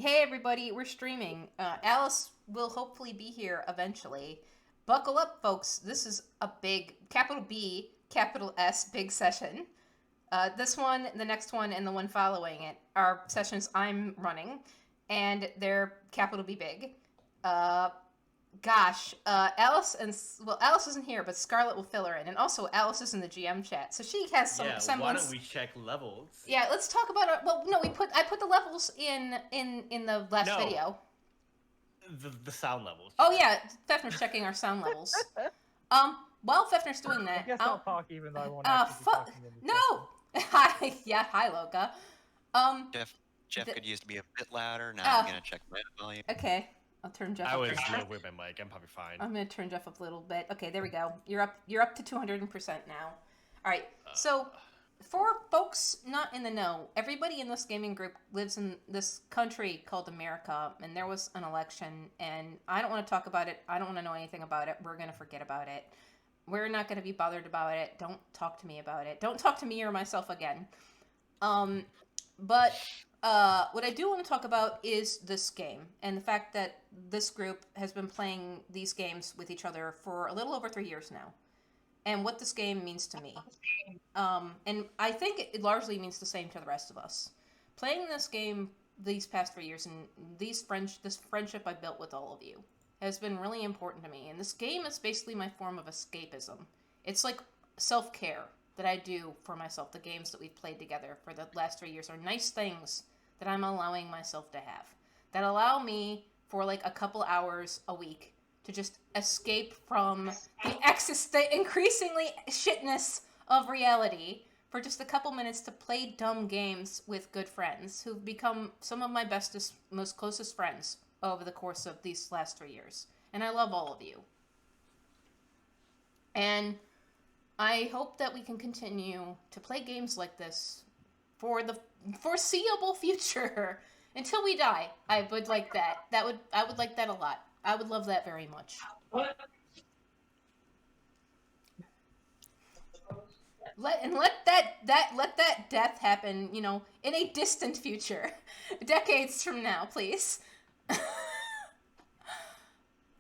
Hey everybody, we're streaming. Alice will hopefully be here eventually. Buckle up, folks. This is a big, capital B, capital S, big session. This one, the next one, and the one following it are sessions I'm running, and they're capital B big. Uh, Alice Alice isn't here, but Scarlett will fill her in, and also Alice is in the GM chat, so she has some semblance. Why don't we check levels? Yeah, let's talk about it. Well, no, I put the levels in the last video. The sound levels. Oh yeah, Fefner's checking our sound levels. While Fefner's doing that, I guess I'll talk even though I won't actually be talking. No. Hi, yeah, hi, Loka. Jeff could use to be a bit louder. Now I'm gonna check my volume. Okay, I'll turn Jeff. I was with my mic. I'm probably fine. I'm gonna turn Jeff up a little bit. Okay, there we go. You're up to 200% now. All right. So, for folks not in the know, everybody in this gaming group lives in this country called America, and there was an election, and I don't want to talk about it. I don't want to know anything about it. We're gonna forget about it. We're not gonna be bothered about it. Don't talk to me about it. Don't talk to me or myself again. But what I do want to talk about is this game and the fact that this group has been playing these games with each other for a little over 3 years now, and what this game means to me. And I think it largely means the same to the rest of us. Playing this game these past 3 years and this friendship I built with all of you has been really important to me. And this game is basically my form of escapism. It's like self-care that I do for myself. The games that we've played together for the last 3 years are nice things that I'm allowing myself to have, that allow me for like a couple hours a week to just escape from the increasingly shitness of reality for just a couple minutes to play dumb games with good friends who've become some of my bestest, most closest friends over the course of these last 3 years. And I love all of you. And I hope that we can continue to play games like this for the foreseeable future until we die. I would like that. I would like that a lot. I would love that very much. Let that death happen, in a distant future, decades from now, please.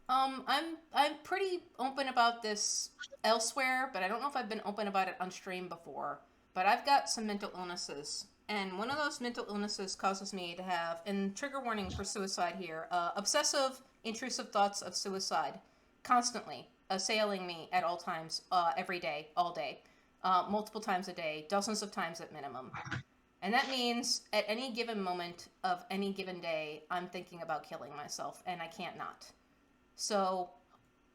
I'm pretty open about this elsewhere, but I don't know if I've been open about it on stream before. But I've got some mental illnesses, and one of those mental illnesses causes me to have, and trigger warning for suicide here, obsessive, intrusive thoughts of suicide, constantly assailing me at all times, every day, all day, multiple times a day, dozens of times at minimum. And that means at any given moment of any given day, I'm thinking about killing myself, and I can't not. So,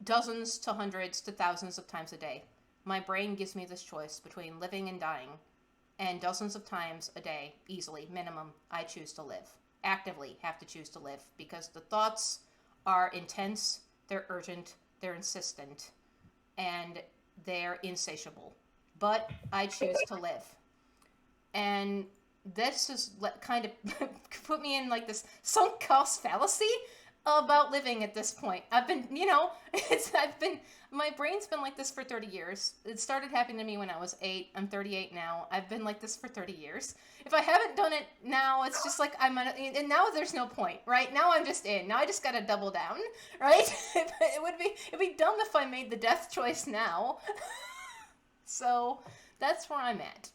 dozens to hundreds to thousands of times a day, my brain gives me this choice between living and dying, and dozens of times a day, easily, minimum, I choose to live. Actively have to choose to live, because the thoughts are intense, they're urgent, they're insistent, and they're insatiable. But I choose to live. And this is kind of put me in like this sunk cost fallacy about living at this point. I've been, my brain's been like this for 30 years. It started happening to me when I was 8. I'm 38 now. I've been like this for 30 years. If I haven't done it now, it's just like and now there's no point, right? Now I'm just in. Now I just gotta double down, it'd be dumb if I made the death choice now. So that's where I'm at.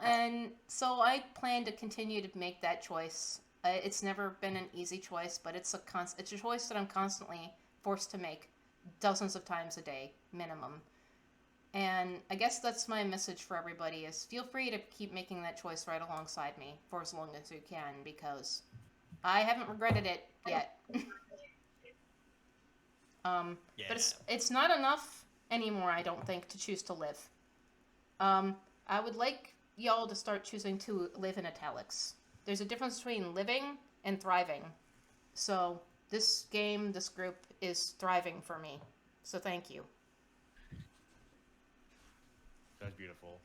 And so I plan to continue to make that choice. It's never been an easy choice, but it's a choice that I'm constantly forced to make dozens of times a day, minimum. And I guess that's my message for everybody is feel free to keep making that choice right alongside me for as long as you can, because I haven't regretted it yet. But it's not enough anymore, I don't think, to choose to live. I would like y'all to start choosing to live in italics. There's a difference between living and thriving. So this game, this group is thriving for me. So thank you. That's beautiful.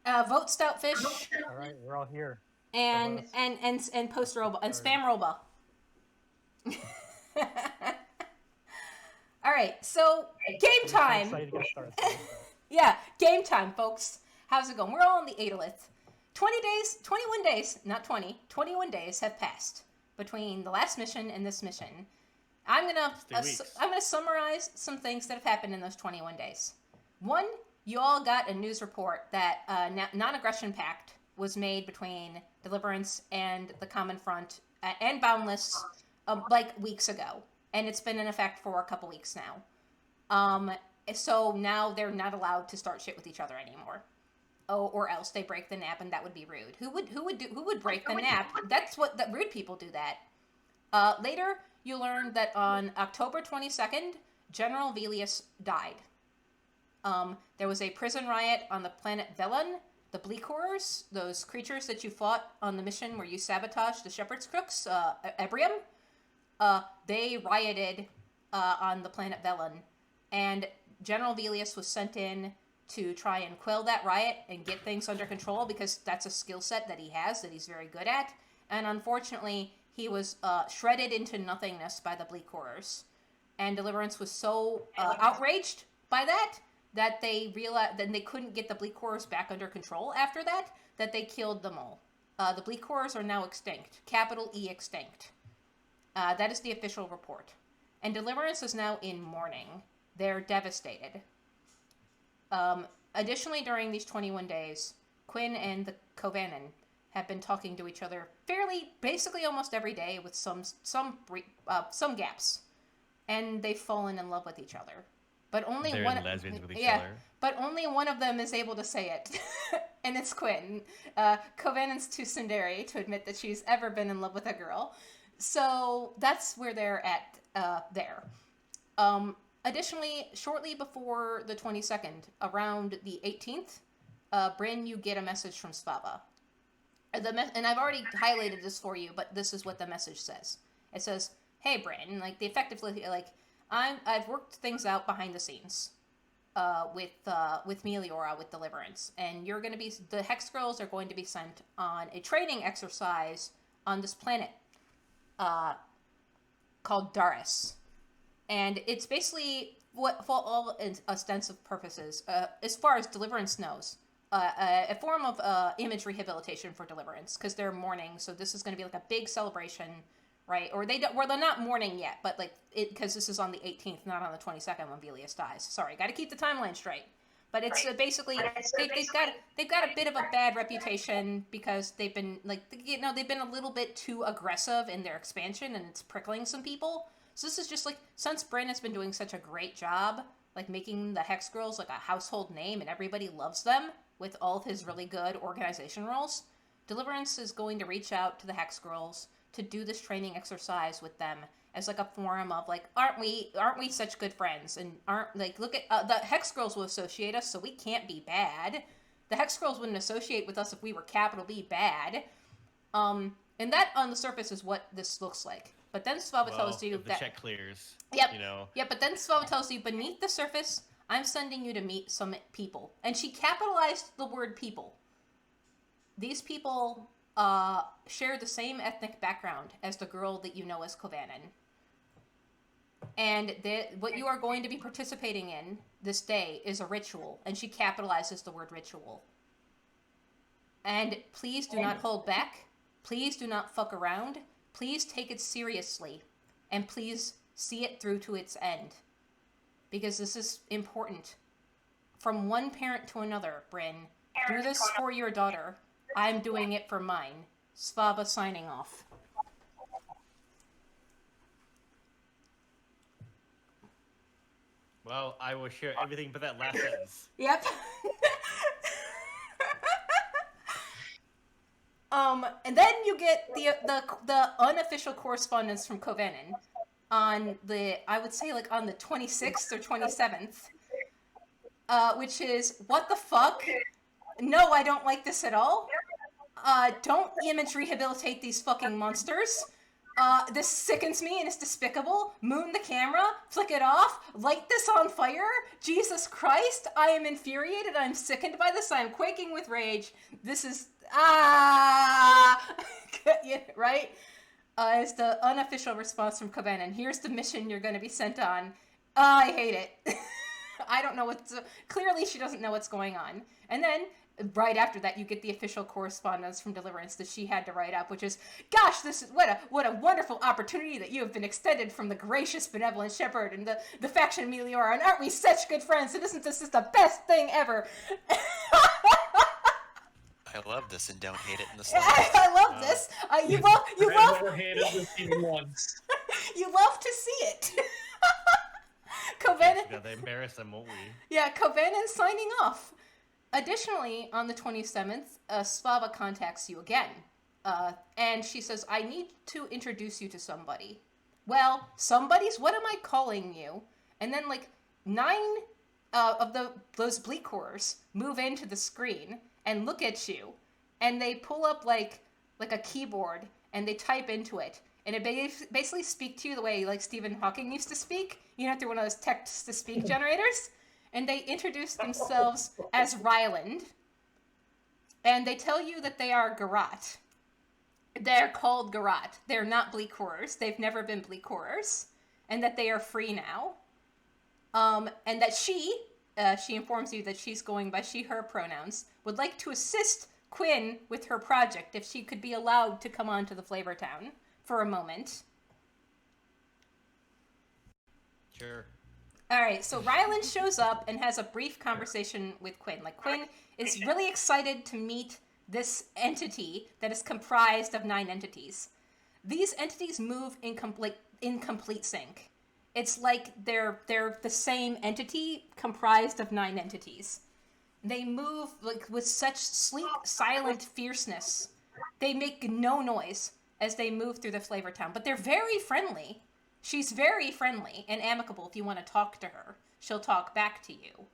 Vote Stoutfish. All right, we're all here. And post Roba and spam Roba. All right, so game time. Excited to get started. Yeah, game time, folks. How's it going? We're all on the 8-lith. 20 days, 21 days, not 20, 21 days have passed between the last mission and this mission. I'm gonna summarize some things that have happened in those 21 days. One, you all got a news report that non-aggression pact was made between Deliverance and the Common Front and Boundless like weeks ago, and it's been in effect for a couple weeks now. So now they're not allowed to start shit with each other anymore. Oh, or else they break the nap, and that would be rude. Who would break the nap? That's what the rude people do that. Later, you learned that on October 22nd, General Velius died. There was a prison riot on the planet Velen. The Bleak Horrors, those creatures that you fought on the mission where you sabotaged the Shepherd's Crooks, Ebrium, they rioted on the planet Velen, and General Velius was sent in to try and quell that riot and get things under control, because that's a skill set that he has, that he's very good at. And unfortunately, he was shredded into nothingness by the Bleak Horrors. And Deliverance was so outraged by that they realized that they couldn't get the Bleak Horrors back under control after that they killed them all. The Bleak Horrors are now extinct. Capital E extinct. That is the official report. And Deliverance is now in mourning. They're devastated. Additionally, during these 21 days, Quinn and the Kovanen have been talking to each other basically almost every day, with some gaps, and they've fallen in love with each other. But only They're one lesbians with each other. But only one of them is able to say it, and it's Quinn. Kovanen's too tsundere to admit that she's ever been in love with a girl, so that's where they're at there. Additionally, shortly before the 22nd, around the 18th, Bryn, you get a message from Svava. And I've already highlighted this for you, but this is what the message says. It says, "Hey, Bryn, I've worked things out behind the scenes, with Meliora, with Deliverance, and the Hex Girls are going to be sent on a training exercise on this planet, called Daris. And it's basically, what, for all ostensive purposes, as far as Deliverance knows, a form of image rehabilitation for Deliverance, because they're mourning, so this is going to be like a big celebration, right? Or they're not mourning yet, but because this is on the 18th, not on the 22nd when Velius dies. Sorry, got to keep the timeline straight. But it's basically they've got a bit of a bad reputation, because they've been they've been a little bit too aggressive in their expansion, and it's prickling some people. So this is just since Bryn has been doing such a great job, making the Hex Girls a household name, and everybody loves them with all of his really good organization roles, Deliverance is going to reach out to the Hex Girls to do this training exercise with them as a forum of aren't we such good friends, and look at the Hex Girls will associate us, so we can't be bad. The Hex Girls wouldn't associate with us if we were capital B bad. And that on the surface is what this looks like. But then Svava tells you if the check clears. Yep. You know. Yeah, but then Svava tells you, beneath the surface, I'm sending you to meet some people. And she capitalized the word people. These people share the same ethnic background as the girl that you know as Kovanen. And what you are going to be participating in this day is a ritual. And she capitalizes the word ritual. And please do not hold back. Please do not fuck around. Please take it seriously, and please see it through to its end, because this is important. From one parent to another, Bryn, do this for your daughter. I'm doing it for mine. Svava signing off. Well, I will share everything but that last sentence. Yep. And then you get the unofficial correspondence from Kovanen on I would say on the 26th or 27th, which is, what the fuck? No, I don't like this at all. Don't image rehabilitate these fucking monsters. This sickens me and it's despicable. Moon the camera, flick it off, light this on fire. Jesus Christ, I am infuriated, I'm sickened by this, I am quaking with rage. This is, yeah, right? It's the unofficial response from Kovanen. Here's the mission you're going to be sent on. I hate it. I don't know clearly she doesn't know what's going on. And then, right after that, you get the official correspondence from Deliverance that she had to write up, which is, "Gosh, this is what a wonderful opportunity that you have been extended from the gracious, benevolent shepherd and the faction Meliora, and aren't we such good friends? And isn't this just the best thing ever?" I love this and don't hate it in the slightest. I love this. You love I've never hated this even once. you love to see it. We Covenant. gotta embarrass them, won't we? Yeah, Covenant signing off. Additionally, on the 27th, Slava contacts you again. And she says, "I need to introduce you to somebody." Well, somebody's, what am I calling you? And then, like, 9 of those bleak horrors move into the screen and look at you. And they pull up, like a keyboard, and they type into it. And it basically speak to you the way, like, Stephen Hawking used to speak. You know, through one of those text-to-speak generators. And they introduce themselves as Ryland. And they tell you that they are Garat. They're called Garat. They're not bleak horrors. They've never been bleak horrors. And that they are free now. And that she informs you that she's going by she, her pronouns, would like to assist Quinn with her project if she could be allowed to come onto the Flavor Town for a moment. Sure. All right, so Ryland shows up and has a brief conversation with Quinn. Like, Quinn is really excited to meet this entity that is comprised of 9 entities. These entities move in complete sync. It's like they're the same entity comprised of 9 entities. They move like with such sleek, silent fierceness. They make no noise as they move through the Flavor Town, but they're very friendly. She's very friendly and amicable if you want to talk to her. She'll talk back to you.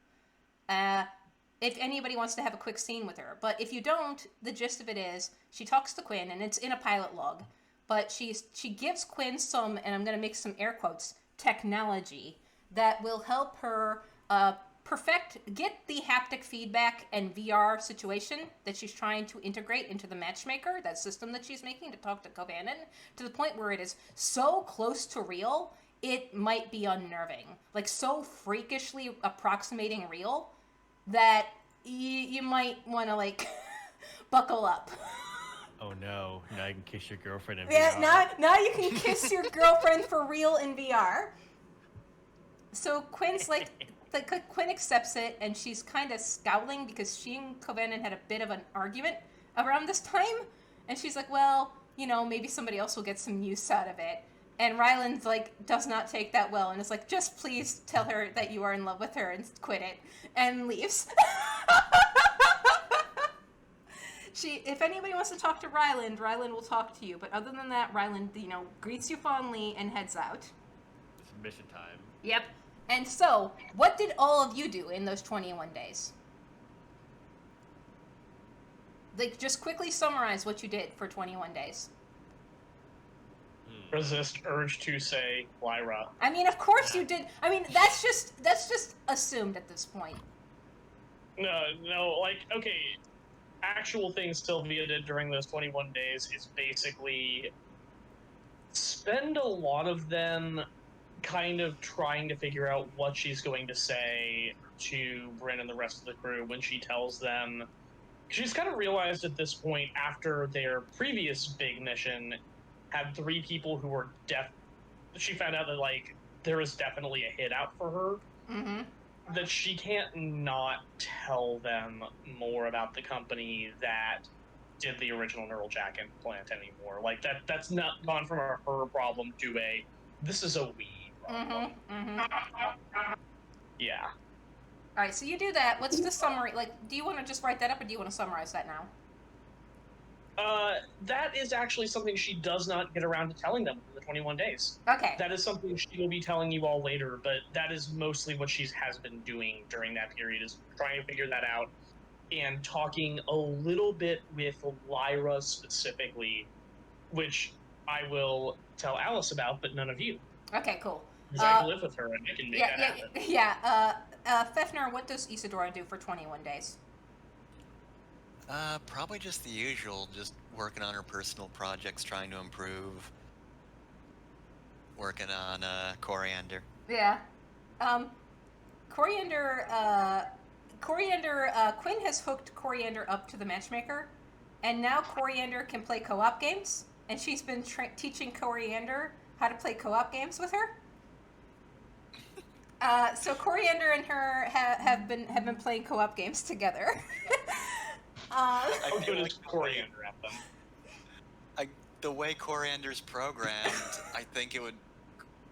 If anybody wants to have a quick scene with her. But if you don't, the gist of it is she talks to Quinn, and it's in a pilot log. But she gives Quinn some, and I'm going to make some air quotes, technology that will help her get the haptic feedback and VR situation that she's trying to integrate into the matchmaker, that system that she's making to talk to Kovanen, to the point where it is so close to real, it might be unnerving. Like, so freakishly approximating real that you might want to, like, buckle up. Oh no! Now you can kiss your girlfriend in Yeah, VR. now you can kiss your girlfriend for real in VR. So Quinn's like Quinn accepts it, and she's kind of scowling because she and Kovanen had a bit of an argument around this time, and she's like, well, you know, maybe somebody else will get some use out of it. And Ryland, like, does not take that well, and is like, just please tell her that you are in love with her and quit it, and leaves. If anybody wants to talk to Ryland will talk to you, but other than that, Ryland, you know, greets you fondly and heads out. It's mission time. Yep. And so, what did all of you do in those 21 days? Like, just quickly summarize what you did for 21 days. Resist urge to say Lyra. I mean, of course you did. I mean, that's just assumed at this point. No, like, okay, actual things Sylvia did during those 21 days is basically spend a lot of them kind of trying to figure out what she's going to say to Bryn and the rest of the crew when she tells them. She's kind of realized at this point, after their previous big mission had 3 people who were she found out that, like, there was definitely a hit out for her. Mm-hmm. That she can't not tell them more about the company that did the original neural jack implant anymore. Like, that's not gone from her problem to this is a we problem. Mm-hmm. Mm-hmm. Yeah. All right, so you do that. What's the summary? Like, do you want to just write that up, or do you want to summarize that now? That is actually something she does not get around to telling them in the 21 days. Okay. That is something she will be telling you all later, but that is mostly what she has been doing during that period, is trying to figure that out and talking a little bit with Lyra specifically, which I will tell Alice about, but none of you. Okay, cool. Because I live with her and I can make that happen. Yeah. Fefner, what does Isadora do for 21 days? Probably just the usual, just working on her personal projects, trying to improve. Working on, Coriander. Yeah. Coriander, Quinn has hooked Coriander up to the matchmaker, and now Coriander can play co-op games, and she's been teaching Coriander how to play co-op games with her. So Coriander and her have been playing co-op games together. How feel good like is Coriander at them? the way Coriander's programmed, I think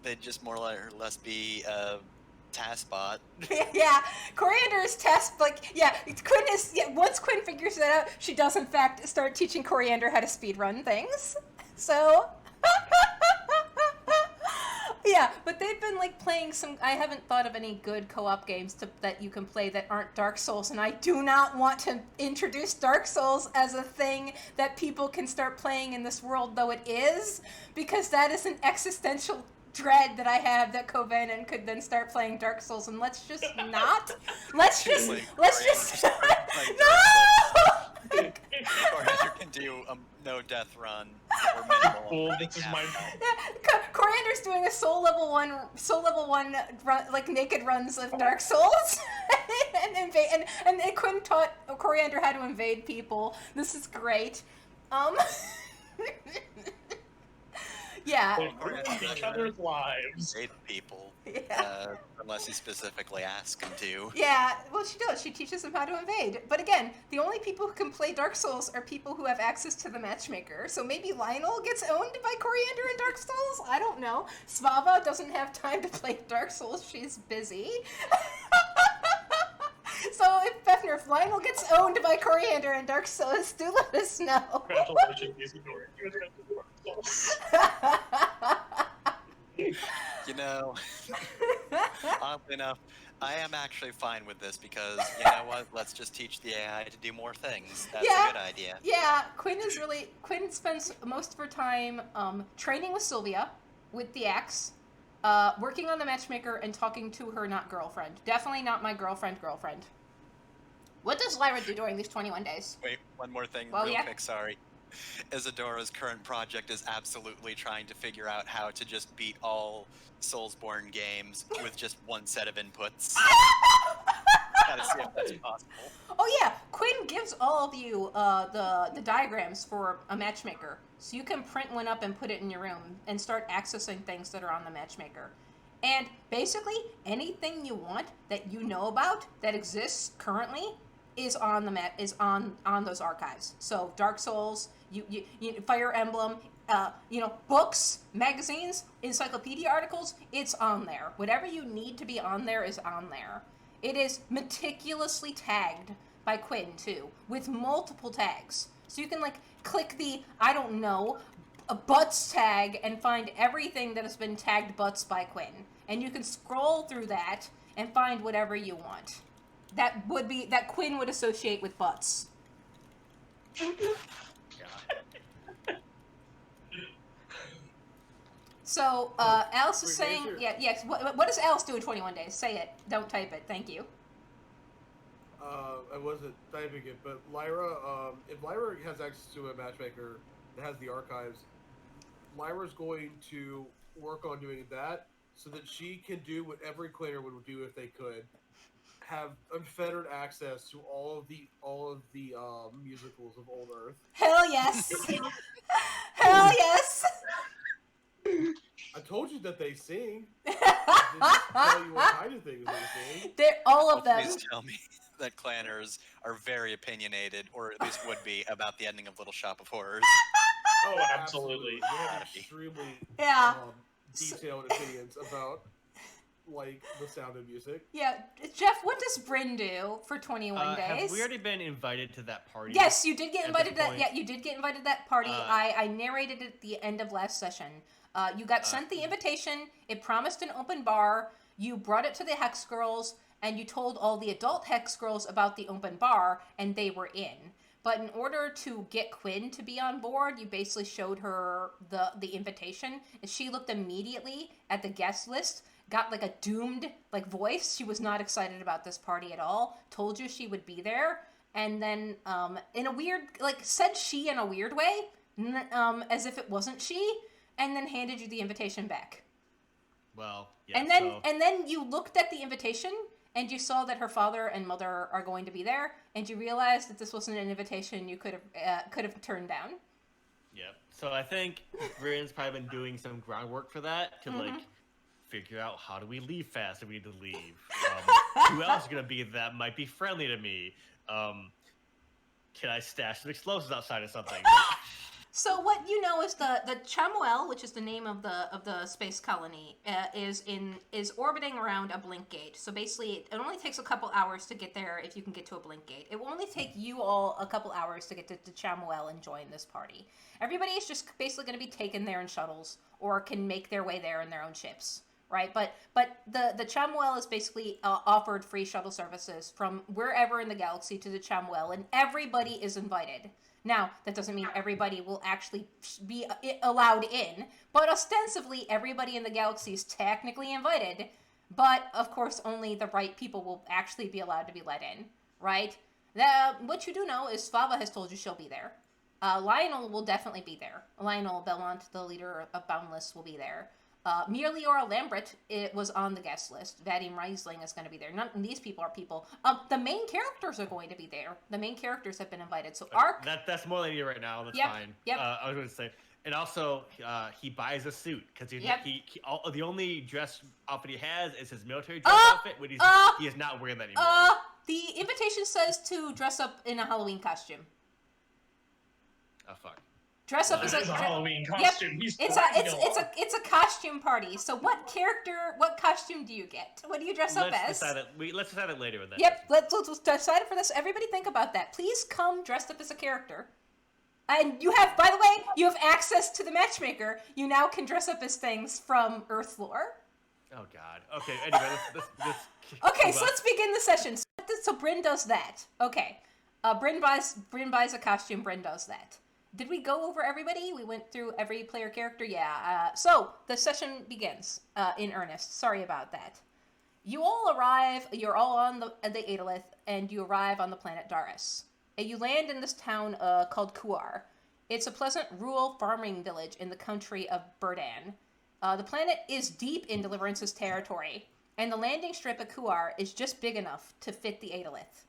they'd just more or less be a task bot. Yeah, Coriander is test Quinn is once Quinn figures that out, she does in fact start teaching Coriander how to speedrun things. So yeah, but they've been like playing some. I haven't thought of any good co-op games that you can play that aren't Dark Souls, and I do not want to introduce Dark Souls as a thing that people can start playing in this world, though it is, because that is an existential dread that I have that Covenant could then start playing Dark Souls, and let's just not. Let's just Like, no. Coriander can do no death run or minimal. Cool, this is my. Yeah, Coriander's doing a soul level one run, like naked runs of Dark Souls, and Quinn taught Coriander how to invade people. This is great. Yeah. Each other's lives. Save people, Yeah. unless you specifically ask him to. Yeah, well, she does. She teaches them how to invade. But again, the only people who can play Dark Souls are people who have access to the matchmaker. So maybe Lionel gets owned by Coriander in Dark Souls? I don't know. Svava doesn't have time to play Dark Souls. She's busy. So if Lionel gets owned by Coriander in Dark Souls, do let us know. Congratulations, Isidore. You invented Dark Souls. You know, oddly enough, I am actually fine with this because, you know what, let's just teach the AI to do more things. That's Yeah. a good idea. Yeah, Quinn spends most of her time training with Sylvia with the axe, working on the matchmaker, and talking to her not girlfriend. Definitely not my girlfriend. What does Lyra do during these 21 days? Wait, one more thing, Well, real yeah. quick, sorry. Isadora's current project is absolutely trying to figure out how to just beat all Soulsborne games with just one set of inputs. Gotta see if that's possible. Oh yeah, Quinn gives all of you the diagrams for a matchmaker, so you can print one up and put it in your room and start accessing things that are on the matchmaker. And basically, anything you want that you know about that exists currently is on on those archives. So Dark Souls, you Fire Emblem, books, magazines, encyclopedia articles, it's on there. Whatever you need to be on there is on there. It is meticulously tagged by Quinn too, with multiple tags. So you can click the a butts tag and find everything that has been tagged butts by Quinn. And you can scroll through that and find whatever you want. That Quinn would associate with butts. So, Alice is saying, yes. What does Alice do in 21 days? Say it. Don't type it. Thank you. I wasn't typing it, but Lyra, if Lyra has access to a matchmaker that has the archives, Lyra's going to work on doing that so that she can do what every cleaner would do if they could. Have unfettered access to all of the musicals of Old Earth. Hell yes. Hell yes. I told you that they sing. I didn't tell you what kind of things they sing. They're all of them. Please tell me that clanners are very opinionated, or at least would be, about the ending of Little Shop of Horrors. Oh, absolutely. They have extremely Yeah. Detailed opinions about the Sound of Music. Yeah, Jeff, what does Bryn do for 21 days? Have we already been invited to that party? Yes, you did get invited to that. point? Yeah, you did get invited to that party. I narrated it at the end of last session. You got sent the invitation. It promised an open bar. You brought it to the Hex Girls, and you told all the adult Hex Girls about the open bar, and they were in. But in order to get Quinn to be on board, you basically showed her the invitation, and she looked immediately at the guest list, got a doomed voice. She was not excited about this party at all. Told you she would be there, and then in a weird said she in a weird way, as if it wasn't she, and then handed you the invitation back. Well, yeah. And then you looked at the invitation and you saw that her father and mother are going to be there, and you realized that this wasn't an invitation you could have turned down. Yep. So I think Bryn's probably been doing some groundwork for that to like figure out how do we leave fast if we need to leave. Who else is gonna be that might be friendly to me? Can I stash some explosives outside of something? So what you know is the Chamuel, which is the name of the space colony, is orbiting around a blink gate. So basically, it only takes a couple hours to get there if you can get to a blink gate. It will only take you all a couple hours to get to Chamuel and join this party. Everybody is just basically going to be taken there in shuttles or can make their way there in their own ships, right? But the Chamuel is basically offered free shuttle services from wherever in the galaxy to the Chamuel, and everybody is invited. Now, that doesn't mean everybody will actually be allowed in, but ostensibly everybody in the galaxy is technically invited, but of course only the right people will actually be allowed to be let in, right? What you do know is Fava has told you she'll be there. Lionel will definitely be there. Lionel Belmont, the leader of Boundless, will be there. Mirliora Lambert, it was on the guest list. Vadim Reisling is going to be there. None of these people are people. The main characters are going to be there. The main characters have been invited. So Ark... That's more than you right now. That's fine. Yep. I was going to say... And also, he buys a suit, because the only dress outfit he has is his military dress outfit, but he is not wearing that anymore. The invitation says to dress up in a Halloween costume. Oh, fuck. Dress up as a Halloween costume. Yep. It's a costume party. So what costume do you get? What do you dress up as? Let's decide it later with that. Yep, let's decide it for this. Everybody think about that. Please come dressed up as a character. And you have, by the way, you have access to the matchmaker. You now can dress up as things from Earth lore. Oh God. Okay. Anyway, let's okay, so let's begin the session. So Bryn does that. Okay. Bryn buys a costume. Bryn does that. Did we go over everybody? We went through every player character? Yeah. So, the session begins in earnest. Sorry about that. You all arrive, you're all on the Aetolith, and you arrive on the planet Daris. You land in this town called Kuar. It's a pleasant rural farming village in the country of Burdan. The planet is deep in Deliverance's territory, and the landing strip at Kuar is just big enough to fit the Aetolith.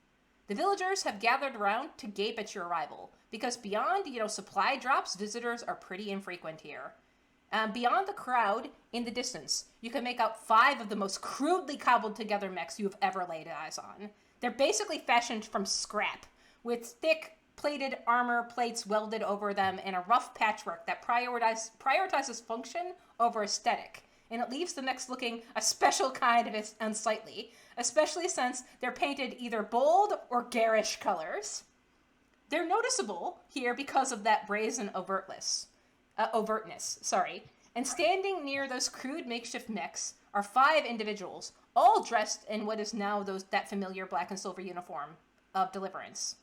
The villagers have gathered around to gape at your arrival, because beyond, supply drops, visitors are pretty infrequent here. Beyond the crowd, in the distance, you can make out 5 of the most crudely cobbled together mechs you've ever laid eyes on. They're basically fashioned from scrap, with thick plated armor plates welded over them and a rough patchwork that prioritizes function over aesthetic. And it leaves the mechs looking a special kind of unsightly, especially since they're painted either bold or garish colors. They're noticeable here because of that brazen overtness. And standing near those crude makeshift mechs are 5 individuals, all dressed in what is now that familiar black and silver uniform of Deliverance.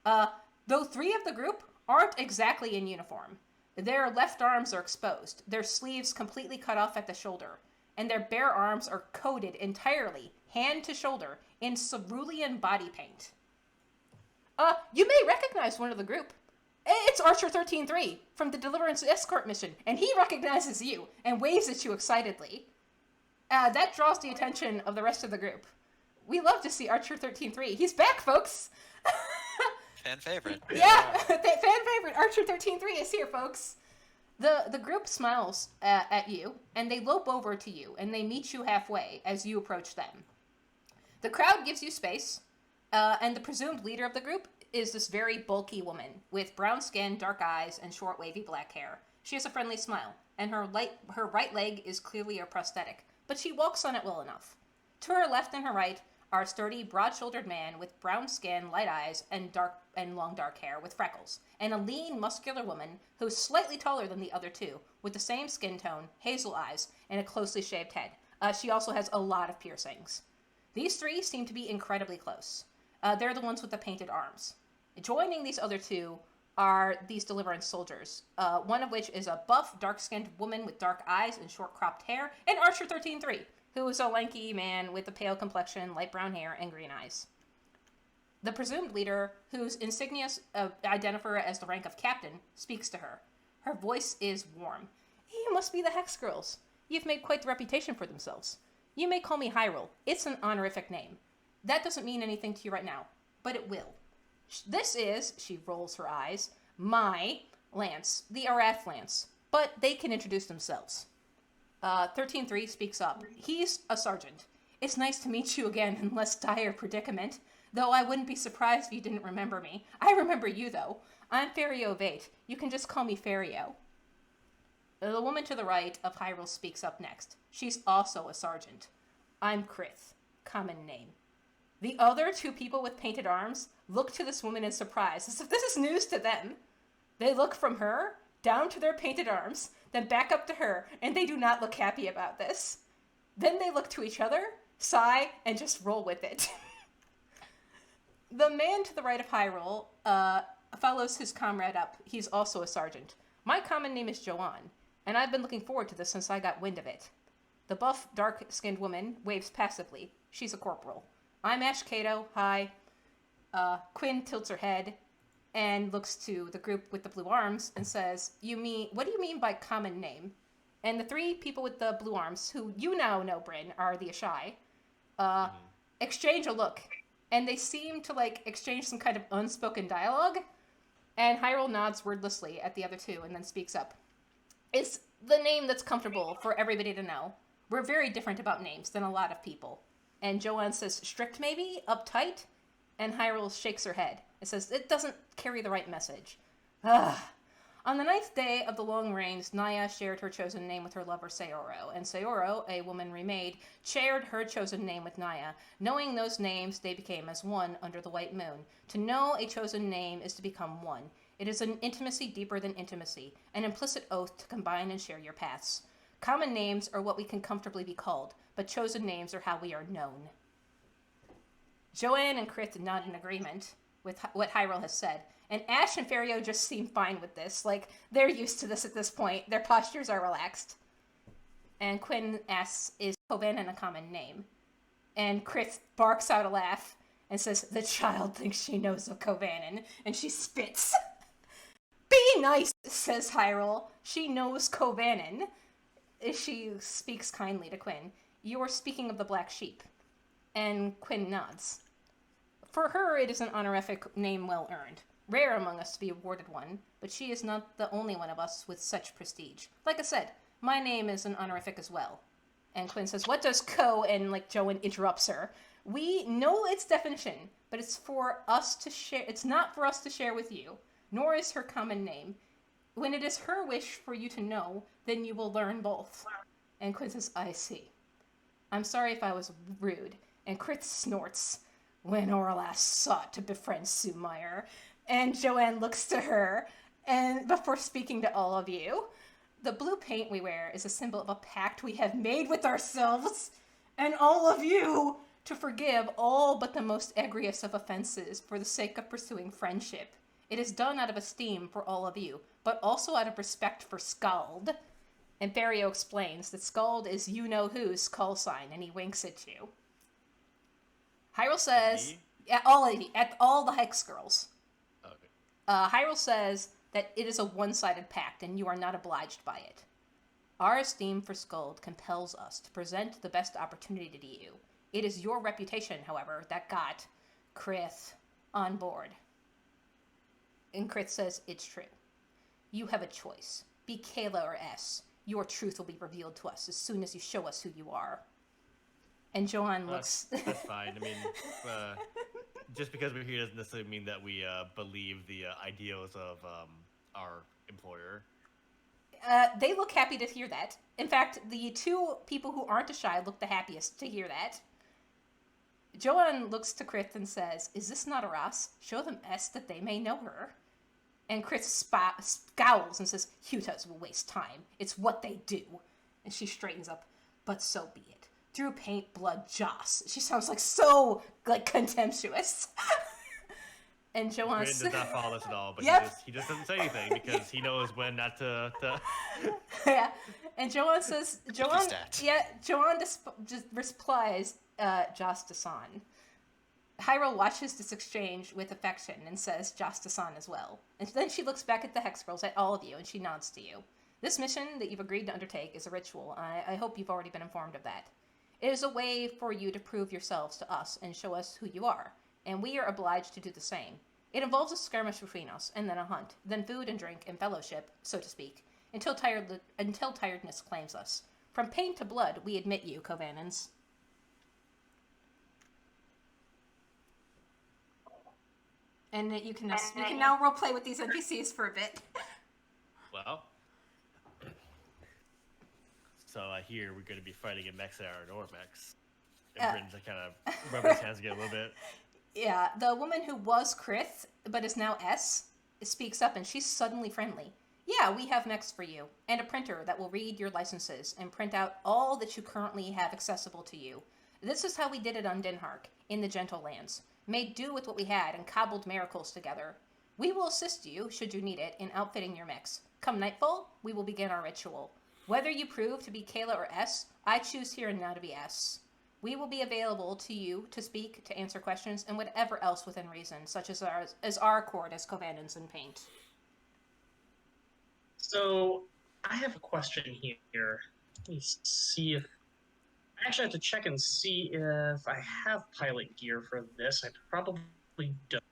Though 3 of the group aren't exactly in uniform. Their left arms are exposed, their sleeves completely cut off at the shoulder, and their bare arms are coated entirely, hand to shoulder, in cerulean body paint. You may recognize one of the group. It's Archer 13-3 from the Deliverance escort mission, and he recognizes you and waves at you excitedly. That draws the attention of the rest of the group. We love to see Archer 13-3. He's back, folks! Fan favorite. Yeah, fan favorite. Archer 13-3 is here, folks. The group smiles at you, and they lope over to you, and they meet you halfway as you approach them. The crowd gives you space, and the presumed leader of the group is this very bulky woman with brown skin, dark eyes, and short wavy black hair. She has a friendly smile, and her right leg is clearly a prosthetic, but she walks on it well enough. To her left and her right are a sturdy, broad-shouldered man with brown skin, light eyes, and long dark hair with freckles, and a lean, muscular woman who's slightly taller than the other 2, with the same skin tone, hazel eyes, and a closely shaved head. She also has a lot of piercings. These 3 seem to be incredibly close. They're the ones with the painted arms. Joining these other 2 are these Deliverance soldiers, one of which is a buff, dark-skinned woman with dark eyes and short cropped hair, and Archer 13-3, who is a lanky man with a pale complexion, light brown hair, and green eyes. The presumed leader, whose insignias identify her as the rank of captain, speaks to her. Her voice is warm. You must be the Hex Girls. You've made quite the reputation for themselves. You may call me Hyrule. It's an honorific name. That doesn't mean anything to you right now, but it will. This is, she rolls her eyes, my Lance, the Arath Lance. But they can introduce themselves. 13-3 speaks up. He's a sergeant. It's nice to meet you again in less dire predicament. Though I wouldn't be surprised if you didn't remember me. I remember you, though. I'm Ferio Vate. You can just call me Ferio. The woman to the right of Hyrule speaks up next. She's also a sergeant. I'm Krith. Common name. The other two people with painted arms look to this woman in surprise, as if this is news to them. They look from her, down to their painted arms, then back up to her, and they do not look happy about this. Then they look to each other, sigh, and just roll with it. The man to the right of Hyrule follows his comrade up. He's also a sergeant. My common name is Joanne, and I've been looking forward to this since I got wind of it. The buff, dark-skinned woman waves passively. She's a corporal. I'm Ash Kato. Hi. Quinn tilts her head and looks to the group with the blue arms and says, what do you mean by common name? And the three people with the blue arms, who you now know, Bryn, are the Ashai, exchange a look. And they seem to, exchange some kind of unspoken dialogue. And Hyrule nods wordlessly at the other two and then speaks up. It's the name that's comfortable for everybody to know. We're very different about names than a lot of people. And Joanne says, strict maybe? Uptight? And Hyrule shakes her head. It says, it doesn't carry the right message. On the 9th day of the long reigns, Naya shared her chosen name with her lover Sayoro, and Sayoro, a woman remade, shared her chosen name with Naya. Knowing those names, they became as one under the white moon. To know a chosen name is to become one. It is an intimacy deeper than intimacy, an implicit oath to combine and share your paths. Common names are what we can comfortably be called, but chosen names are how we are known. Joanne and Krith nod in agreement with what Hyrule has said, and Ash and Ferio just seem fine with this. They're used to this at this point. Their postures are relaxed. And Quinn asks, is Kovanen a common name? And Krith barks out a laugh and says, the child thinks she knows of Kovanen, and she spits. Be nice, says Hyrule. She knows Kovanen. She speaks kindly to Quinn. You are speaking of the black sheep. And Quinn nods. For her, it is an honorific name well earned. Rare among us to be awarded one, but she is not the only one of us with such prestige. Like I said, my name is an honorific as well. And Quinn says, what does co? And Joanne interrupts her. We know its definition, but it's for us to share. It's not for us to share with you, nor is her common name. When it is her wish for you to know, then you will learn both. And Quinn says, I see. I'm sorry if I was rude. And Krith snorts. When Orlas sought to befriend Sumeyer. And Joanne looks to her, and before speaking to all of you, the blue paint we wear is a symbol of a pact we have made with ourselves and all of you to forgive all but the most egregious of offenses for the sake of pursuing friendship. It is done out of esteem for all of you, but also out of respect for Skald. And Ferio explains that Skald is you-know-who's call sign, and he winks at you. Hyrule says, at all the Hex girls. Hyrule says that it is a one-sided pact, and you are not obliged by it. Our esteem for Skuld compels us to present the best opportunity to you. It is your reputation, however, that got Krith on board. And Krith says, it's true. You have a choice. Be Kayla or S. Your truth will be revealed to us as soon as you show us who you are. And Joanne looks... That's fine. I mean, just because we're here doesn't necessarily mean that we believe the ideals of our employer. They look happy to hear that. In fact, the two people who aren't Ashai look the happiest to hear that. Joanne looks to Krith and says, is this not Aras? Show them S that they may know her. And Krith scowls and says, Hutas will waste time. It's what they do. And she straightens up, but so be it. Through paint, blood, Joss. She sounds so contemptuous. And Joanne does not follow this at all, but yep. he just doesn't say anything because he knows when not to... Yeah. And Joanne says... Joanne just replies, Joss Dasan. Hyrule watches this exchange with affection and says Joss Dasan as well. And then she looks back at the Hex Girls, at all of you, and she nods to you. This mission that you've agreed to undertake is a ritual. I hope you've already been informed of that. It is a way for you to prove yourselves to us and show us who you are, and we are obliged to do the same. It involves a skirmish between us, and then a hunt, then food and drink and fellowship, so to speak, until tiredness claims us. From pain to blood, we admit you, Covanans. And you can now roleplay with these NPCs for a bit. Well, so I hear we're going to be fighting a mechs that are Normex. And Bryn's kind of rubbing his hands again a little bit. Yeah, the woman who was Krith, but is now S, speaks up and she's suddenly friendly. Yeah, we have mechs for you, and a printer that will read your licenses and print out all that you currently have accessible to you. This is how we did it on Denhark, in the Gentle Lands. Made do with what we had and cobbled miracles together. We will assist you, should you need it, in outfitting your mechs. Come nightfall, we will begin our ritual. Whether you prove to be Kayla or S, I choose here and now to be S. We will be available to you to speak, to answer questions, and whatever else within reason, such as our accord as Covanans in Paint. So, I have a question here. Let me see if... I actually have to check and see if I have pilot gear for this. I probably don't.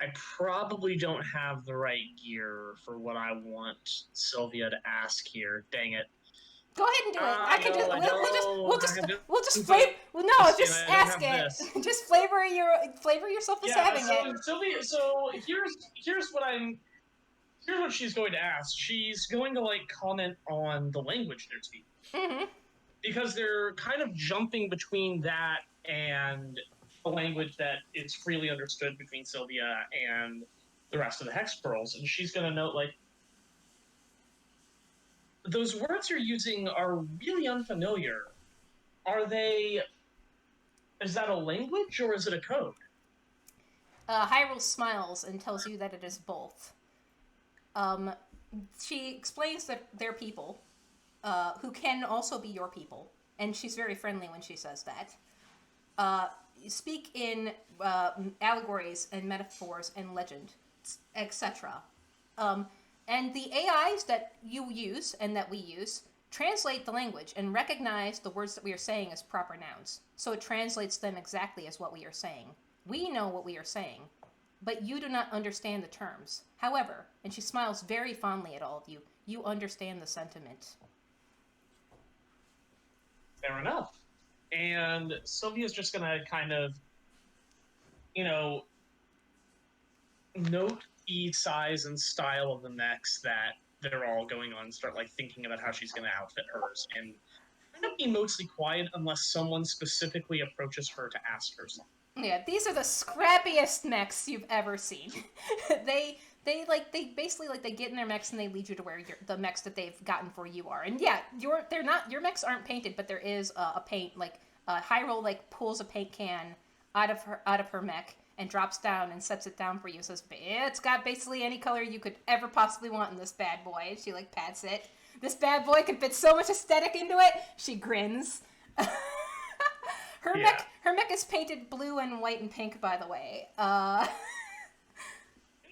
I probably don't have the right gear for what I want Sylvia to ask here. Dang it. Go ahead and do it. I can no, do. We'll just flavor. No, just ask it. Just flavor yourself as having it. Sylvia. So here's what she's going to ask. She's going to comment on the language they're speaking, because they're kind of jumping between that and a language that is freely understood between Sylvia and the rest of the Hex Pearls, and she's going to note those words you're using are really unfamiliar. Is that a language or is it a code? Hyrule smiles and tells you that it is both. She explains that they're people, who can also be your people, and she's very friendly when she says that. Speak in allegories and metaphors and legend, etc. And the AIs that you use and that we use translate the language and recognize the words that we are saying as proper nouns. So it translates them exactly as what we are saying. We know what we are saying, but you do not understand the terms. However, and she smiles very fondly at all of you, you understand the sentiment. Fair enough. And Sylvia's just going to kind of, note the size and style of the mechs that they're all going on, start thinking about how she's going to outfit hers, and kind of be mostly quiet unless someone specifically approaches her to ask her something. Yeah, these are the scrappiest mechs you've ever seen. they basically they get in their mechs and they lead you to where the mechs that they've gotten for you are. And yeah, your mechs aren't painted, but there is a paint Hyrule pulls a paint can out of her mech and drops down and sets it down for you. Says, it's got basically any color you could ever possibly want in this bad boy. She pats it. This bad boy could fit so much aesthetic into it. She grins. Her mech is painted blue and white and pink, by the way.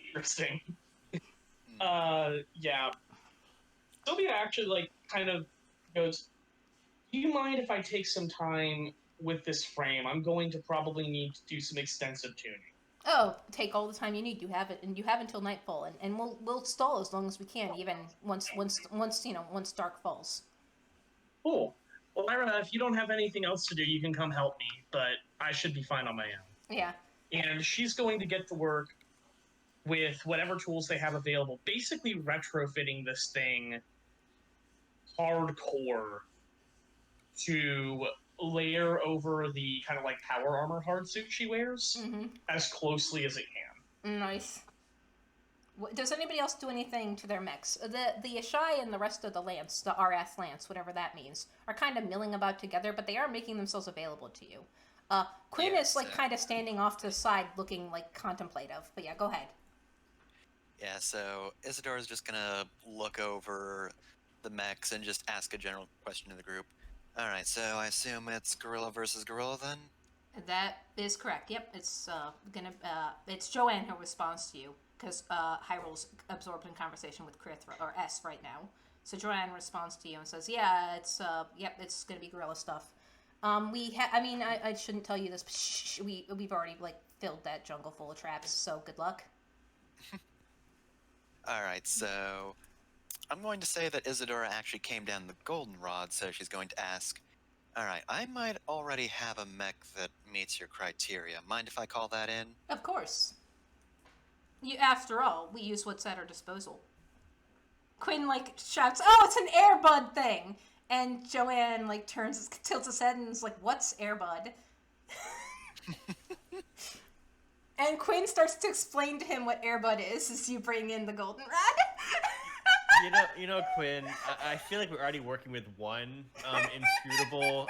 Interesting. Yeah. Sylvia actually kind of goes, do you mind if I take some time with this frame? I'm going to probably need to do some extensive tuning. Oh, take all the time you need. You have it, and you have until nightfall, and we'll stall as long as we can, even once dark falls. Cool. Well, Lyra, if you don't have anything else to do, you can come help me, but I should be fine on my own. Yeah. And she's going to get to work with whatever tools they have available, basically retrofitting this thing hardcore to layer over the kind of power armor hard suit she wears as closely as it can. Nice. Does anybody else do anything to their mechs? The Ashai and the rest of the Lance, the Arath Lance, whatever that means, are kind of milling about together, but they are making themselves available to you. Quinn is kind of standing off to the side looking contemplative, but yeah, go ahead. Yeah, so Isidore is just gonna look over the mechs and just ask a general question to the group. Alright, so I assume it's gorilla versus gorilla then? That is correct. Yep, it's it's Joanne who responds to you, because Hyrule's absorbed in conversation with Krith or S right now. So Joanne responds to you and says, "Yeah, it's gonna be guerrilla stuff. I shouldn't tell you this, but shh, we've already like filled that jungle full of traps. So good luck." All right, so I'm going to say that Isadora actually came down the goldenrod, so she's going to ask, all right, I might already have a mech that meets your criteria. Mind if I call that in? Of course. After all, we use what's at our disposal. Quinn like shouts, "Oh, it's an Airbud thing!" And Joanne like tilts his head and is like, "What's Airbud?" And Quinn starts to explain to him what Airbud is as you bring in the goldenrod. Quinn, I feel like we're already working with one inscrutable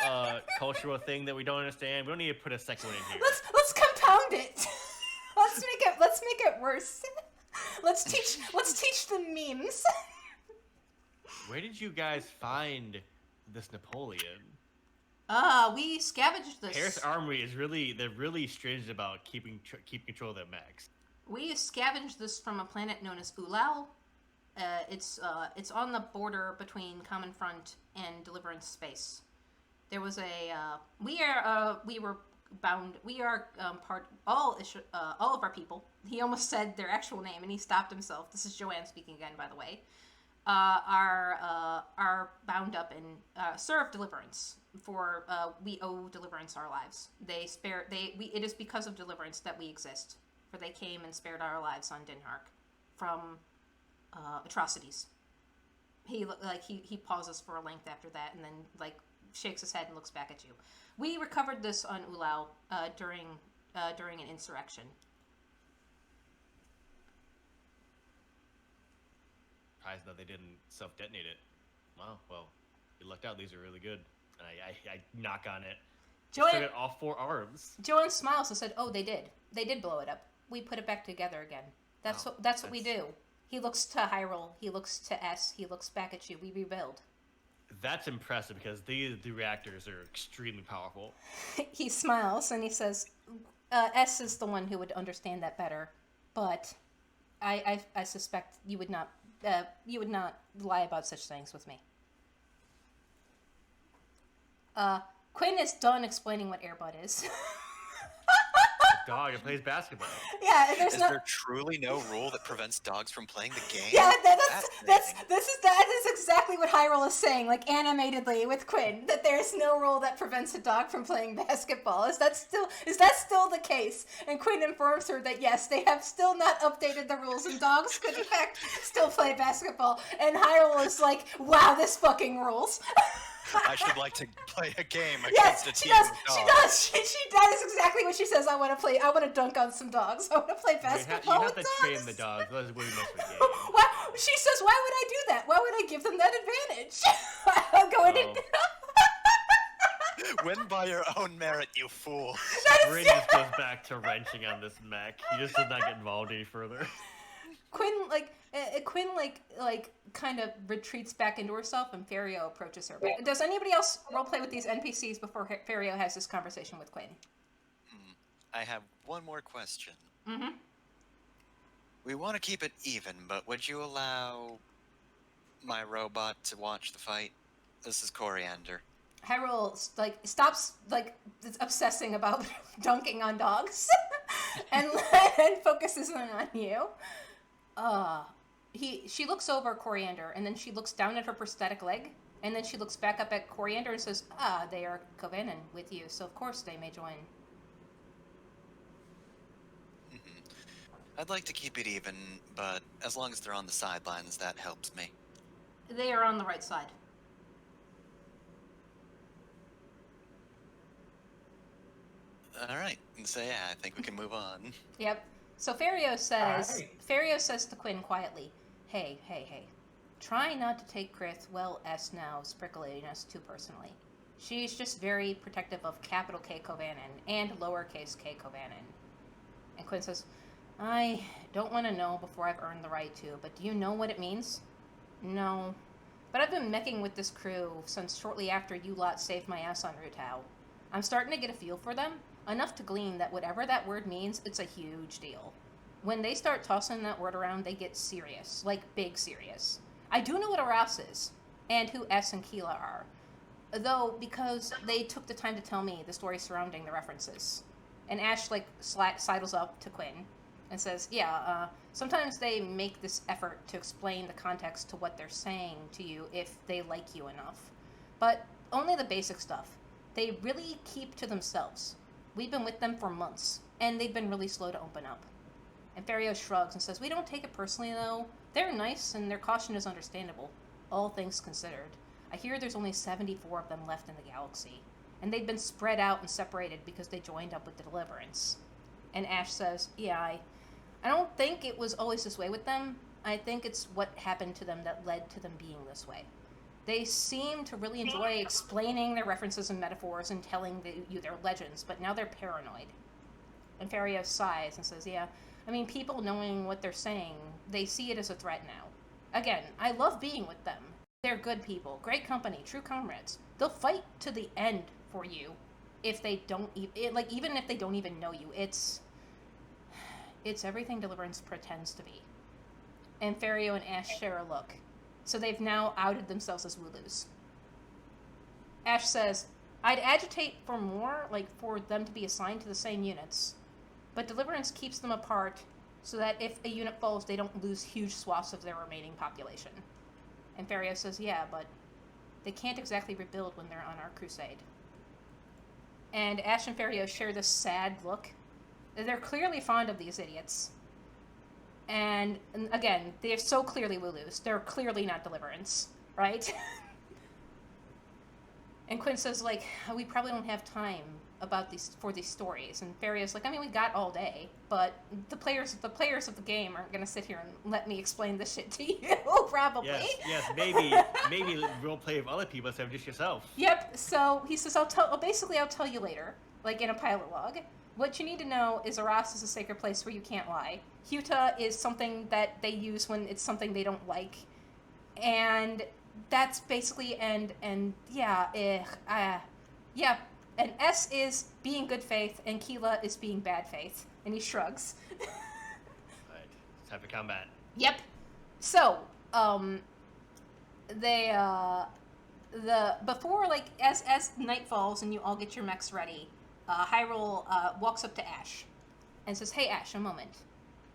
cultural thing that we don't understand. We don't need to put a second one in here. Let's compound it. Let's make it worse. Let's teach them memes. Where did you guys find this Napoleon? We scavenged this. Paris Armory they're really stringent about keeping control of their mechs. We scavenged this from a planet known as Ulao. It's on the border between Common Front and Deliverance Space. There was we were bound. We are all of our people. He almost said their actual name and he stopped himself. This is Joanne speaking again, by the way. Are bound up and serve Deliverance. For we owe Deliverance our lives. It is because of Deliverance that we exist. For they came and spared our lives on Dinhark from atrocities. He pauses for a length after that, and then like shakes his head and looks back at you. We recovered this on Ulao during an insurrection. Surprised that they didn't self-detonate it. Wow, well, you lucked out. These are really good. I knock on it. Still got all 4 arms. Joanne smiles and said, "Oh, they did. They did blow it up. We put it back together again. That's what we do." He looks to Hyrule. He looks to S. He looks back at you. We rebuild. That's impressive because the reactors are extremely powerful. He smiles and he says, "S is the one who would understand that better, but I suspect you would not lie about such things with me." Quinn is done explaining what Airbud is. Dog, it plays basketball. Yeah, Is there truly no rule that prevents dogs from playing the game? Yeah, that is exactly what Hyrule is saying, like animatedly with Quinn, that there's no rule that prevents a dog from playing basketball. Is that still the case? And Quinn informs her that yes, they have still not updated the rules, and dogs could in fact still play basketball. And Hyrule is like, "Wow, this fucking rules." I should like to play a game against a team of dogs. She does. That is exactly what she says. I want to dunk on some dogs. I want to play basketball with dogs. You have to train the dogs. That's way much of a game. She says, "Why would I do that? Why would I give them that advantage?" I'm going to... Win by your own merit, you fool. Bryn just goes back to wrenching on this mech. He just does not get involved any further. Quinn kind of retreats back into herself, and Ferio approaches her. Does anybody else roleplay with these NPCs before Ferio has this conversation with Quinn? I have one more question. Mm-hmm. We want to keep it even, but would you allow my robot to watch the fight? This is Coriander. Hyrule stops obsessing about dunking on dogs and focuses on you. She looks over Coriander, and then she looks down at her prosthetic leg, and then she looks back up at Coriander and says, "They are Kovanen with you, so of course they may join." I'd like to keep it even, but as long as they're on the sidelines, that helps me. They are on the right side. All right, so yeah, I think we can move on. Yep. So Ferio says to Quinn quietly, Hey. Try not to take Krith, S now, sprickling us too personally. She's just very protective of capital K Kovanen and lowercase k Kovanen." And Quinn says, "I don't want to know before I've earned the right to, but do you know what it means?" "No. But I've been mecking with this crew since shortly after you lot saved my ass on Rutao. I'm starting to get a feel for them, enough to glean that whatever that word means, it's a huge deal. When they start tossing that word around, they get serious, like big serious. I do know what a Rouse is, and who S and Keela are. Though, because they took the time to tell me the story surrounding the references. And Ash, like, sidles up to Quinn and says, yeah, sometimes they make this effort to explain the context to what they're saying to you if they like you enough. But only the basic stuff. They really keep to themselves. We've been with them for months, and they've been really slow to open up. And Ferio shrugs and says, we don't take it personally, though. They're nice, and their caution is understandable, all things considered. I hear there's only 74 of them left in the galaxy, and they've been spread out and separated because they joined up with the Deliverance. And Ash says, yeah, I don't think it was always this way with them. I think it's what happened to them that led to them being this way. They seem to really enjoy explaining their references and metaphors and telling you their legends, but now they're paranoid. And Ferio sighs and says, yeah, I mean, people knowing what they're saying, they see it as a threat now. Again, I love being with them. They're good people, great company, true comrades. They'll fight to the end for you if they don't, even if they don't even know you. It's everything Deliverance pretends to be. And Ferio and Ash share a look. So they've now outed themselves as Wooloos. Ash says, I'd agitate for more, for them to be assigned to the same units. But Deliverance keeps them apart so that if a unit falls, they don't lose huge swaths of their remaining population. And Ferio says, yeah, but they can't exactly rebuild when they're on our crusade. And Ash and Ferio share this sad look. They're clearly fond of these idiots. And again, they're so clearly Wooloos. They're clearly not Deliverance, right? And Quinn says, we probably don't have time for these stories. And Ferio's like, I mean, we got all day, but the players of the game aren't going to sit here and let me explain this shit to you, probably. Yes, maybe role play with other people instead of just yourself. Yep. So he says, I'll tell you later, in a pilot log. What you need to know is Aras is a sacred place where you can't lie. Huta is something that they use when it's something they don't like. And that's basically, and S is being good faith, and Keela is being bad faith. And he shrugs. Alright, it's time for combat. Yep. So, before, as night falls and you all get your mechs ready, Hyrule walks up to Ash and says, hey, Ash, a moment.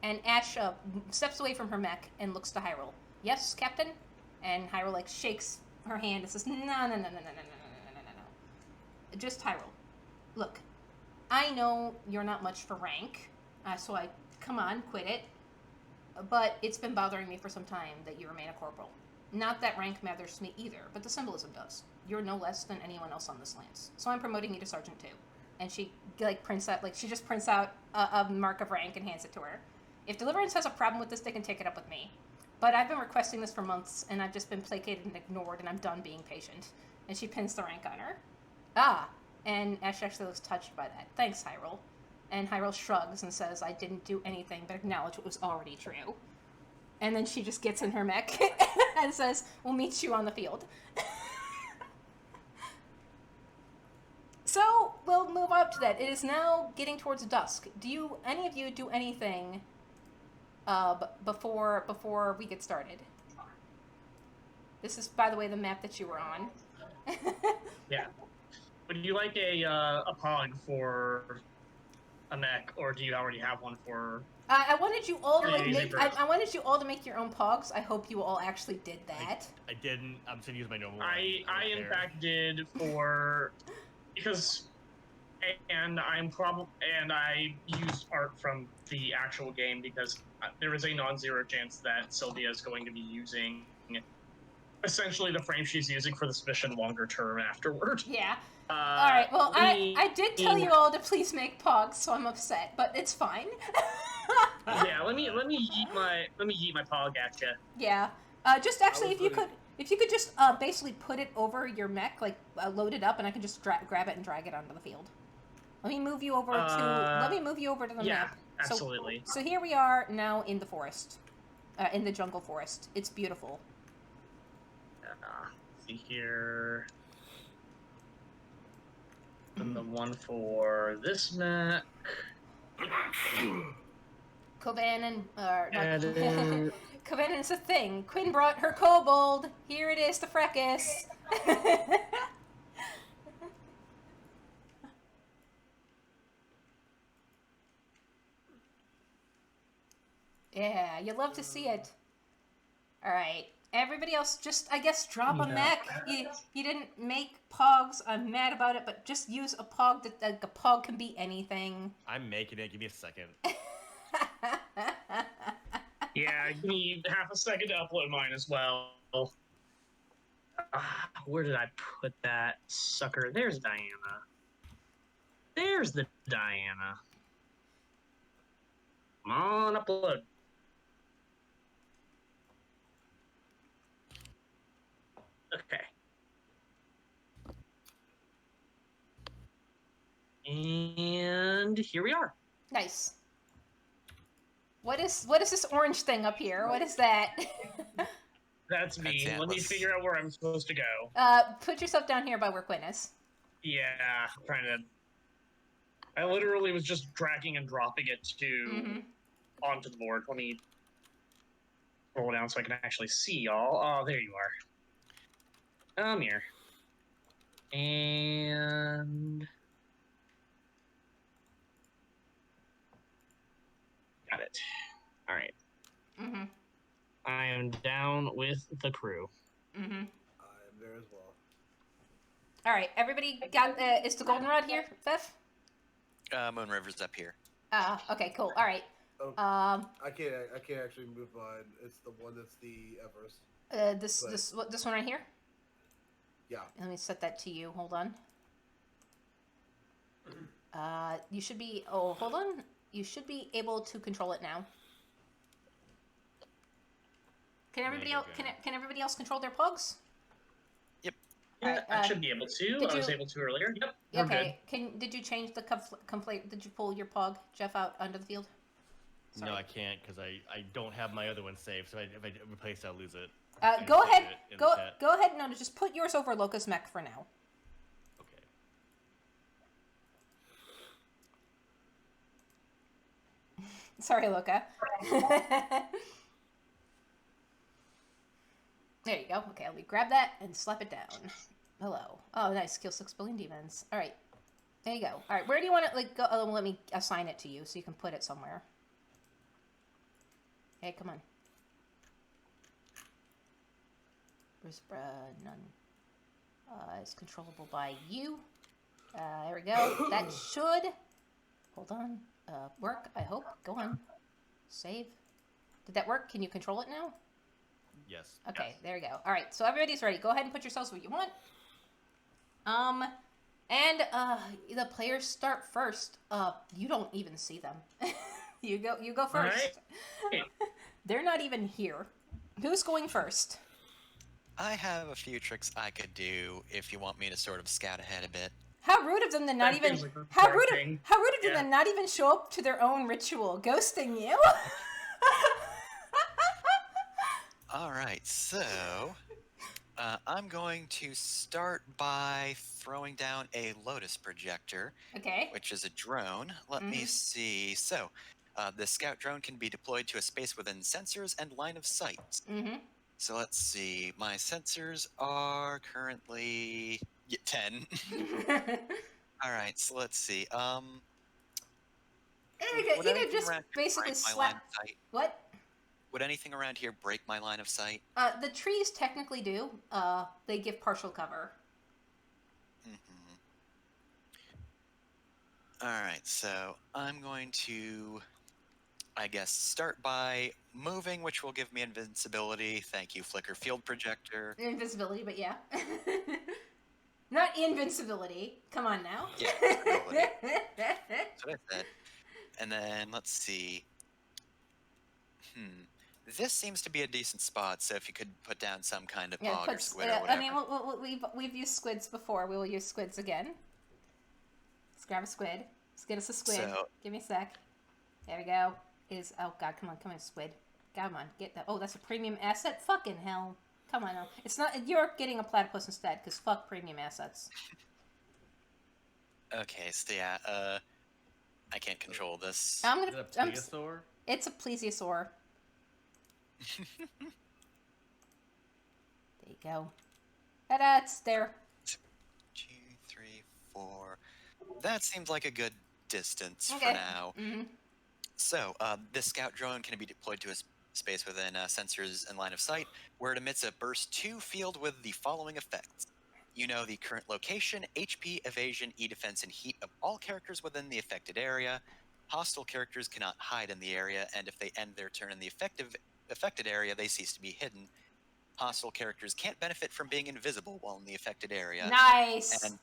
And Ash steps away from her mech and looks to Hyrule. Yes, Captain? And Hyrule, shakes her hand and says, no. Just Hyrule. Look, I know you're not much for rank, so come on, quit it. But it's been bothering me for some time that you remain a corporal. Not that rank matters to me either, but the symbolism does. You're no less than anyone else on this lance. So I'm promoting you to Sergeant 2. And she, prints out, she just prints out a mark of rank and hands it to her. If Deliverance has a problem with this, they can take it up with me. But I've been requesting this for months, and I've just been placated and ignored, and I'm done being patient. And she pins the rank on her. Ah, and Ash actually looks touched by that. Thanks, Hyrule. And Hyrule shrugs and says, I didn't do anything but acknowledge what was already true. And then she just gets in her mech and says, we'll meet you on the field. So, we'll move up to that. It is now getting towards dusk. Do any of you do anything before we get started? This is, by the way, the map that you were on. Yeah. Would you like a pog for a mech, or do you already have one for? I wanted you all to make. I wanted you all to make your own pogs. I hope you all actually did that. I didn't. I'm just gonna use my normal one. I in fact did for because, and I used art from the actual game because there is a non-zero chance that Sylvia is going to be using essentially the frame she's using for this mission longer term afterward. Yeah. All right. Well, I did tell you all to please make pogs, so I'm upset, but it's fine. Yeah. Let me yeet my pog at you. Yeah. Just actually, if you could just basically put it over your mech, load it up, and I can just grab it and drag it onto the field. Let me move you over to the yeah, map. Absolutely. So here we are now in the forest, in the jungle forest. It's beautiful. See here. And the one for this mech. Koban and Covenant's a thing. Quinn brought her kobold. Here it is, the fracas. Yeah, you'd love to see it. Alright. Everybody else, just, I guess, drop a Yeah. mech. You didn't make pogs. I'm mad about it, but just use a pog. A pog can be anything. I'm making it. Give me a second. Yeah, give me half a second to upload mine as well. Where did I put that sucker? There's Diana. There's the Diana. Come on, upload. Okay. And here we are. Nice. What is this orange thing up here? What is that? That's me. That's Let me Atlas. figure out where I'm supposed to go. Put yourself down here by where Quinn is. Yeah, I'm trying to. I literally was just dragging and dropping it to onto the board. Let me roll down so I can actually see y'all. Oh, there you are. I'm here. And got it. All right. Mm-hmm. I am down with the crew. Mm-hmm. I am there as well. All right, everybody got is the goldenrod here, Fef? Moon River's up here. Okay, cool. All right. Oh, Um, I can't actually move mine. It's the one that's the Everest. this one right here. Yeah. Let me set that to you. Hold on. You should be. Oh, hold on. You should be able to control it now. Can everybody else? Can everybody else control their pugs? Yep. Yeah, Alright, I should be able to. did I was you- able to earlier. Yep. We're Okay. Did you change the complaint? Did you pull your pug, Jeff, out onto the field? No, I can't because I don't have my other one saved. So if I replace it, I'll lose it. Go save ahead. it in the chat. Go ahead. No, just put yours over Locust Mech for now. Okay. Sorry, Loka. There you go. Okay, let me grab that and slap it down. Hello. Oh, nice. Kill 6 billion demons. All right. There you go. All right. Where do you want it? Like, go. Oh, let me assign it to you so you can put it somewhere. Hey, come on. Where's none? It's controllable by you. There we go. That should. Hold on. Work. I hope. Go on. Save. Did that work? Can you control it now? Yes. Okay, Yes. there we go. All right, so everybody's ready. Go ahead and put yourselves where you want. The players start first. You don't even see them. You go first. right. They're not even here. Who's going first? I have a few tricks I could do if you want me to sort of scout ahead a bit. How rude of them to not That even feels like the how right rude thing. how rude of them Yeah. to not even show up to their own ritual, ghosting you. All right, so I'm going to start by throwing down a Lotus projector, Okay. which is a drone. Let me see. So, the scout drone can be deployed to a space within sensors and line of sight. Mm-hmm. So let's see. My sensors are currently 10. All right, so let's see. Would You could anything just around here basically break my line slap. of sight? What? Would anything around here break my line of sight? The trees technically do. They give partial cover. Mm-hmm. All right, so I'm going to, I guess, start by moving, which will give me invincibility. Thank you, Flicker Field Projector. Invisibility, but yeah. Not invincibility. Come on now. Yeah, invincibility. That's what I said. And then let's see. This seems to be a decent spot, so if you could put down some kind of Yeah, hog or put, squid or I whatever. mean, we've used squids before. We will use squids again. Let's grab a squid. Let's get us a squid. So- Give me a sec. There we go. Oh god, come on, squid. Come on, get that. Oh, that's a premium asset. Fucking hell. Come on now. It's not. You're getting a platypus instead, because fuck premium assets. Okay, so yeah, I can't control this. I'm Is gonna. it a plesiosaur? It's a plesiosaur. There you go. Ta-da, it's there. 2, 3, 4. That seems like a good distance Okay. for now. Mm-hmm. So, this scout drone can be deployed to a space within sensors and line of sight, where it emits a burst 2 field with the following effects. You know the current location, HP, evasion, E-defense, and heat of all characters within the affected area. Hostile characters cannot hide in the area, and if they end their turn in the affected area, they cease to be hidden. Hostile characters can't benefit from being invisible while in the affected area. Nice. And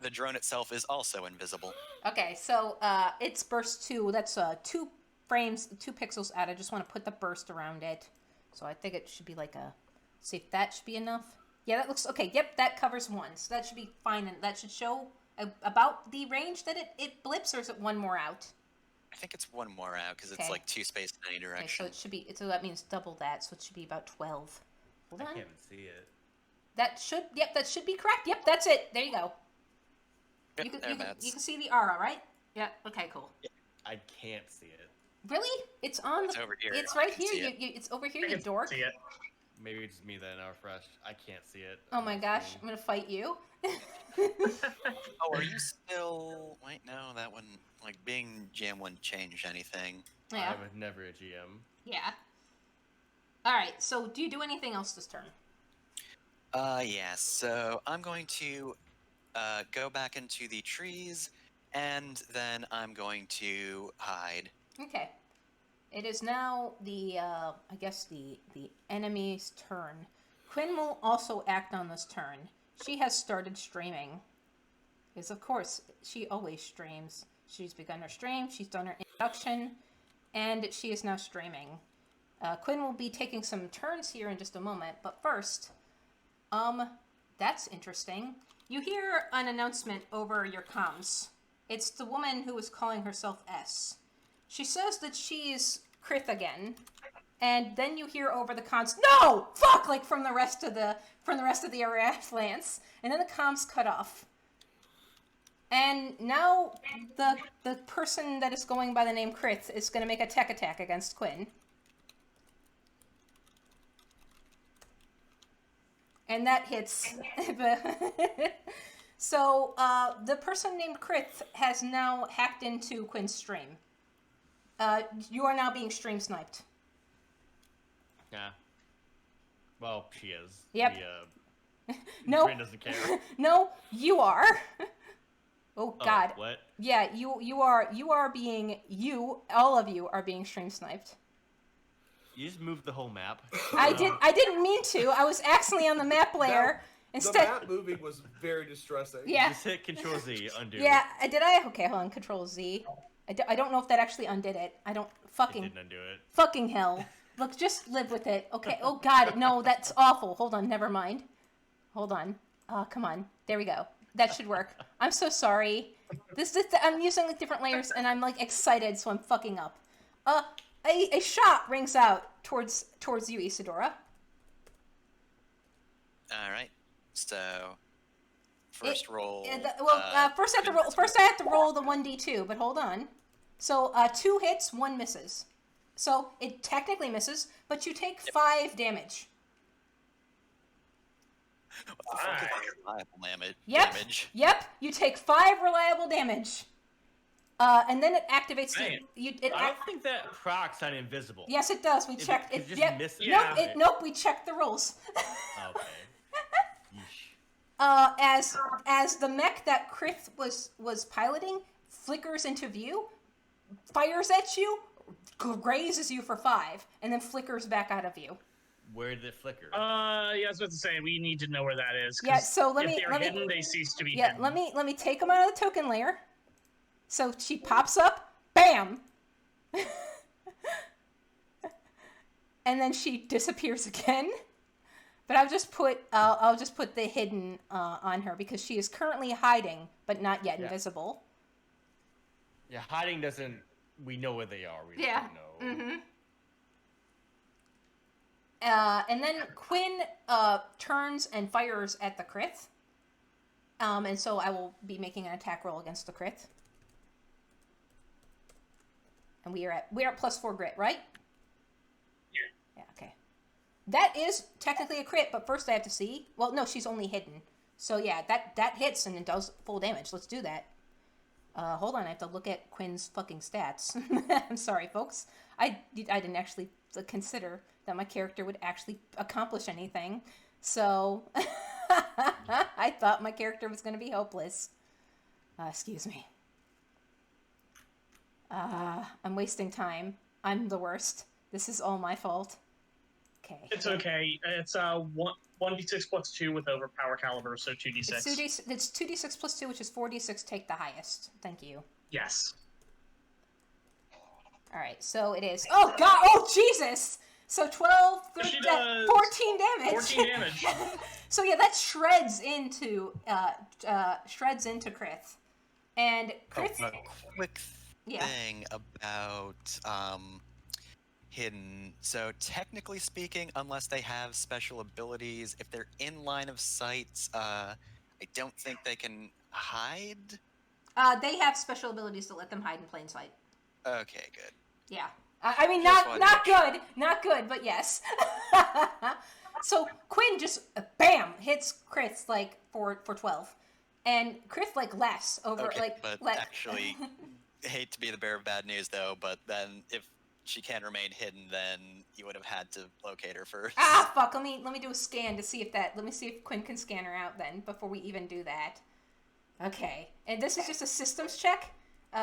the drone itself is also invisible. Okay, so it's burst 2. That's 2 frames, 2 pixels out. I just want to put the burst around it. So I think it should be like a... See if that should be enough. Yeah, that looks... Okay, yep, that covers 1. So that should be fine. And that should show about the range that it blips, or is it 1 more out? I think it's 1 more out, because Okay. it's like 2 spaces in any Okay, direction. so it should be... So that means double that, so it should be about 12. Hold I on. can't even see it. That should... Yep, that should be correct. Yep, that's it. There you go. Yep, You can, there you, can, that's- you can see the aura, right? Yeah, okay, cool. I can't see it. Really? It's on It's the... over here. It's I right can here. see it. It's over here, I you can dork. see it. Maybe it's me that now fresh. I can't see it. Oh on my the gosh, screen. I'm gonna fight you. Oh, are you still... Wait, no, that one... Like, being GM wouldn't change anything. Yeah. I was never a GM. Yeah. Alright, so do you do anything else this turn? Yeah, so I'm going to go back into the trees, and then I'm going to hide. Okay. It is now the, I guess the enemy's turn. Quinn will also act on this turn. She has started streaming. Because, of course, she always streams. She's begun her stream, she's done her introduction, and she is now streaming. Quinn will be taking some turns here in just a moment, but first, that's interesting. You hear an announcement over your comms. It's the woman who is calling herself S. She says that she's Krith again, and then you hear over the comms, "No! Fuck!" like from the rest of the Arathlands, and then the comms cut off. And now the person that is going by the name Krith is going to make a tech attack against Quinn. And that hits. So, the person named Krith has now hacked into Quinn's stream. You are now being stream sniped. Yeah. Well, she is. Yep. The, No. Bryn doesn't care. No, you are. Oh God. Oh, what? Yeah, you are being, all of you are being stream sniped. You just moved the whole map. I didn't mean to. I was accidentally on the map layer. The Instead, map moving was very distressing. yeah. Just hit Control Z, undo. Yeah, did I? Okay, hold on, Control Z. I don't know if that actually undid it. I don't, It fucking, didn't undo it. fucking hell. Look, just live with it. Okay, oh God, no, that's awful. Hold on, never mind. Hold on. Come on. There we go. That should work. I'm so sorry. I'm using like different layers and I'm like excited, so I'm fucking up. A shot rings out towards you, Isadora. Alright, so... First roll... First I have to roll the 1d2, but hold on. So, 2 hits, 1 misses. So, it technically misses, but you take 5 damage. What the fuck is reliable Yep. damage? Yep, you take 5 reliable damage. And then it activates Dang it. I don't think that procs on invisible. Yes, it does. We It- checked it it. just Yep. misses Nope, it. nope, we checked the rules. Okay. Yeesh. As the mech that Krith was piloting flickers into view, fires at you, grazes you for 5, and then flickers back out of view. Where did it flicker? Yeah, I was about to say we need to know where that is. 'cause Yeah, so let if me- they're hidden, they cease to be Yeah, hidden. let me take them out of the token layer. So she pops up, bam, and then she disappears again. But I'll just put the hidden on her because she is currently hiding, but not yet Yeah. invisible. Yeah, hiding doesn't. We know where they are. We just Yeah. don't know. Mm-hmm. And then Quinn turns and fires at the Krith. And so I will be making an attack roll against the Krith. And we're at +4 grit, right? Yeah. Yeah, okay. that is technically a crit, but first I have to see. Well, no, she's only hidden. So yeah, that hits and it does full damage. Let's do that. Hold on, I have to look at Quinn's fucking stats. I'm sorry, folks. I didn't actually consider that my character would actually accomplish anything. So I thought my character was going to be hopeless. Excuse me. I'm wasting time. I'm the worst. This is all my fault. Okay. It's okay. It's 1d6 plus 2 with overpower caliber, so 2d6. It's 2d6 plus 2, which is 4d6. Take the highest. Thank you. Yes. All right, so it is. Oh God! Oh Jesus! So 12, 13, 14 damage. 14 damage. So yeah, that shreds into Krith, and Krith. A quick Yeah. thing about hidden. So technically speaking, unless they have special abilities, if they're in line of sight, I don't think they can hide. They have special abilities to let them hide in plain sight. Okay, good. Yeah. I mean, Just not good, but yes. So Quinn just bam hits Krith like for 12, and Krith like laughs over Okay, but actually, hate to be the bearer of bad news though, but then if she can remain hidden, then you would have had to locate her first. Ah, fuck. Let me do a scan to see if let me see if Quinn can scan her out then before we even do that. Okay, and this is just a systems check.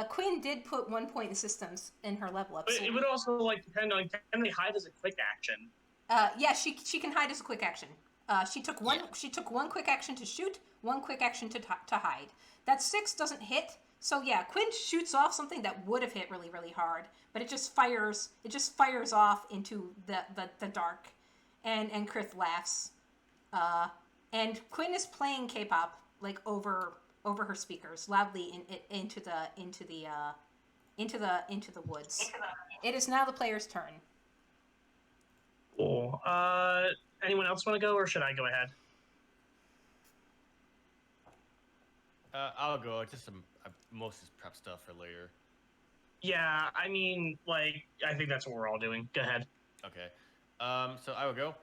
Quinn did put 1 point in systems in her level up. But So, it would also depend on, can they hide as a quick action? yeah, she can hide as a quick action. She took one. Yeah. She took 1 quick action to shoot, 1 quick action to hide. That 6 doesn't hit. So yeah, Quinn shoots off something that would have hit really, really hard, but it just fires. It just fires off into the dark, and Krith laughs. And Quinn is playing K-pop like over her speakers loudly into the woods. It is now the player's turn. Cool. Anyone else want to go, or should I go ahead? I'll go. Just some most is prep stuff for later. Yeah, I mean, I think that's what we're all doing. Go ahead. Okay. So I will go.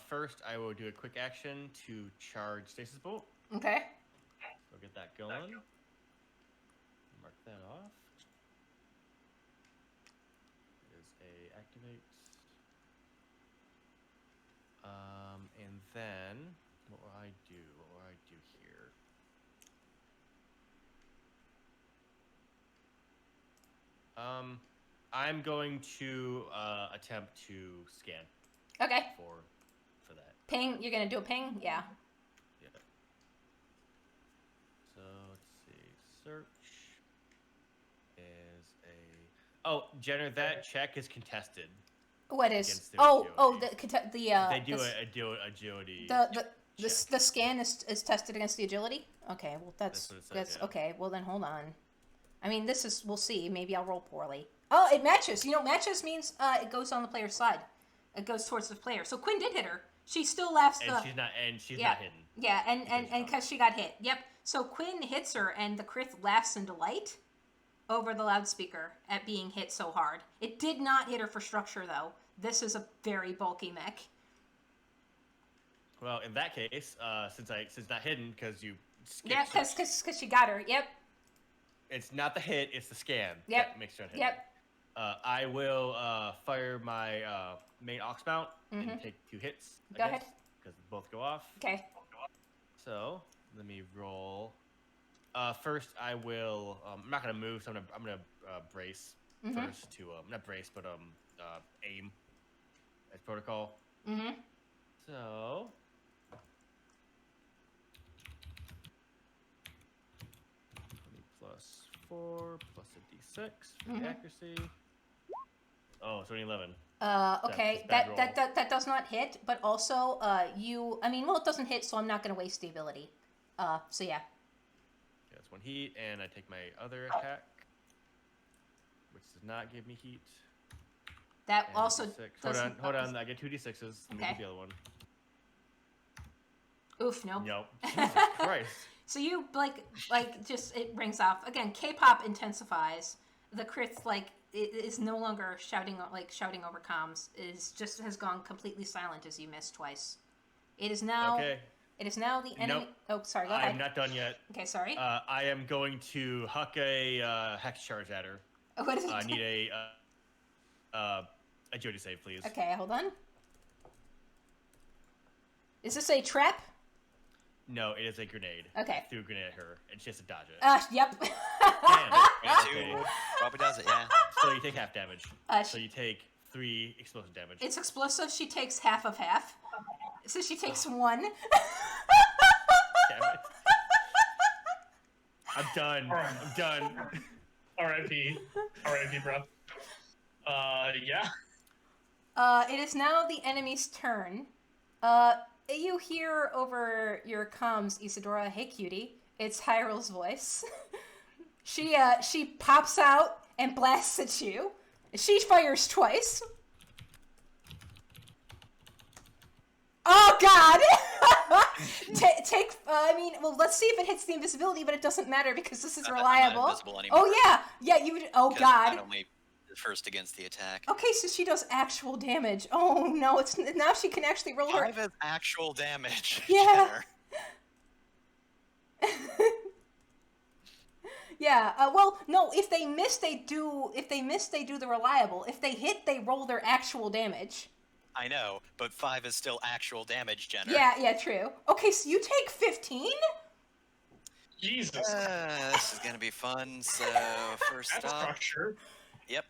First, I will do a quick action to charge Stasis Bolt. Okay. We'll get that going. Mark that off. Is a activate. And then what will I do? What will I do here? I'm going to attempt to scan Okay. for that. Ping. You're gonna do a ping? Yeah. Yeah. So let's see. Search is a. Oh, Jenner, that check is contested. What is? Against their Oh, agility. They do a agility. The scan is tested against the agility. Okay, well that's what it says, yeah. okay. Well then hold on. I mean, we'll see. Maybe I'll roll poorly. Oh, it matches. You know, matches means it goes on the player's side. It goes towards the player. So Quinn did hit her. She still laughs. And she's not hidden. Yeah, and because she got hit. Yep. So Quinn hits her, and the Krith laughs in delight over the loudspeaker at being hit so hard. It did not hit her for structure, though. This is a very bulky mech. Well, in that case, since not hidden because you skipped. Yeah, because she got her. Yep. It's not the hit; it's the scan. Yep. That makes her hidden. Yep. I will fire my main aux mount and take 2 hits. Go ahead. Because both go off. Okay. So let me roll. First, I will. I'm not gonna move, so I'm gonna brace first to not brace, but aim as protocol. Mm-hmm. So. 20 plus 4 plus a d6 for the accuracy. Oh, so 11. Okay, That's that does not hit, but also it doesn't hit, so I'm not going to waste the ability. So yeah. Okay, that's 1 heat, and I take my other attack, which does not give me heat. That and also D6. Hold on, I get 2 d6s. Let me Okay. get the other one. Oof, no. Nope. Jesus Christ. So you just it rings off again. K-pop intensifies. The Krith it is no longer shouting over comms. Has gone completely silent as you missed twice. It is now. Okay. It is now the enemy. Nope. Oh, sorry. Go ahead. I'm not done yet. Okay, sorry. I am going to huck a hex charge at her. What is it? I need a agility save, please. Okay, hold on. Is this a trap? No, it is a grenade. Okay. I threw a grenade at her, and she has to dodge it. Yep. Damn it. Two probably does it, yeah. So you take half damage. So you take 3 explosive damage. It's explosive. She takes half of half. So she takes 1. Damn it. I'm done. I'm done. R.I.P. R.I.P. bro. Yeah. It is now the enemy's turn. You hear over your comms, Isadora, "Hey cutie." It's Hyrule's voice. She pops out and blasts at you. She fires twice. Oh God! Let's see if it hits the invisibility, but it doesn't matter because this is reliable. I'm not invisible anymore. Oh yeah, you would. Oh God! Not only first against the attack. Okay, so she does actual damage. Oh no, it's now she can actually roll her. 5 is actual damage. Yeah. Jenner. Yeah. Well, no. If they miss, they do. If they miss, they do the reliable. If they hit, they roll their actual damage. I know, but 5 is still actual damage, Jenner. Yeah. True. Okay, so you take 15. Jesus. This is gonna be fun. So first That's off, structure. yep.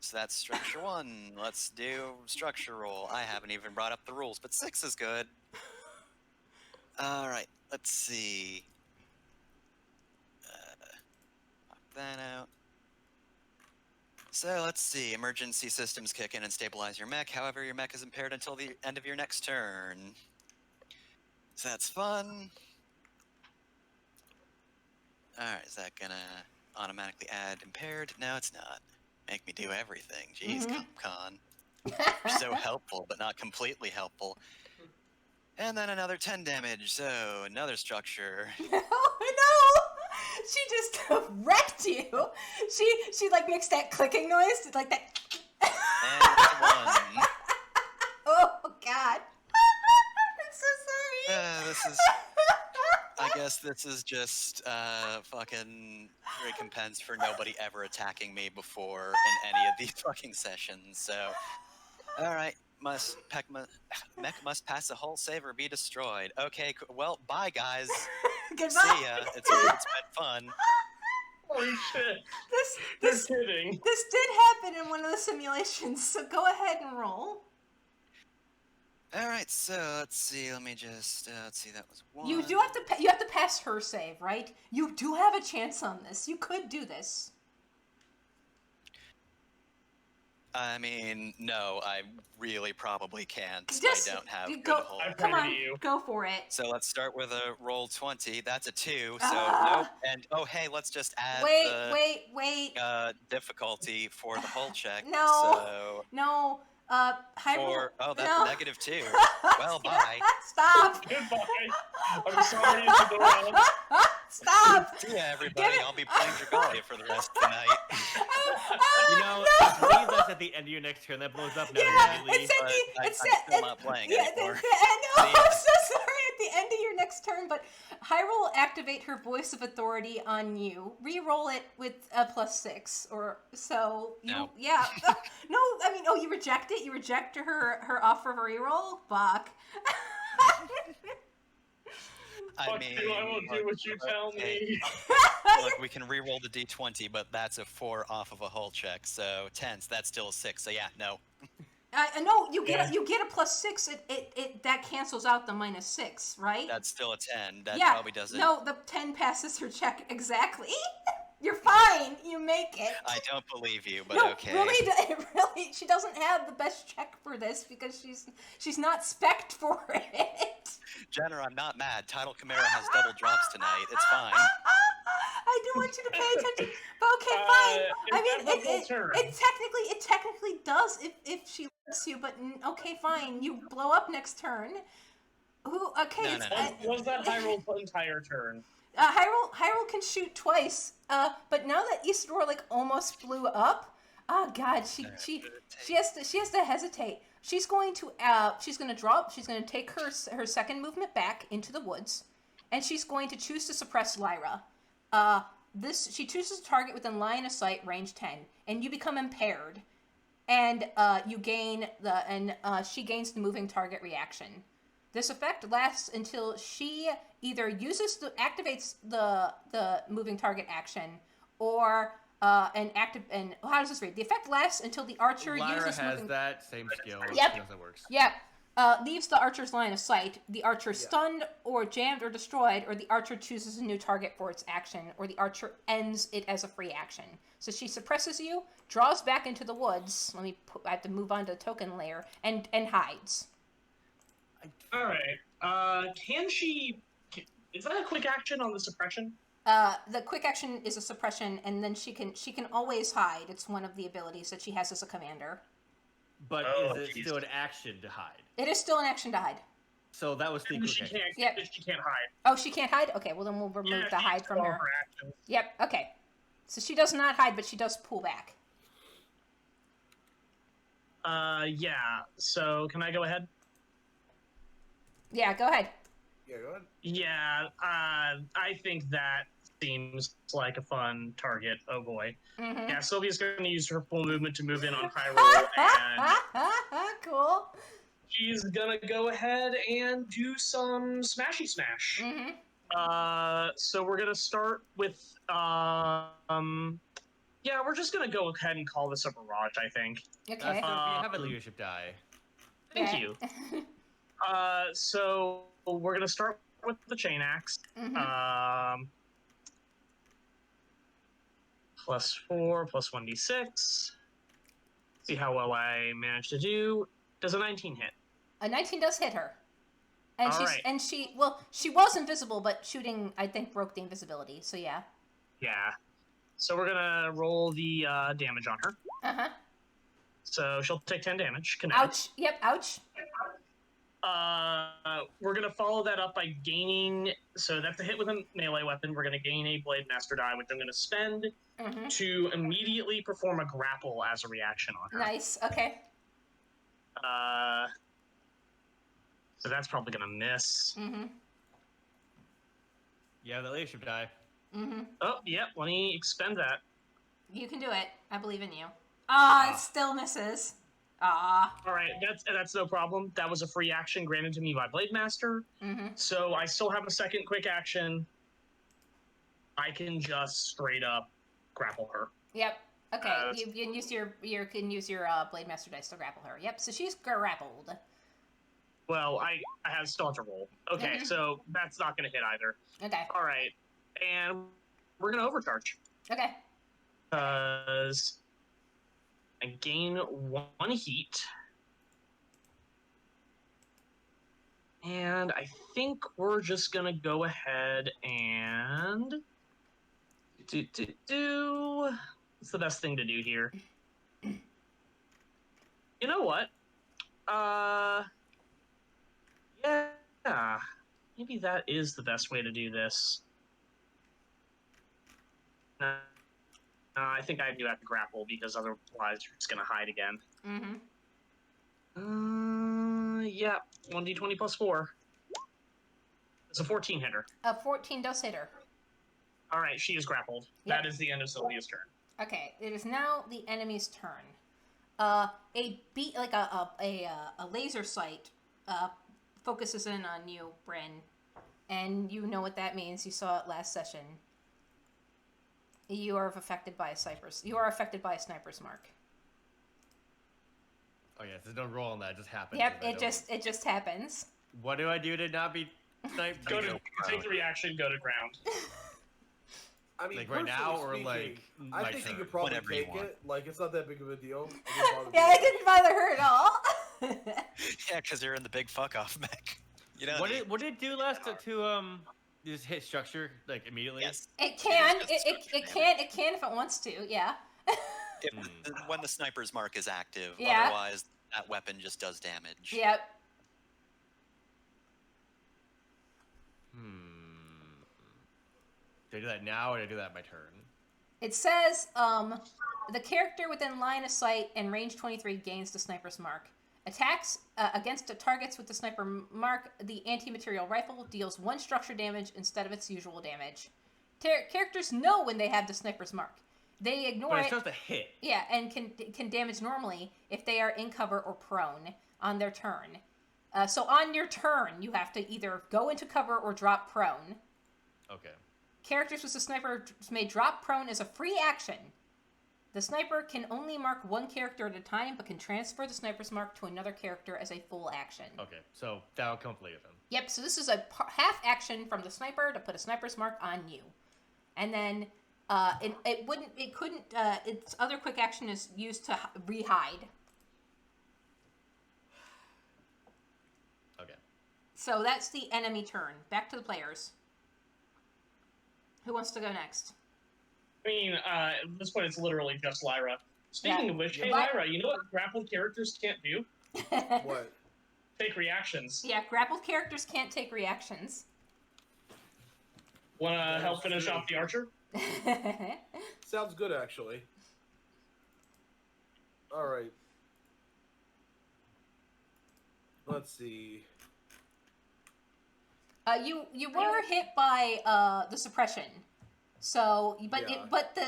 So that's structure 1. Let's do structure roll. I haven't even brought up the rules, but 6 is good. All right. Let's see. Pop that out. So let's see. Emergency systems kick in and stabilize your mech. However, your mech is impaired until the end of your next turn. So that's fun. Alright, is that gonna automatically add impaired? No, it's not. Make me do everything. Jeez, Con. You're so helpful, but not completely helpful. And then another 10 damage, so another structure. Oh no! She just wrecked you. She like makes that clicking noise, like that. And 1. Oh God! I'm so sorry. This is. I guess this is just fucking recompense for nobody ever attacking me before in any of these fucking sessions. So, all right, mech must pass a hull save or be destroyed. Okay, well, bye guys. Goodbye. See ya. It's been fun. Holy shit. This You're kidding. this did happen in one of the simulations, so go ahead and roll. All right, so let's see. Let me just let's see. That was 1. You do have to you have to pass her save, right? You do have a chance on this. You could do this. I mean, no, I really probably can't. Just I don't have good go. hold. Come Pointed on, at you. go for it. So let's start with a roll 20. That's a 2. So Ah. nope. And oh hey, let's just add Wait. difficulty for the hull check. No. So No. Hyrule. that's no. a -2. Well, bye. Stop. Goodbye. I'm sorry, Isadora. Stop. See ya, everybody. Give it- I'll be playing Dragalia for the rest of the night. You know, I believe that's at the end of your next turn. That blows up now Yeah, immediately. it's at but the. I'm It's still not playing anymore. No, See ya. I'm so sorry. At the end of your next turn, but Hyrule will activate her voice of authority on you. Reroll it with a +6, or so. You, No. Yeah. No, I mean, you reject it. You reject her offer of a reroll. Fuck. Fuck you, I won't do what you tell me. Look, we can re-roll the d20, but that's a 4 off of a hull check, so 10s. That's still a 6. So yeah, no. No, you get Yeah. you get a +6. It that cancels out the -6, right? That's still a 10. That yeah. probably doesn't. No, the 10 passes her check exactly. You're fine. You make it. I don't believe you, but No, okay. really, she doesn't have the best check for this because she's not spec'd for it. Jenner, I'm not mad. Tidal Chimera has double drops tonight. It's fine. I do want you to pay attention, but okay, fine. I mean, it technically does if she lets you, but okay, fine. You blow up next turn. Who? Okay, No. Was that Hyrule's entire turn? Hyrule can shoot twice, but now that Isidore almost blew up, Oh God, she has to hesitate. She's going to drop. She's going to take her second movement back into the woods, and she's going to choose to suppress Lyra. This she chooses a target within line of sight, range 10, and you become impaired, and you gain she gains the moving target reaction. This effect lasts until she either activates the moving target action, or and how does this read? The effect lasts until the archer Lyra uses has moving. that same skill. Yep. She knows that works. Yep. Leaves the archer's line of sight. The archer stunned or jammed or destroyed, or the archer chooses a new target for its action, or the archer ends it as a free action. So she suppresses you, draws back into the woods. I have to move on to the token layer, and hides. All right. Can she? Is that a quick action on the suppression? The quick action is a suppression, and then she can always hide. It's one of the abilities that she has as a commander. But Oh, is it still an action to hide? It is still an action to hide. So that was the And she quick can't. action. Yep. She can't hide. Oh, she can't hide? Okay, well then we'll remove the hide from her. Actions. Yep, okay. So she does not hide, but she does pull back. Yeah. So can I go ahead? Yeah, go ahead. Yeah, go ahead. Yeah. I think that seems like a fun target. Oh boy. Mm-hmm. Yeah. Sylvia's going to use her full movement to move in on high roll, and Cool. she's gonna go ahead and do some smashy smash. Mm-hmm. So we're gonna start with yeah, we're just gonna go ahead and call this a barrage, I think. Okay. So we have a leadership die. Thank Okay. you. So we're gonna start with the chain axe. Mm-hmm. +4 plus 1d6. See how well I managed to do. Does a 19 hit? A 19 does hit her. And All she's right. she was invisible, but shooting I think broke the invisibility. So yeah. Yeah. So we're gonna roll the damage on her. Uh-huh. So she'll take 10 damage. Kinetic. Ouch. Yep, ouch. We're gonna follow that up by gaining. So that's a hit with a melee weapon. We're gonna gain a Blade Master die, which I'm gonna spend Mm-hmm. to immediately perform a grapple as a reaction on her. Nice. Okay. So that's probably gonna miss. Mm-hmm. Yeah, the leadership die. Mm-hmm. Oh, yep. Let me expend that. You can do it. I believe in you. Ah, it still misses. Ah. All right, that's no problem. That was a free action granted to me by Blade Master. Mm-hmm. So I still have a second quick action. I can just straight up grapple her. Yep. Okay. that's- You can use your Blade Master dice to grapple her. Yep. So she's grappled. Well, I still have to roll. Okay, Mhm. so that's not going to hit either. Okay. All right, and we're going to overcharge. Okay. Because I gain 1 heat. And I think we're just going to go ahead and... What's the best thing to do here? You know what? Yeah. Maybe that is the best way to do this. No, I think I do have to grapple because otherwise you're just gonna hide again. Mm-hmm. Yeah. 1d20 plus 4. It's a 14 hitter. A 14 does hit her. All right, she is grappled. Yep. That is the end of Sylvia's turn. Okay. It is now the enemy's turn. A laser sight focuses in on you, Bryn, and you know what that means. You saw it last session. You are affected by a sniper's. You are affected by a sniper's mark. Oh yeah, there's no roll on that. It just happens. Yep, if I don't- it just happens. What do I do to not be sniped? Go to take the reaction. Go to ground. I mean, Like right now, or personally like speaking, my I think you turn? could probably Whatever you take want. it. Like, it's not that big of a deal. It didn't bother me Yeah, at it didn't bother her at all. Yeah, because you're in the big fuck off mech. You know. What did it do last to just hit structure like immediately? Yes. It can. It is just It structure can. It can if it wants to. Yeah. When the sniper's mark is active. Yeah. Otherwise, that weapon just does damage. Yep. Do I do that now, or do I do that my turn? It says the character within line of sight and range 23 gains the sniper's mark. Attacks against the targets with the sniper mark, the anti-material rifle deals 1 structure damage instead of its usual damage. Characters know when they have the sniper's mark. They ignore But it. it's supposed to hit. Yeah, and can damage normally if they are in cover or prone on their turn. So on your turn, you have to either go into cover or drop prone. Okay. Characters with the sniper may drop prone as a free action. The sniper can only mark 1 character at a time, but can transfer the sniper's mark to another character as a full action. Okay, so that'll come later then. Yep, so this is a half action from the sniper to put a sniper's mark on you. And then its other quick action is used to re-hide. Okay. So that's the enemy turn. Back to the players. Who wants to go next? I mean, at this point, it's literally just Lyra. Speaking of which, hey, Ly- Lyra, you know what grappled characters can't do? What? Take reactions. Yeah, grappled characters can't take reactions. Wanna help finish off the archer? Sounds good, actually. All right. Let's see. You were hit by the suppression, so Yeah.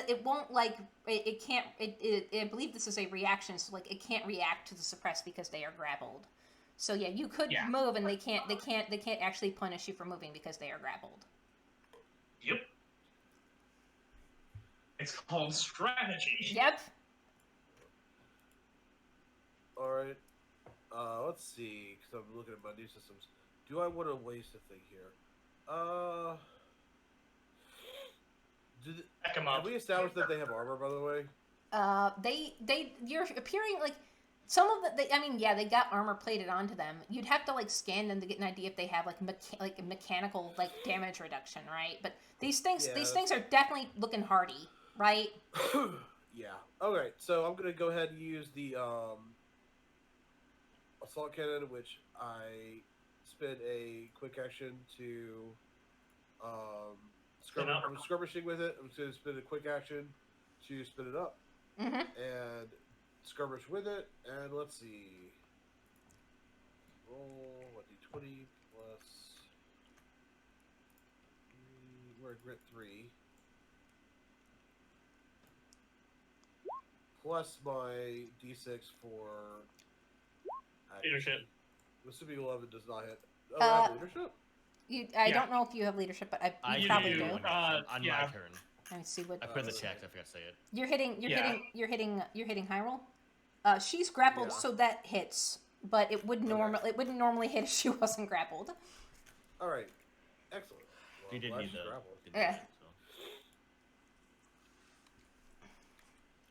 it won't like it can't I believe this is a reaction, so like it can't react to the suppress because they are grappled. So yeah, you could move and they can't actually punish you for moving because they are grappled. Yep. It's called strategy. Yep. All right. Let's see, because I'm looking at my new systems. Do I want to waste a thing here? Back 'em Have up. we established that they have armor, by the way? You're appearing like some of the. They got armor plated onto them. You'd have to like scan them to get an idea if they have like mechanical like damage reduction, right? But these things are definitely looking hardy, right? Yeah. Okay, so I'm gonna go ahead and use the assault cannon, which I spend a quick action to Spin up. I'm skirmishing with it. I'm just gonna spend a quick action to spin it up Mm-hmm. and skirmish with it. And let's see. Roll 1d20 plus. We're at grit 3. Plus my d6 for Leadership. Assuming 11 does not hit. Oh, I have leadership? I don't know if you have leadership, but you probably do. On my turn. Let me see what I put in the text. I forgot to say it. you're hitting Hyrule. She's grappled, so that hits. But it wouldn't normally hit if she wasn't grappled. All right, excellent. Well, You didn't glad need she's the. grappled. Didn't need it, so.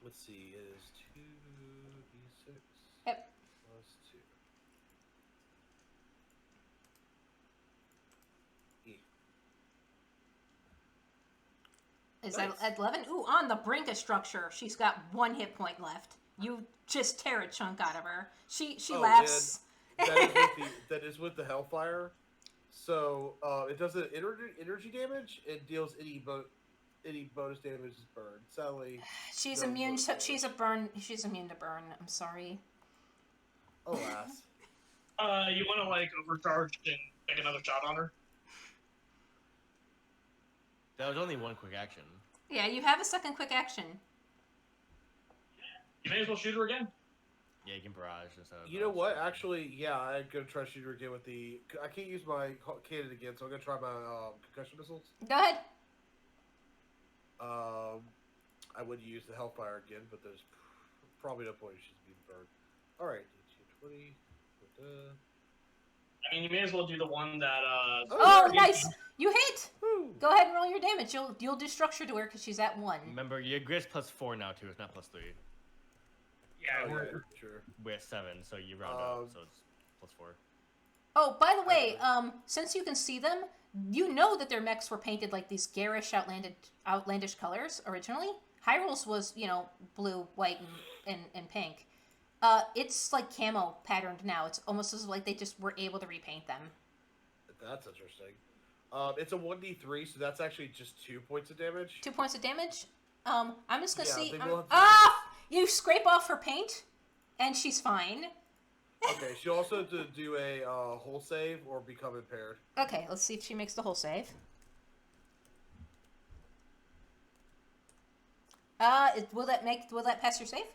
Let's see, it is 2d6 Yep. plus 2. Is Nice. that at 11? Ooh, on the brink of structure. She's got 1 hit point left. You just tear a chunk out of her. She laughs. That is with the Hellfire. So it does an energy damage. It deals any bonus damage is burned. Sadly, She's no immune. bonus To, damage. she's immune to burn. I'm sorry. Alas. You want to like overcharge and take another shot on her? That was only 1 quick action. Yeah, you have a second quick action. You may as well shoot her again. Yeah, you can barrage instead of. You know what? Actually, yeah, I'm gonna try to shoot her again with the. I can't use my cannon again, so I'm gonna try my concussion missiles. Go ahead. I would use the Hellfire again, but there's probably no point in she's being burned. All right, 220. I mean, you may as well do the one that. Oh, nice! You hit. Woo. Go ahead and roll your damage. You'll do structure to her because she's at 1. Remember, your grit's +4 now too. It's not +3. Yeah, Oh, we're, yeah, sure. We're at 7, so you round up, so it's +4. Oh, by the way, since you can see them, you know that their mechs were painted like these garish, outlandish colors originally. Hyrule's was, blue, white, and pink. It's like camo patterned now. It's almost as like they just were able to repaint them. That's interesting. It's a 1d3, so that's actually just 2 points of damage. 2 points of damage. I'm just gonna Yeah, see. they will have to- Ah! You scrape off her paint, and she's fine. Okay, she also have to do a whole save or become impaired. Okay, let's see if she makes the whole save. Will that pass your save?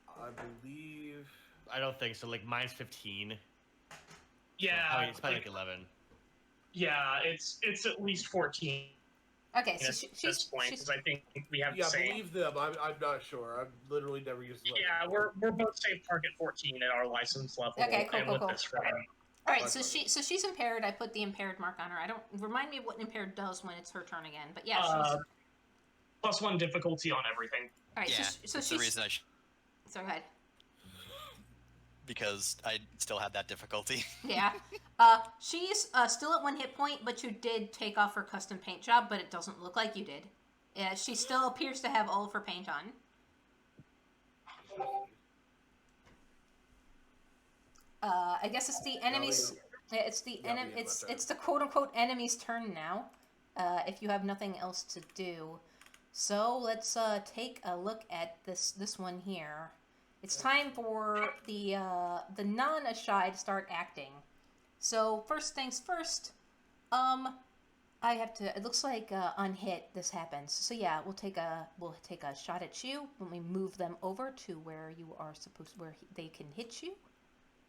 I believe. I don't think so. Like mine's 15. Yeah, It's probably like 11. yeah, it's at least 14 Okay, so at she's this point because I think we have Yeah, the same. believe them. I'm not sure. I've literally never used it. Yeah, we're both safe target 14 at our license level. Okay, cool, and cool, with cool. this run. all right. That's So she's impaired. I put the impaired mark on her. I don't remind me of what impaired does when it's her turn again. But yeah, she's +1 difficulty on everything. all right. Yeah, so that's the she's. reason So go ahead. because I still had that difficulty. Yeah. She's still at 1 hit point, but you did take off her custom paint job, but it doesn't look like you did. Yeah, she still appears to have all of her paint on. I guess it's the enemy's. It's the Yeah, enemy. yeah, It's my turn. it's the quote unquote enemy's turn now. If you have nothing else to do, so let's take a look at this one here. It's time for the non-Ashai to start acting. So first things first, I have to. It looks like on hit this happens. So yeah, we'll take a shot at you when we move them over to where you are supposed, they can hit you.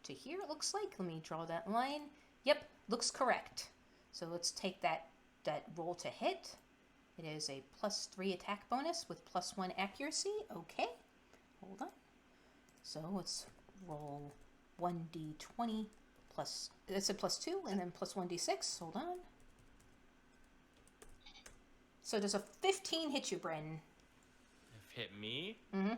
To here, it looks like. Let me draw that line. Yep, looks correct. So let's take that roll to hit. It is a +3 attack bonus with +1 accuracy. Okay, hold on. So let's roll 1d20 plus. It's a +2 and then +1d6. Hold on. So does a 15 hit you, Bryn? Hit me? Mm-hmm.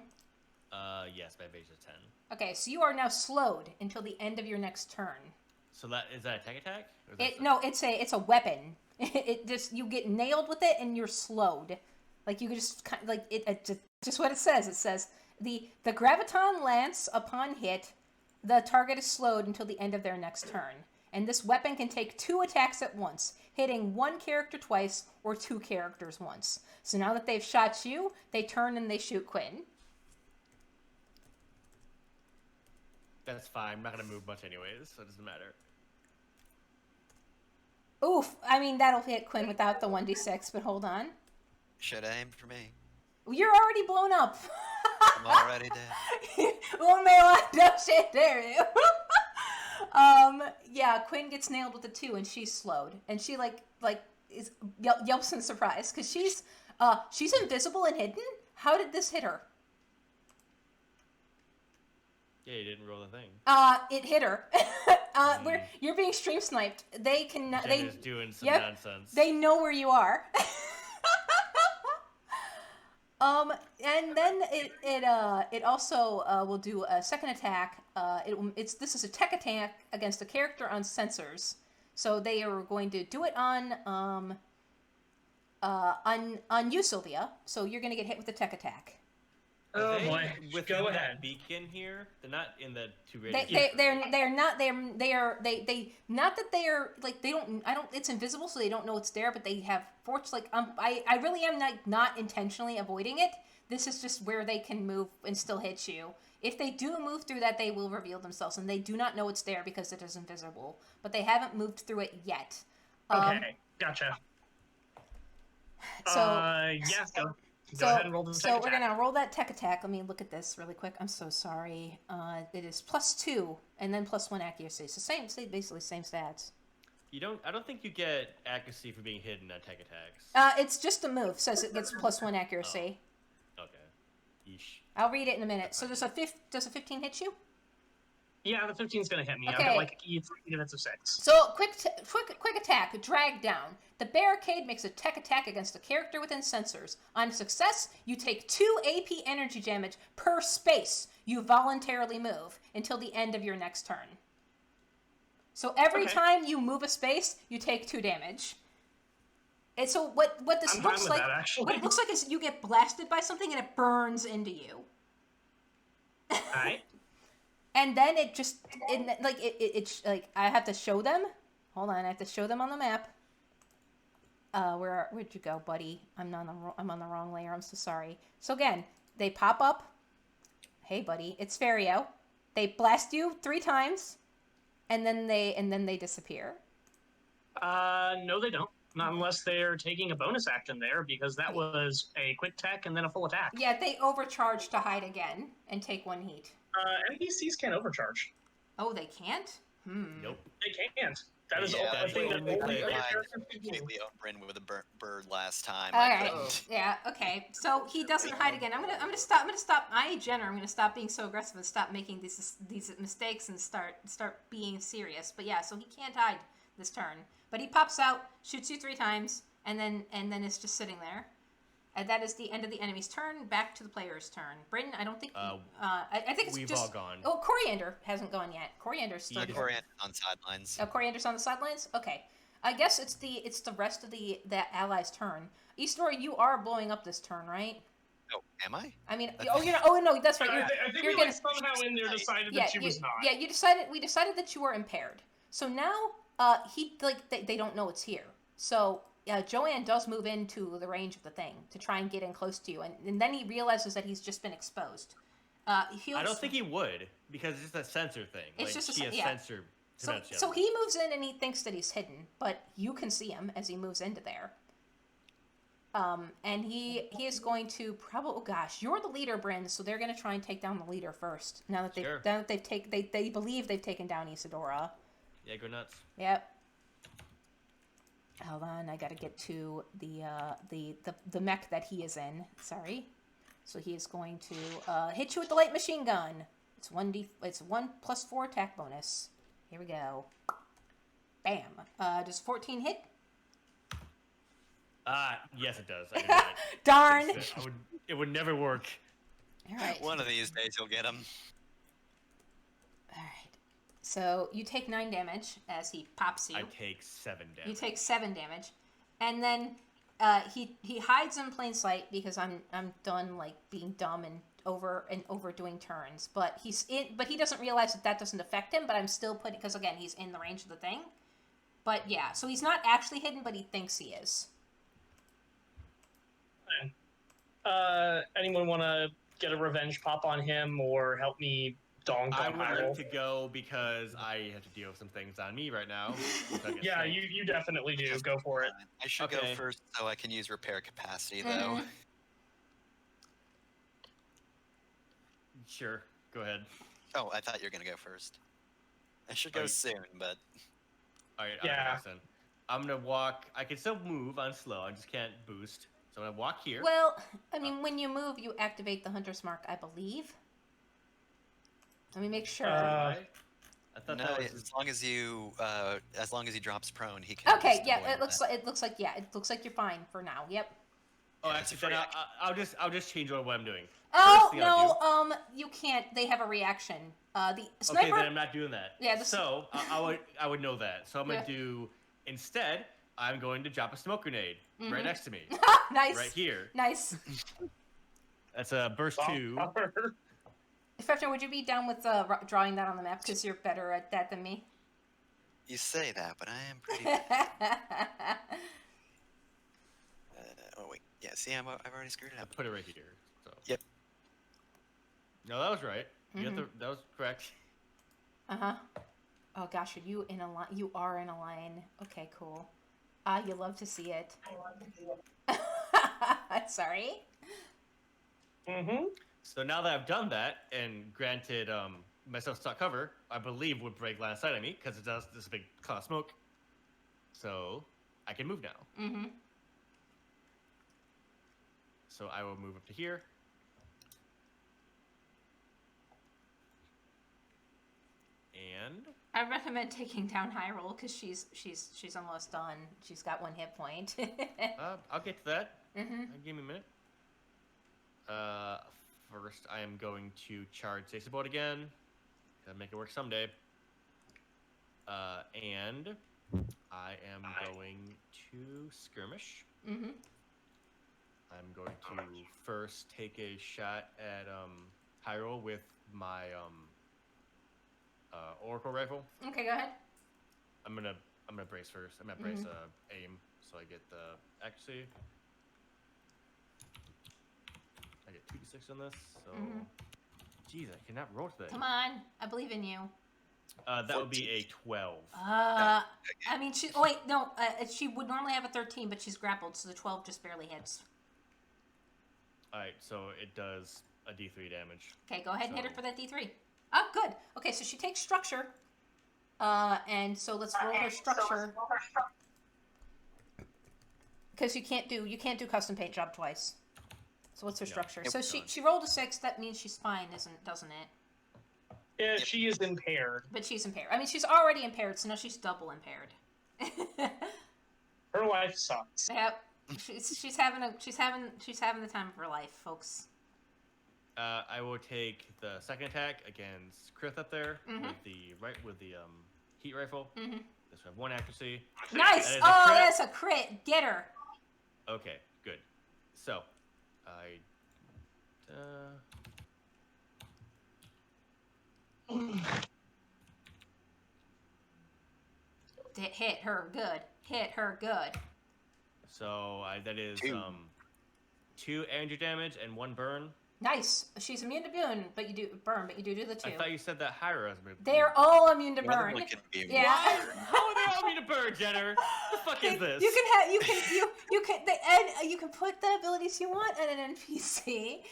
Yes, my base is 10. Okay, so you are now slowed until the end of your next turn. So is that attack? Or is that No, it's a weapon. It just, you get nailed with it and you're slowed. Like you could just kind of, like it just what it says. It says the graviton lance upon hit, the target is slowed until the end of their next turn. And this weapon can take 2 attacks at once, hitting 1 character twice or 2 characters once. So now that they've shot you, they turn and they shoot Quinn. That's fine. I'm not gonna move much anyways, so it doesn't matter. Oof, I mean, that'll hit Quinn without the 1d6, but hold on. Should have aimed for me. You're already blown up. I'm already dead. Oh, man, no shit, there you yeah, Quinn gets nailed with a 2 and she's slowed. And she, is yelps in surprise, because she's invisible and hidden? How did this hit her? Yeah, you didn't roll the thing. It hit her. You're being stream sniped. They can. Jenna's doing some yep, nonsense. They know where you are. And then it also will do a second attack. This is a tech attack against a character on sensors. So they are going to do it on you, Sylvia. So you're going to get hit with a tech attack. Oh they boy, within go that ahead. beacon here? They're not in the 2 They radius. they're not not that they are like they don't I don't it's invisible so they don't know it's there, but they have I really am not intentionally avoiding it. This is just where they can move and still hit you. If they do move through that, they will reveal themselves, and they do not know it's there because it is invisible. But they haven't moved through it yet. Okay, gotcha. So yeah, go ahead and roll the so tech we're attack. gonna roll that tech attack. Let me look at this really quick. I'm so sorry. It is +2 and then +1 accuracy. So basically same stats. I don't think you get accuracy for being hidden at tech attacks. It's just a move. Says it gets +1 accuracy. Okay. Yeesh. I'll read it in a minute. So does a 15 hit you? Yeah, the 15's gonna hit me. I've Okay. got like units of 6. So quick attack, drag down. The barricade makes a tech attack against a character within sensors. On success, you take 2 AP energy damage per space you voluntarily move until the end of your next turn. So every Okay. time you move a space, you take 2 damage. And so what this I'm fine looks with like, that, actually. what it looks like is you get blasted by something and it burns into you. Alright. And then it's like I have to show them. Hold on, I have to show them on the map. Where'd you go, buddy? I'm on the wrong layer. I'm so sorry. So again, they pop up. Hey, buddy, it's Ferio. They blast you 3 times, and then they disappear. No, they don't. Not unless they're taking a bonus action there, because that was a quick tech and then a full attack. Yeah, they overcharge to hide again and take 1 heat. NPCs can't overcharge. Oh, they can't? Nope. They can't. That is Yeah, a thing that only only player. Completely overrun with a bird last time. All I right. couldn't. Yeah. Okay. So he doesn't hide again. I'm gonna stop. Jenner. I'm gonna stop being so aggressive and stop making these mistakes and start being serious. But yeah. So he can't hide this turn. But he pops out, shoots you 3 times, and then it's just sitting there. And that is the end of the enemy's turn. Back to the player's turn. Bryn, I don't think. I think it's we've just. all gone. Oh, Coriander hasn't gone yet. Coriander's still. Yeah, here. Coriander on sidelines. Oh, Coriander's on the sidelines. Okay, I guess it's the rest of the allies' turn. Isidore, you are blowing up this turn, right? Oh, am I? I mean, oh no, that's right. I think you're we gonna, somehow in there decided yeah, that she was not. Yeah, we decided that you were impaired. So now, they don't know it's here. So Joanne does move into the range of the thing to try and get in close to you, and then he realizes that he's just been exposed. I don't think he would, because it's just a sensor thing. It's like, just she a has yeah. sensor. So he moves in and he thinks that he's hidden, but you can see him as he moves into there. And he is going to probably. Oh gosh, you're the leader, Bryn. So they're going to try and take down the leader first. Now that they believe they've taken down Isadora. Yeah, go nuts. Yep. Hold on, I gotta get to the mech that he is in. Sorry. So he is going to hit you with the light machine gun. It's 1 plus 4 attack bonus. Here we go. Bam. Does 14 hit? Yes, it does. I did not Darn. fix it. It would never work. All right. One of these days you'll get him. All right. So you take 9 damage as he pops you. I take 7 damage. You take 7 damage, and then he hides in plain sight because I'm done like being dumb and overdoing turns. But he doesn't realize that doesn't affect him. But I'm still putting, because again he's in the range of the thing. But yeah, so he's not actually hidden, but he thinks he is. Anyone want to get a revenge pop on him or help me donk I on would Hyrule? like to go because I have to deal with some things on me right now. Yeah, you definitely do. Go for it. I should go Okay. first so I can use repair capacity, though. Mhm. Sure, go ahead. Oh, I thought you were going to go first. I should go you- soon, but All right, Yeah. listen. I'm gonna walk. I can still move on slow. I just can't boost. So I'm gonna walk here. Well, I mean, when you move, you activate the Hunter's Mark, I believe. Let me make sure. Right? I thought no, that was. as long as he drops prone, he can. Okay, just yeah, avoid it looks that. like it looks like you're fine for now. Yep. Oh, Yeah, it's a actually, then free I'll just change what I'm doing. Oh First thing I'll no, you can't. They have a reaction. The Okay, sniper. then I'm not doing that. Yeah, So I would know that. So I'm gonna Yeah. do instead. I'm going to drop a smoke grenade right next to me, Nice. right here. Nice. That's a burst 2. Fefner, would you be down with drawing that on the map because you're better at that than me? You say that, but I am pretty. Bad. Oh wait, yeah. See, I've already screwed it I up. put it right here. So. Yep. No, that was right. That was correct. Uh-huh. Oh gosh, are you in a line? You are in a line. Okay, cool. You love to see it. Sorry. Mm-hmm. So now that I've done that and granted myself stock cover, I believe would break line of sight on me because it does this big cloud of smoke. So I can move now. Mm-hmm. So I will move up to here. And I recommend taking down Hyrule because she's almost done. She's got 1 hit point. I'll get to that. Mm-hmm. Give me a minute. First, I am going to charge Stacy Boat again. Gotta make it work someday. And I am going to skirmish. Mm-hmm. I'm going to first take a shot at Hyrule with my Oracle rifle. Okay, go ahead. I'm gonna I'm gonna brace first. I'm gonna brace aim, so I get the accuracy. I get 2d6 on this, so. Jeez, I cannot roll today. Come on, I believe in you. That would be a 12. I mean, she. Oh wait, no. She would normally have a 13, but she's grappled, so the 12 just barely hits. All right, so it does a d3 damage. Okay, go ahead and hit her for that D3. Oh, good. Okay, so she takes structure. And so let's roll her structure. Because you can't do custom paint job twice. So what's her structure? Yep. So she rolled a 6. That means she's fine, doesn't it? Yeah, she is impaired. But she's impaired. I mean, she's already impaired, so now she's double impaired. Her life sucks. Yep. She's having the time of her life, folks. I will take the second attack against Krith up there with the heat rifle. This will have 1 accuracy. Nice! Oh, that's a crit. Get her. Okay, good. So, I. Hit her good. Hit her good. So that is 2. 2 energy damage and 1 burn. Nice. She's immune to burn, but you do the 2. I thought you said that Hyra is immune. They're all immune to One of burn. them can be Yeah. How are they all immune to burn, Jenner? What the fuck is this? You can put the abilities you want in an NPC.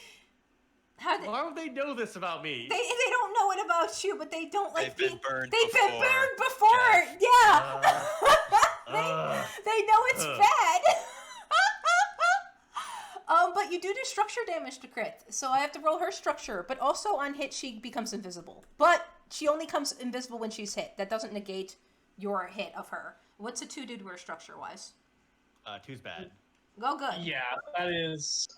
Why would they know this about me? They don't know it about you, but they don't like They've been burned They've before. been burned before. Yeah. They know it's bad. But you do structure damage to Krith, so I have to roll her structure. But also on hit, she becomes invisible. But she only comes invisible when she's hit. That doesn't negate your hit of her. What's a 2 do to her structure-wise? 2's bad. Go good. Yeah, that is.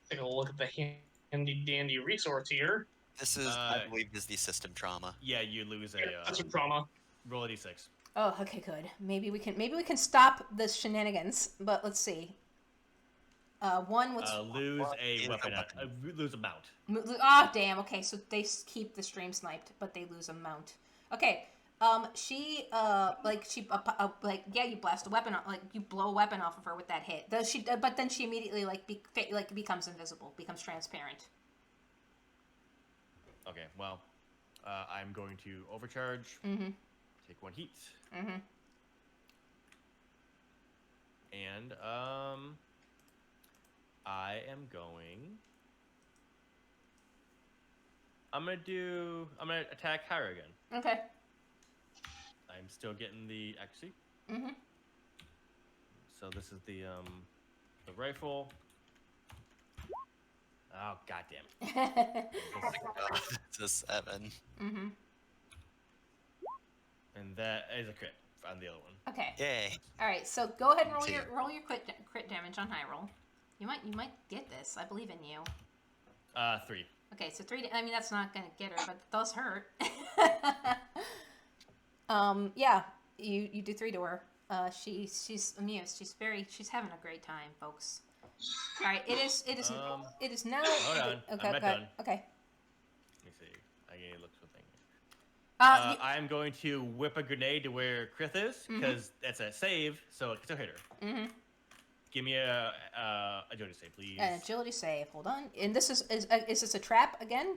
Take a look at the handy dandy resource here. This is, I believe, is the system trauma. Yeah, you lose a. That's a trauma. Roll a d6. Oh, okay, good. Maybe we can stop the shenanigans. But let's see. One was lose a weapon. Lose a mount. Ah, damn. Okay, so they keep the stream sniped, but they lose a mount. Okay. You blast a weapon, you blow a weapon off of her with that hit. But then she immediately becomes invisible, becomes transparent. Okay, well, I'm going to overcharge. Take 1 heat. And I am going. I'm gonna attack Hyra again. Okay. I'm still getting the accuracy. So this is the rifle. Oh, goddamn. It's a 7. And that is a crit on the other one. Okay. Yay. All right. So go ahead and roll 2. your crit damage on high roll. You might get this. I believe in you. 3. Okay, so 3. I mean, that's not gonna get her, but it does hurt. Yeah, you do 3 to her. She's amused. She's having a great time, folks. All right, it is now. Hold on, Okay, I'm not done. Okay. Let me see. I need to look for something. You, I'm going to whip a grenade to where Krith is, because that's a save, so it can still hit her. Give me a agility save, please. An agility save. Hold on. And this is this a trap again?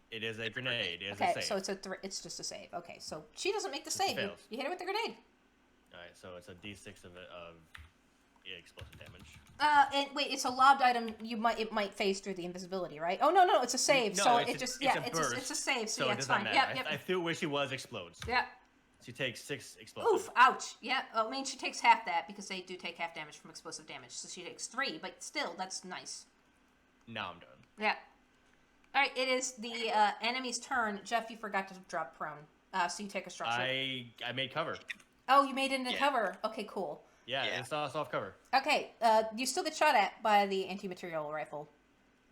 It is a grenade. It is Okay, a save. so it's just a save. Okay, so she doesn't make the save. You fails. hit her with the grenade. All right, so it's a d6 of explosive damage. And wait, it's a lobbed item. It might phase through the invisibility, right? Oh no, it's a save. No, so it's it's a a save. So, So yeah, it it's doesn't fine. matter. Yep. I threw where she was explodes. Yeah. She takes 6 explosive. Oof! Ouch! Yeah. I mean, she takes half that because they do take half damage from explosive damage. So she takes 3, but still, that's nice. Now I'm done. Yeah. All right. It is the enemy's turn. Jeff, you forgot to drop prone. So you take a structure. I made cover. Oh, you made it into Yeah. cover. Okay, cool. Yeah, Yeah. it's soft cover. Okay. You still get shot at by the anti-material rifle.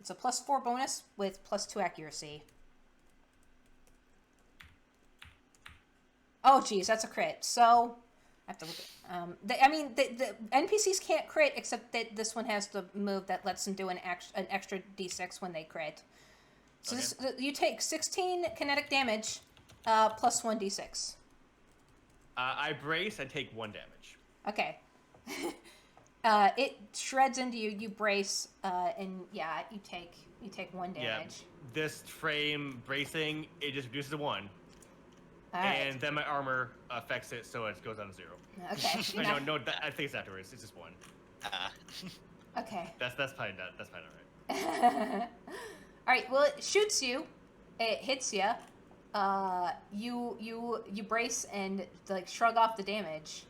It's a +4 bonus with +2 accuracy. Oh, geez, that's a crit. So, I have to look at... the NPCs can't crit, except that this one has the move that lets them do an extra d6 when they crit. So Okay. you take 16 kinetic damage, +1 d6. I brace and take 1 damage. Okay. It shreds into you. You brace, and yeah, you take 1 Yeah. damage. This frame bracing, it just reduces to 1. All right. And then my armor affects it, so it goes down to 0. Okay. No, I think it's afterwards. It's just 1. Okay. That's probably not. That's probably not right. All right. Well, it shoots you. It hits you. You brace and like shrug off the damage,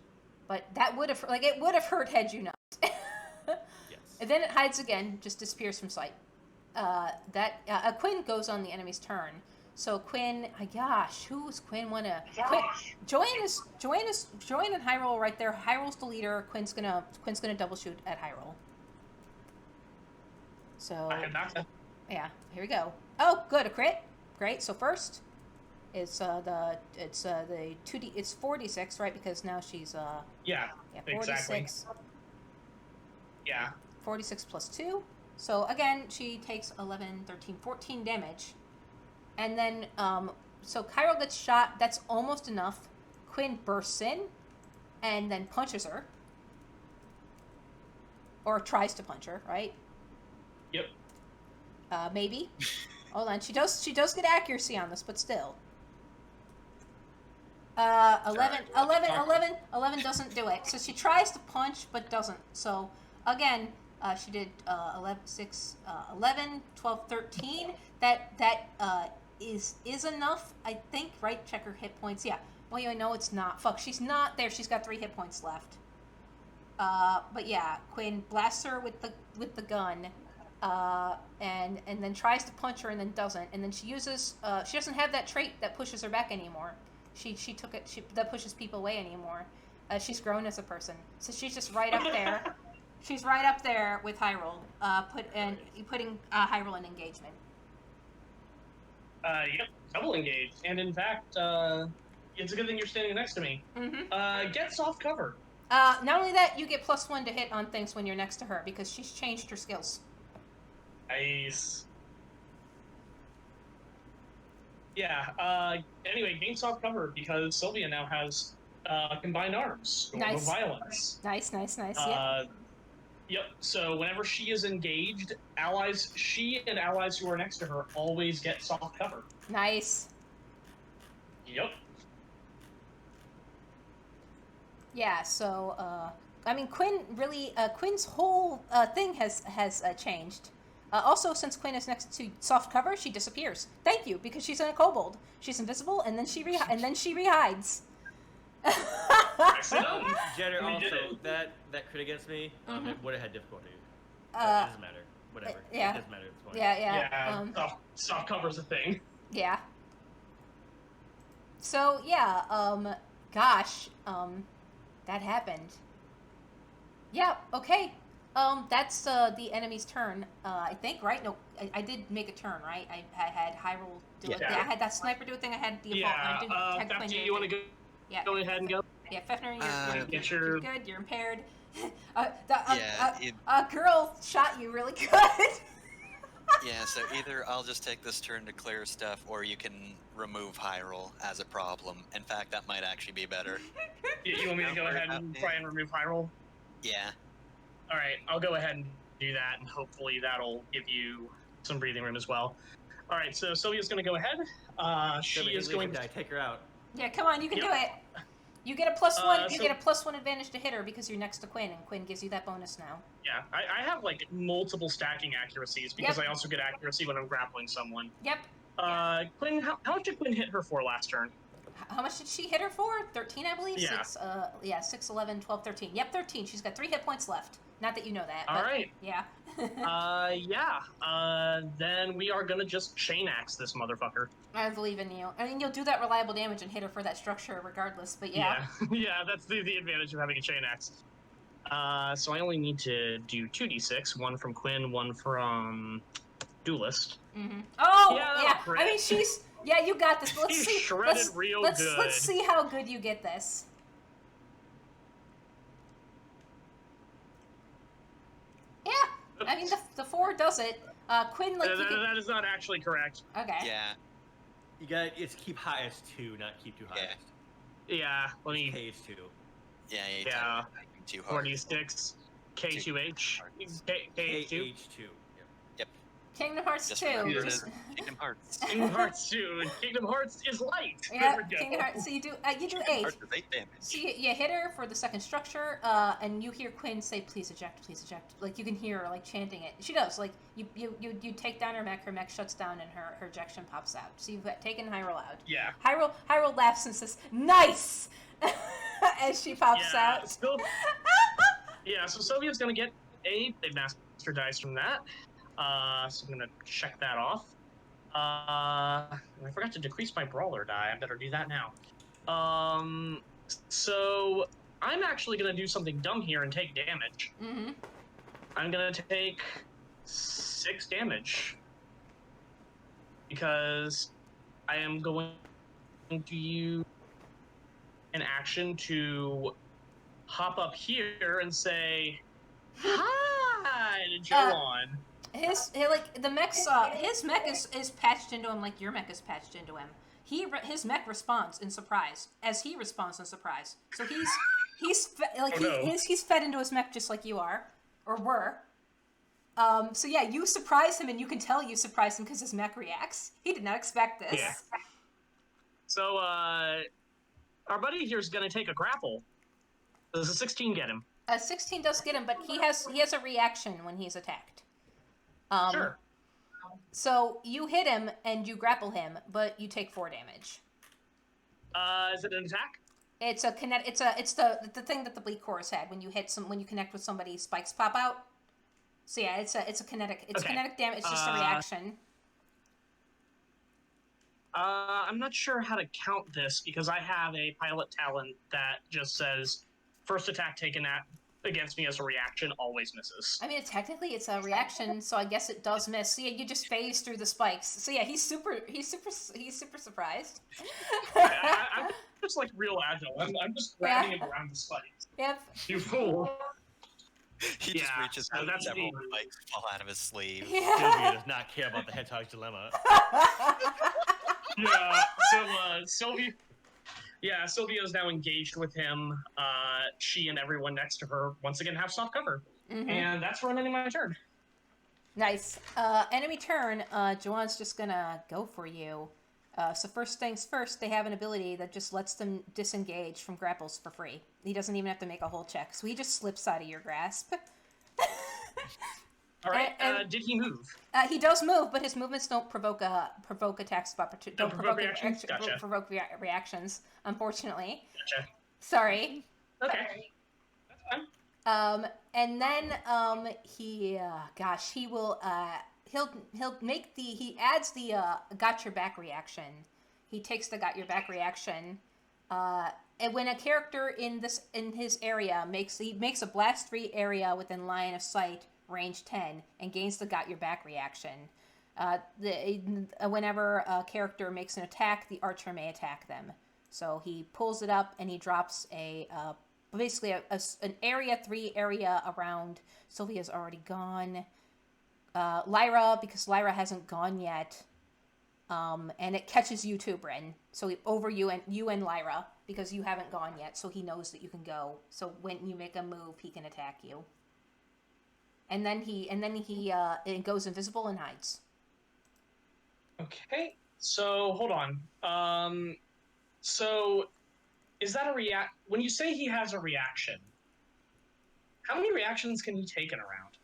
but that would have hurt had you not. Yes. And then it hides again, just disappears from sight. Quinn goes on the enemy's turn. So Quinn, gosh, who's Quinn wanna? Joanne and Hyrule right there. Hyrule's the leader. Quinn's gonna double shoot at Hyrule. So yeah, here we go. Oh, good, a crit. Great. So first, it's the 2D. It's 4d6, right? Because now she's 46. exactly. Yeah. 46 plus 2. So again, she takes 11, 13, 14 damage. And then, so Cairo gets shot. That's almost enough. Quinn bursts in and then punches her. Or tries to punch her, right? Yep. Maybe. Hold on. She does get accuracy on this, but still. 11 doesn't do it. So she tries to punch, but doesn't. So, again, she did 11, 12, 13. That is enough, I think, right? Check her hit points. Yeah. Well, you know it's not. Fuck, she's not there. She's got 3 hit points left. But yeah, Quinn blasts her with the gun, and then tries to punch her and then doesn't. And then she uses she doesn't have that trait that pushes her back anymore. She took it. That pushes people away anymore. She's grown as a person, so she's just right up there. She's right up there with Hyrule, putting Hyrule in engagement. Yep, double engaged. And in fact, it's a good thing you're standing next to me. Mm-hmm. Get soft cover. Not only that, you get +1 to hit on things when you're next to her because she's changed her skills. Nice. Yeah, anyway, gain soft cover because Sylvia now has combined arms. Storm of Violence. Nice. Yep, so whenever she is engaged, she and allies who are next to her always get soft cover. Nice. Yep. Yeah, so, I mean, Quinn's whole thing has changed. Also, since Quinn is next to soft cover, she disappears. Thank you, because she's in a kobold. She's invisible, and then she rehides. Jenner, also, that crit against me, it would have had difficulty. It doesn't matter. Whatever. Yeah. It doesn't matter. It's fine. Yeah, soft cover's a thing. Yeah. So, yeah, gosh, that happened. Yeah, okay. That's the enemy's turn, I think, right? No, I did make a turn, right? I had Hyrule do it. Yeah, I had that sniper do a thing. I had the Fefty, you want to go ahead and go? Yeah, Fefner, you're good. You're impaired. A girl shot you really good. Yeah, so either I'll just take this turn to clear stuff, or you can remove Hyrule as a problem. In fact, that might actually be better. You want me to go ahead and try and remove Hyrule? Yeah. Alright, I'll go ahead and do that, and hopefully that'll give you some breathing room as well. Alright, so Sylvia's going to go ahead. She is going to... Take her out. Yeah, come on, you can do it. You get a +1. You get a +1 advantage to hit her because you're next to Quinn, and Quinn gives you that bonus now. Yeah, I have like multiple stacking accuracies because I also get accuracy when I'm grappling someone. Yep. Quinn, how much did Quinn hit her for last turn? How much did she hit her for? 13, I believe. Yeah. 6, 11, 12, 13. Yep, 13. She's got 3 hit points left. Not that you know that. All right. Yeah. Then we are gonna just chain axe this motherfucker. I believe in you. I mean, you'll do that reliable damage and hit her for that structure regardless, but yeah. Yeah, that's the advantage of having a chain axe. So I only need to do 2d6, 1 from Quinn, 1 from Duelist. Mm-hmm. Oh, yeah. I mean, she's... Yeah, you got this. Let's she's see. Shredded real good. Let's see how good you get this. Yeah, I mean, the 4 does it. Quinn, like, that is not actually correct. Okay. Yeah. You got it's keep highest 2, not keep too highest. Yeah, let me. KH2. Yeah, you Yeah, typing too hard. 46. K2H. K2. KH2. Yep. Kingdom Hearts Just 2. remember it Just, as Kingdom Hearts. Kingdom Hearts 2. Kingdom Hearts is light. yeah, There we go. Kingdom Hearts. So you do 8. Hearts is 8 damage. So you hit her for the second structure, and you hear Quinn say, "Please eject, please eject." Like you can hear her like chanting it. She does. Like you take down her mech shuts down, and her ejection pops out. So you've taken Hyrule out. Yeah. Hyrule laughs and says, "Nice," as she pops out. So Sylvia's gonna get a master dice from that. So I'm gonna check that off. I forgot to decrease my brawler die. I better do that now. So I'm actually gonna do something dumb here and take damage. Mm-hmm. I'm gonna take 6 damage because I am going to use an action to hop up here and say hi to Joan. His mech is patched into him like your mech is patched into him. His mech responds in surprise as he responds in surprise. So he's fed into his mech just like you are or were. So yeah, you surprise him and you can tell you surprised him because his mech reacts. He did not expect this. Yeah. So our buddy here is gonna take a grapple. Does a 16 get him? A 16 does get him, but he has a reaction when he's attacked. Sure. So you hit him and you grapple him, but you take 4 damage. Is it an attack? It's a kinetic. It's the thing that the Bleak Chorus had when you connect with somebody, spikes pop out. So yeah, it's a kinetic. It's Okay. kinetic damage. It's just a reaction. I'm not sure how to count this because I have a pilot talent that just says first attack taken against me as a reaction always misses. I mean, technically it's a reaction, so I guess it does miss. So yeah, you just phase through the spikes. So yeah, he's super surprised. I'm just like real agile. I'm just grabbing him around the spikes. Yep. You fool. He just Yeah, reaches so out that's several me. spikes fall out of his sleeve. Yeah. Sylvia does not care about the hedgehog's dilemma. Yeah. So Sylvia is now engaged with him. She and everyone next to her once again have soft cover, and that's where I'm ending my turn. Nice. Enemy turn. Joanne's just gonna go for you. So first things first, they have an ability that just lets them disengage from grapples for free. He doesn't even have to make a whole check, so he just slips out of your grasp. All right. And- Did he move? He does move, but his movements don't provoke attacks of opportunity. Don't provoke reactions? Gotcha. Provoke reactions. Unfortunately. Gotcha. Sorry. Okay. That's fine. And then he will he adds the got your back reaction. He takes the got your back reaction. And when a character in his area makes a blast 3 area within line of sight, range 10, and gains the got your back reaction. Whenever a character makes an attack, the archer may attack them. So he pulls it up and he drops basically an area 3 area around. Sylvia's already gone. Lyra, because Lyra hasn't gone yet. And it catches you too, Bryn. So over you and Lyra, because you haven't gone yet, so he knows that you can go. So when you make a move, he can attack you. And then he goes invisible and hides. Okay. So hold on. So is that a when you say he has a reaction, how many reactions can he take in a round?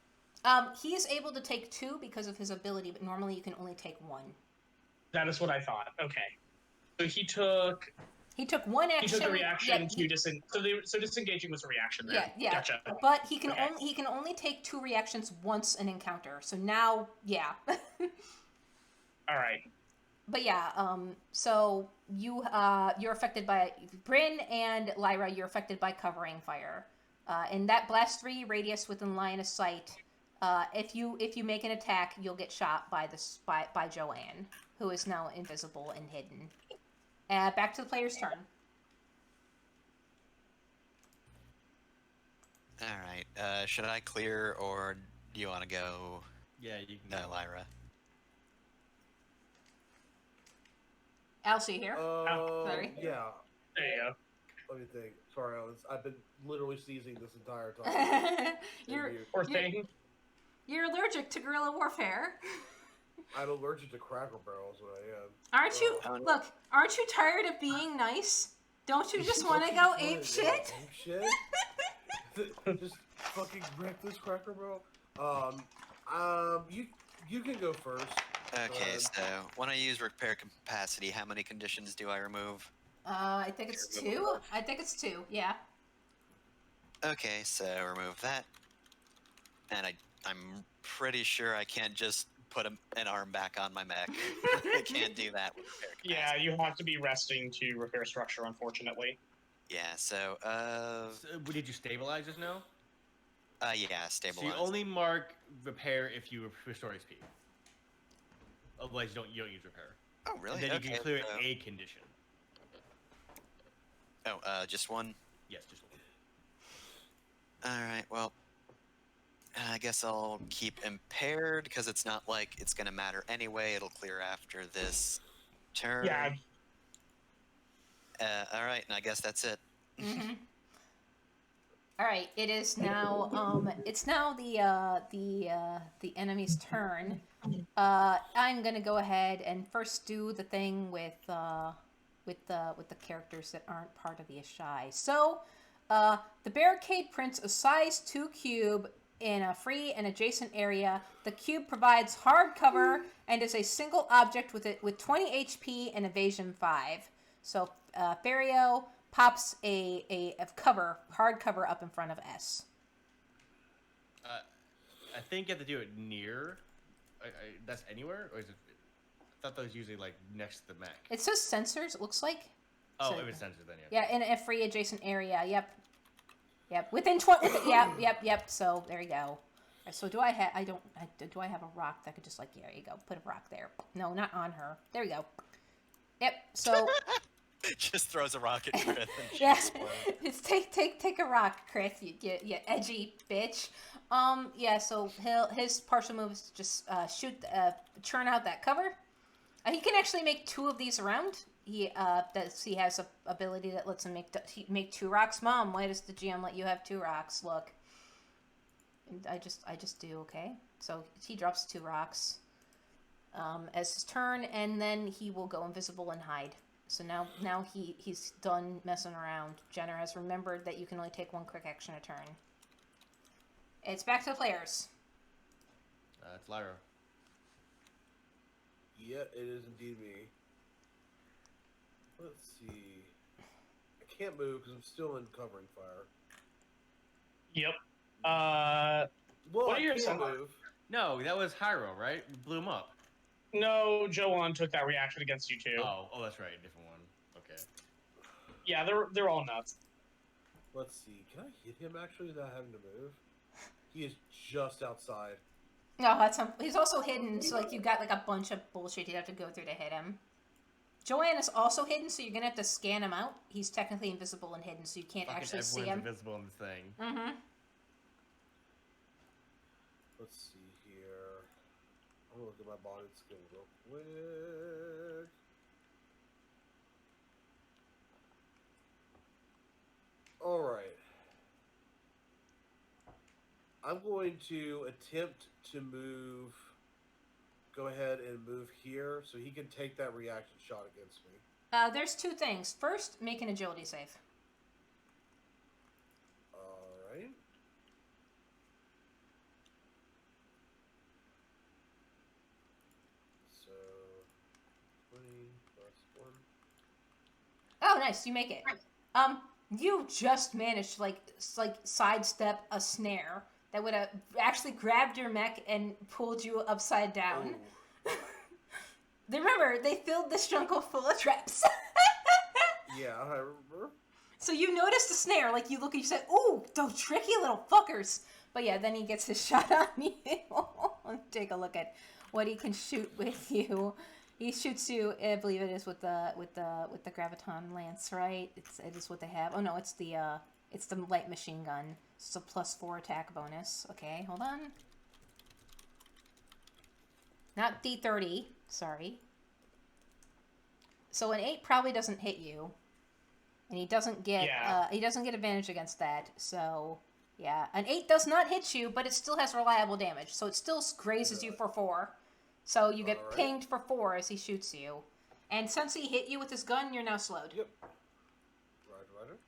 He is able to take 2 because of his ability, but normally you can only take 1. That is what I thought. Okay. So he took 1 action. He took a reaction yeah, to so disengaging was a reaction then. Yeah. Gotcha. But he can only take 2 reactions once an encounter. So now, yeah. All right. But yeah, so you're affected by Bryn and Lyra. You're affected by covering fire. In that blast 3 radius within line of sight, if you make an attack, you'll get shot by Joanne, who is now invisible and hidden. Back to the player's turn. All right. Should I clear, or do you want to go? Yeah, you can go. Lyra. Elsie here. Sorry. Sorry. Yeah. There you go. Let me think. Sorry, I've been literally sneezing this entire time. you're, Or you're thing. you're allergic to guerrilla warfare. I'm allergic to Cracker Barrels. What I am. Aren't you? Oh, no. Look, aren't you tired of being nice? Don't you just want to Don't go you ape just wanna shit? go ape shit? Just fucking wreck this Cracker Barrel. You can go first. Okay, so when I use repair capacity, how many conditions do I remove? I think it's two. I think it's two. Yeah. Okay, so remove that. And I'm pretty sure I can't just put an arm back on my mech. I can't do that with repair capacity. Yeah, you have to be resting to repair structure, unfortunately. Yeah, so, Did you stabilize just now? yeah, So stabilize. you only mark repair if you restore HP. Otherwise, you don't use repair. Oh, really? And then you can clear so- a condition. Oh, just one? Yes, just one. Alright, well, I guess I'll keep impaired, because it's not like it's going to matter anyway. It'll clear after this turn. Yeah, Alright, and I guess that's it. Mm-hmm. All right. It is now. It's now the enemy's turn. I'm gonna go ahead and first do the thing with the characters that aren't part of the Ashai. So, the barricade prints a size 2 cube in a free and adjacent area. The cube provides hard cover and is a single object with 20 HP and evasion 5. So, Barrio pops a hard cover up in front of S. I think you have to do it near. That's anywhere, or is it? I thought that was usually like next to the mech. It says sensors. It looks like. Oh, So- it was censored then, yeah. Yeah, in a free adjacent area. Yep. Within 20. Yep. So there you go. So do I have? Do I have a rock that could just like? Yeah, there you go. Put a rock there. No, not on her. There you go. Yep. So. Just throws a rocket Chris and she Yeah, explodes. it's take a rock, Chris. You edgy bitch. Yeah. So his partial move is just churn out that cover. He can actually make 2 of these around. He has a ability that lets him make 2 rocks. Mom, why does the GM let you have 2 rocks? Look. And I just do, okay. So he drops 2 rocks as his turn, and then he will go invisible and hide. So now he's done messing around. Jenner has remembered that you can only take 1 quick action a turn. It's back to the players. It's Lyra. Yeah, it is indeed me. Let's see. I can't move because I'm still in covering fire. yep. Well, What are I your can't sum- move. No, that was Hyro, right? We blew him up. No, Joan took that reaction against you too. Oh, that's right, different one. Okay. Yeah, they're all nuts. Let's see. Can I hit him actually without having to move? He is just outside. No, he's also hidden, so like you got like a bunch of bullshit you'd have to go through to hit him. Joanne is also hidden, so you're gonna have to scan him out. He's technically invisible and hidden, so you can't Fucking actually see everyone's him. invisible in this thing. Mm-hmm. Let's see here. I'm gonna look at my body skill real quick. Alright. I'm going to attempt to move. Go ahead and move here so he can take that reaction shot against me. There's 2 things. First, make an agility save. Alright. So, 20 plus 1. Oh, nice, you make it. You just managed to like sidestep a snare that would have actually grabbed your mech and pulled you upside down. Oh. Remember, they filled this jungle full of traps. Yeah, I remember. So you noticed the snare, like you look and you said, "Ooh, those tricky little fuckers." But yeah, then he gets his shot on you. Take a look at what he can shoot with you. He shoots you. I believe it is with the graviton lance, right? It is what they have. Oh no, it's the light machine gun. It's a +4 attack bonus. Okay, hold on. Not D30. Sorry. So an 8 probably doesn't hit you. and he doesn't get Yeah. advantage against that. So yeah, an 8 does not hit you, but it still has reliable damage. So it still grazes you for 4. So you get Alright. pinged for 4 as he shoots you. And since he hit you with his gun, you're now slowed. Yep. Roger.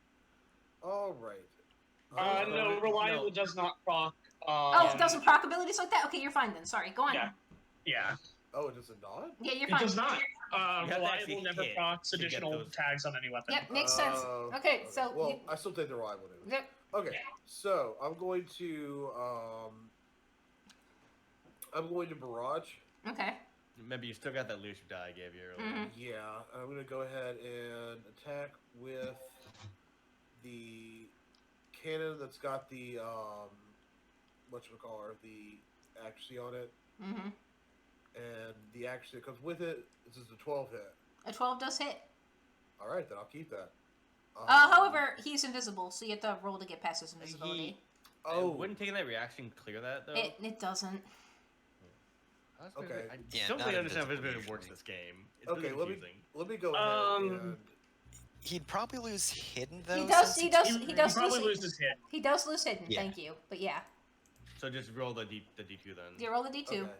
All right. No, reliable does not proc. Oh, it doesn't proc abilities like that? Okay, you're fine then. Sorry, go on. Yeah. Oh, it does not? Yeah, you're It fine. does not. have to actually Reliable never hit procs to get additional those. tags on any weapon. Yep, makes sense. Okay, so... Well, I still take the reliable damage. Yep. Okay, so I'm going to barrage. Okay. Remember, you still got that leadership die I gave you earlier. Mhm. Yeah, I'm gonna go ahead and attack with the cannon that's got the whatchamacallit, the accuracy on it, Mm-hmm. and the accuracy that comes with it. This is a 12 hit. A 12 does hit. All right, then I'll keep that. However, he's invisible, so you have to roll to get past his invisibility. Wouldn't taking that reaction clear that though? It doesn't. Okay. I Yeah, don't not really understand how invisible invisibility works in usually. this game. It's Okay, really confusing. let me go ahead and He'd probably lose hidden though. He does. since He it's- does. He does probably lose. loses hit. He does lose hidden. Yeah. Thank you. But yeah, So just roll the D2 then. you roll the D2. Okay.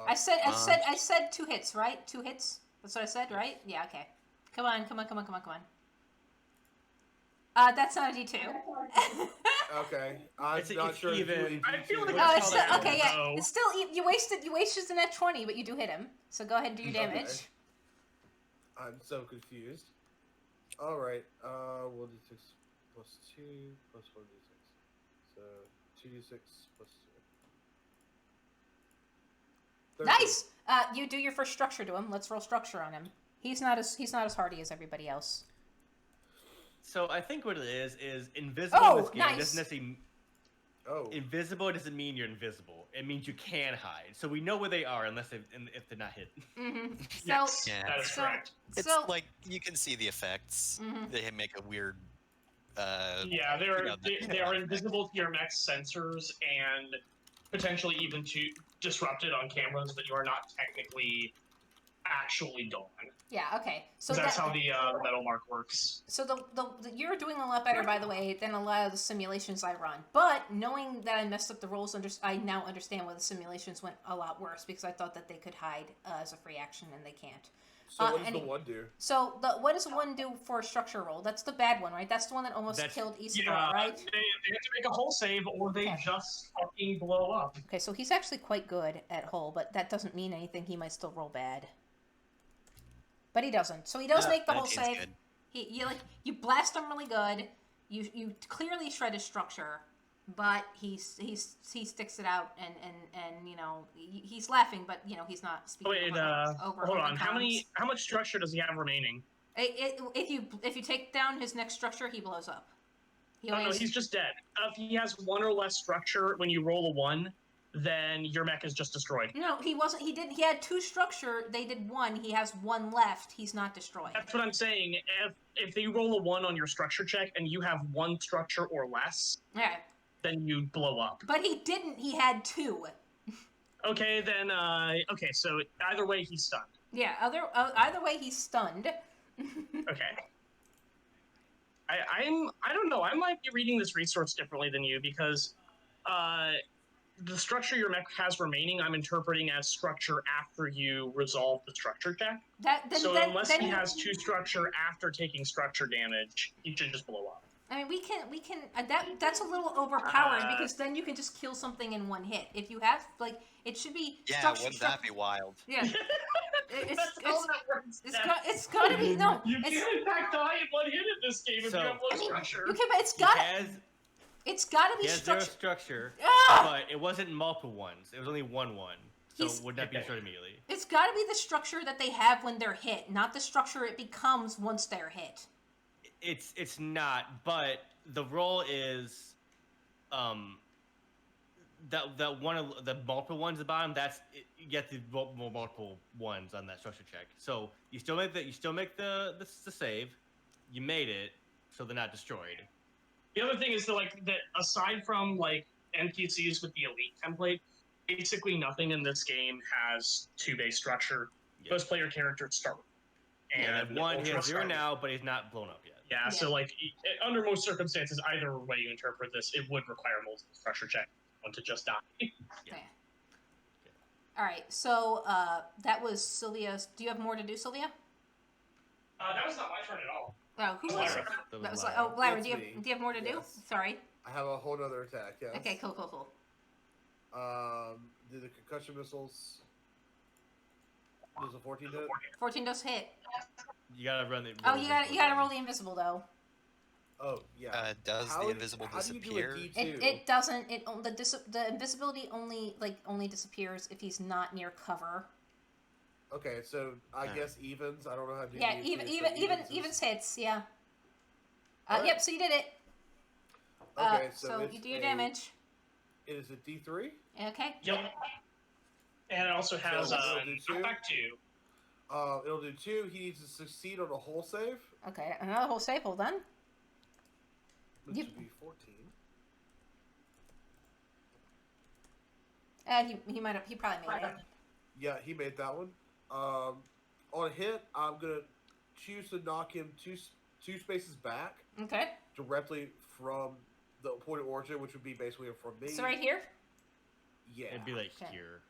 I said 2 hits, right? 2 hits. That's what I said, right? Yeah. Okay. Come on. That's not a D2. Okay, I'm It's not sure. even. I feel like Oh, it's it's still still okay. Yeah, low. it's still you wasted the net 20, but you do hit him. So go ahead and do your damage. Okay. I'm so confused. All right. 1d6 plus 2 plus 1d6. So 2d6 plus 2. 13. Nice. You do your first structure to him. Let's roll structure on him. He's not as hardy as everybody else. So I think what it is invisible Oh, in this game nice. doesn't necessarily. Oh. Invisible doesn't mean you're invisible. It means you can hide. So we know where they are if they're not hit. Mm-hmm. So Yes, Yeah. that is so correct. It's so like you can see the effects. Mhm. They make a weird. Yeah, they're you know, they are invisible to your mech's sensors and potentially even to disrupted on cameras, but you are not technically actually gone. yeah, okay. So That's how the metal mark works. So the you're doing a lot better, by the way, than a lot of the simulations I run. But knowing that I messed up the rolls, I now understand why the simulations went a lot worse, because I thought that they could hide as a free action, and they can't. So what does and the one do? So what does one do for a structure roll? That's the bad one, right? That's the one that almost killed Isidore, right? They have to make a hull save, or they Okay. just fucking blow up. Okay, so he's actually quite good at hull, but that doesn't mean anything. He might still roll bad. But he doesn't. So he does make the that hull seems save. good. You blast him really good. You clearly shred his structure, but he sticks it out, and you know he's laughing, but you know he's not speaking. Wait, over hold on. comms. How much structure does he have remaining? If you take down his next structure, he blows up. Oh, no, he's just dead. If he has one or less structure when you roll a 1, then your mech is just destroyed. No, he wasn't. He did. He had 2 structure. They did 1. He has 1 left. He's not destroyed. That's what I'm saying. If you roll a 1 on your structure check and you have 1 structure or less, Yeah. then you blow up. But he didn't. He had 2. Okay, then. Okay, so either way, he's stunned. Yeah. Either way, he's stunned. Okay. I don't know. I might be reading this resource differently than you because the structure your mech has remaining, I'm interpreting as structure after you resolve the structure check. Unless he has 2 structure after taking structure damage, he should just blow up. I mean, we can. That's a little overpowered because then you can just kill something in 1 hit. If you have it should be. Yeah, wouldn't that be wild? Yeah. That's how that works. It's gotta be no. You can in fact die in 1 hit in this game if you have low structure. You can, but it's gotta be He has 0 structure. structure, Ah! but it wasn't multiple ones. It was only one. So would that be destroyed immediately? It's gotta be the structure that they have when they're hit, not the structure it becomes once they're hit. It's not, but the roll is, that one of the multiple ones at the bottom. You get the multiple ones on that structure check. So you still make the save. You made it, so they're not destroyed. The other thing is that aside from NPCs with the elite template, basically nothing in this game has 2 base structure. Yeah. Most player characters start with. And one, he Ultra has 0 Strike- now, but he's not blown up yet. Yeah, so like under most circumstances, either way you interpret this, it would require multiple pressure check one to just die. Yeah. All right. So that was Sylvia's. Do you have more to do, Sylvia? That was not my turn at all. Oh, who was Lyra. it? That That was Lyra. oh, Lyra. It's Do you me. have more to do? Yes. Sorry. I have a whole other attack. Yes. Okay. Cool. Do the concussion missiles? Does a 14 hit? 14 does hit. You gotta run the. Oh, you gotta roll the invisible though. Oh yeah. Does How the do- invisible how do you do a disappear? D2? It doesn't. The invisibility only disappears if he's not near cover. Okay, so I Alright. guess evens. I don't know how to do Yeah. D2, Even so evens hits. Yeah. Alright. Yep. So you did it. Okay, So it's you do your a- damage. It is a D3. Okay. Yep. And it also has So it'll do two? knockback 2. It'll do 2. He needs to succeed on a whole save, Okay. Another whole save. Hold on. which You- would be 14. He probably made it. Yeah, he made that one. On a hit, I'm gonna choose to knock him two spaces back Okay. directly from the point of origin, which would be basically from me. So right here. Yeah. It'd be like Okay. here,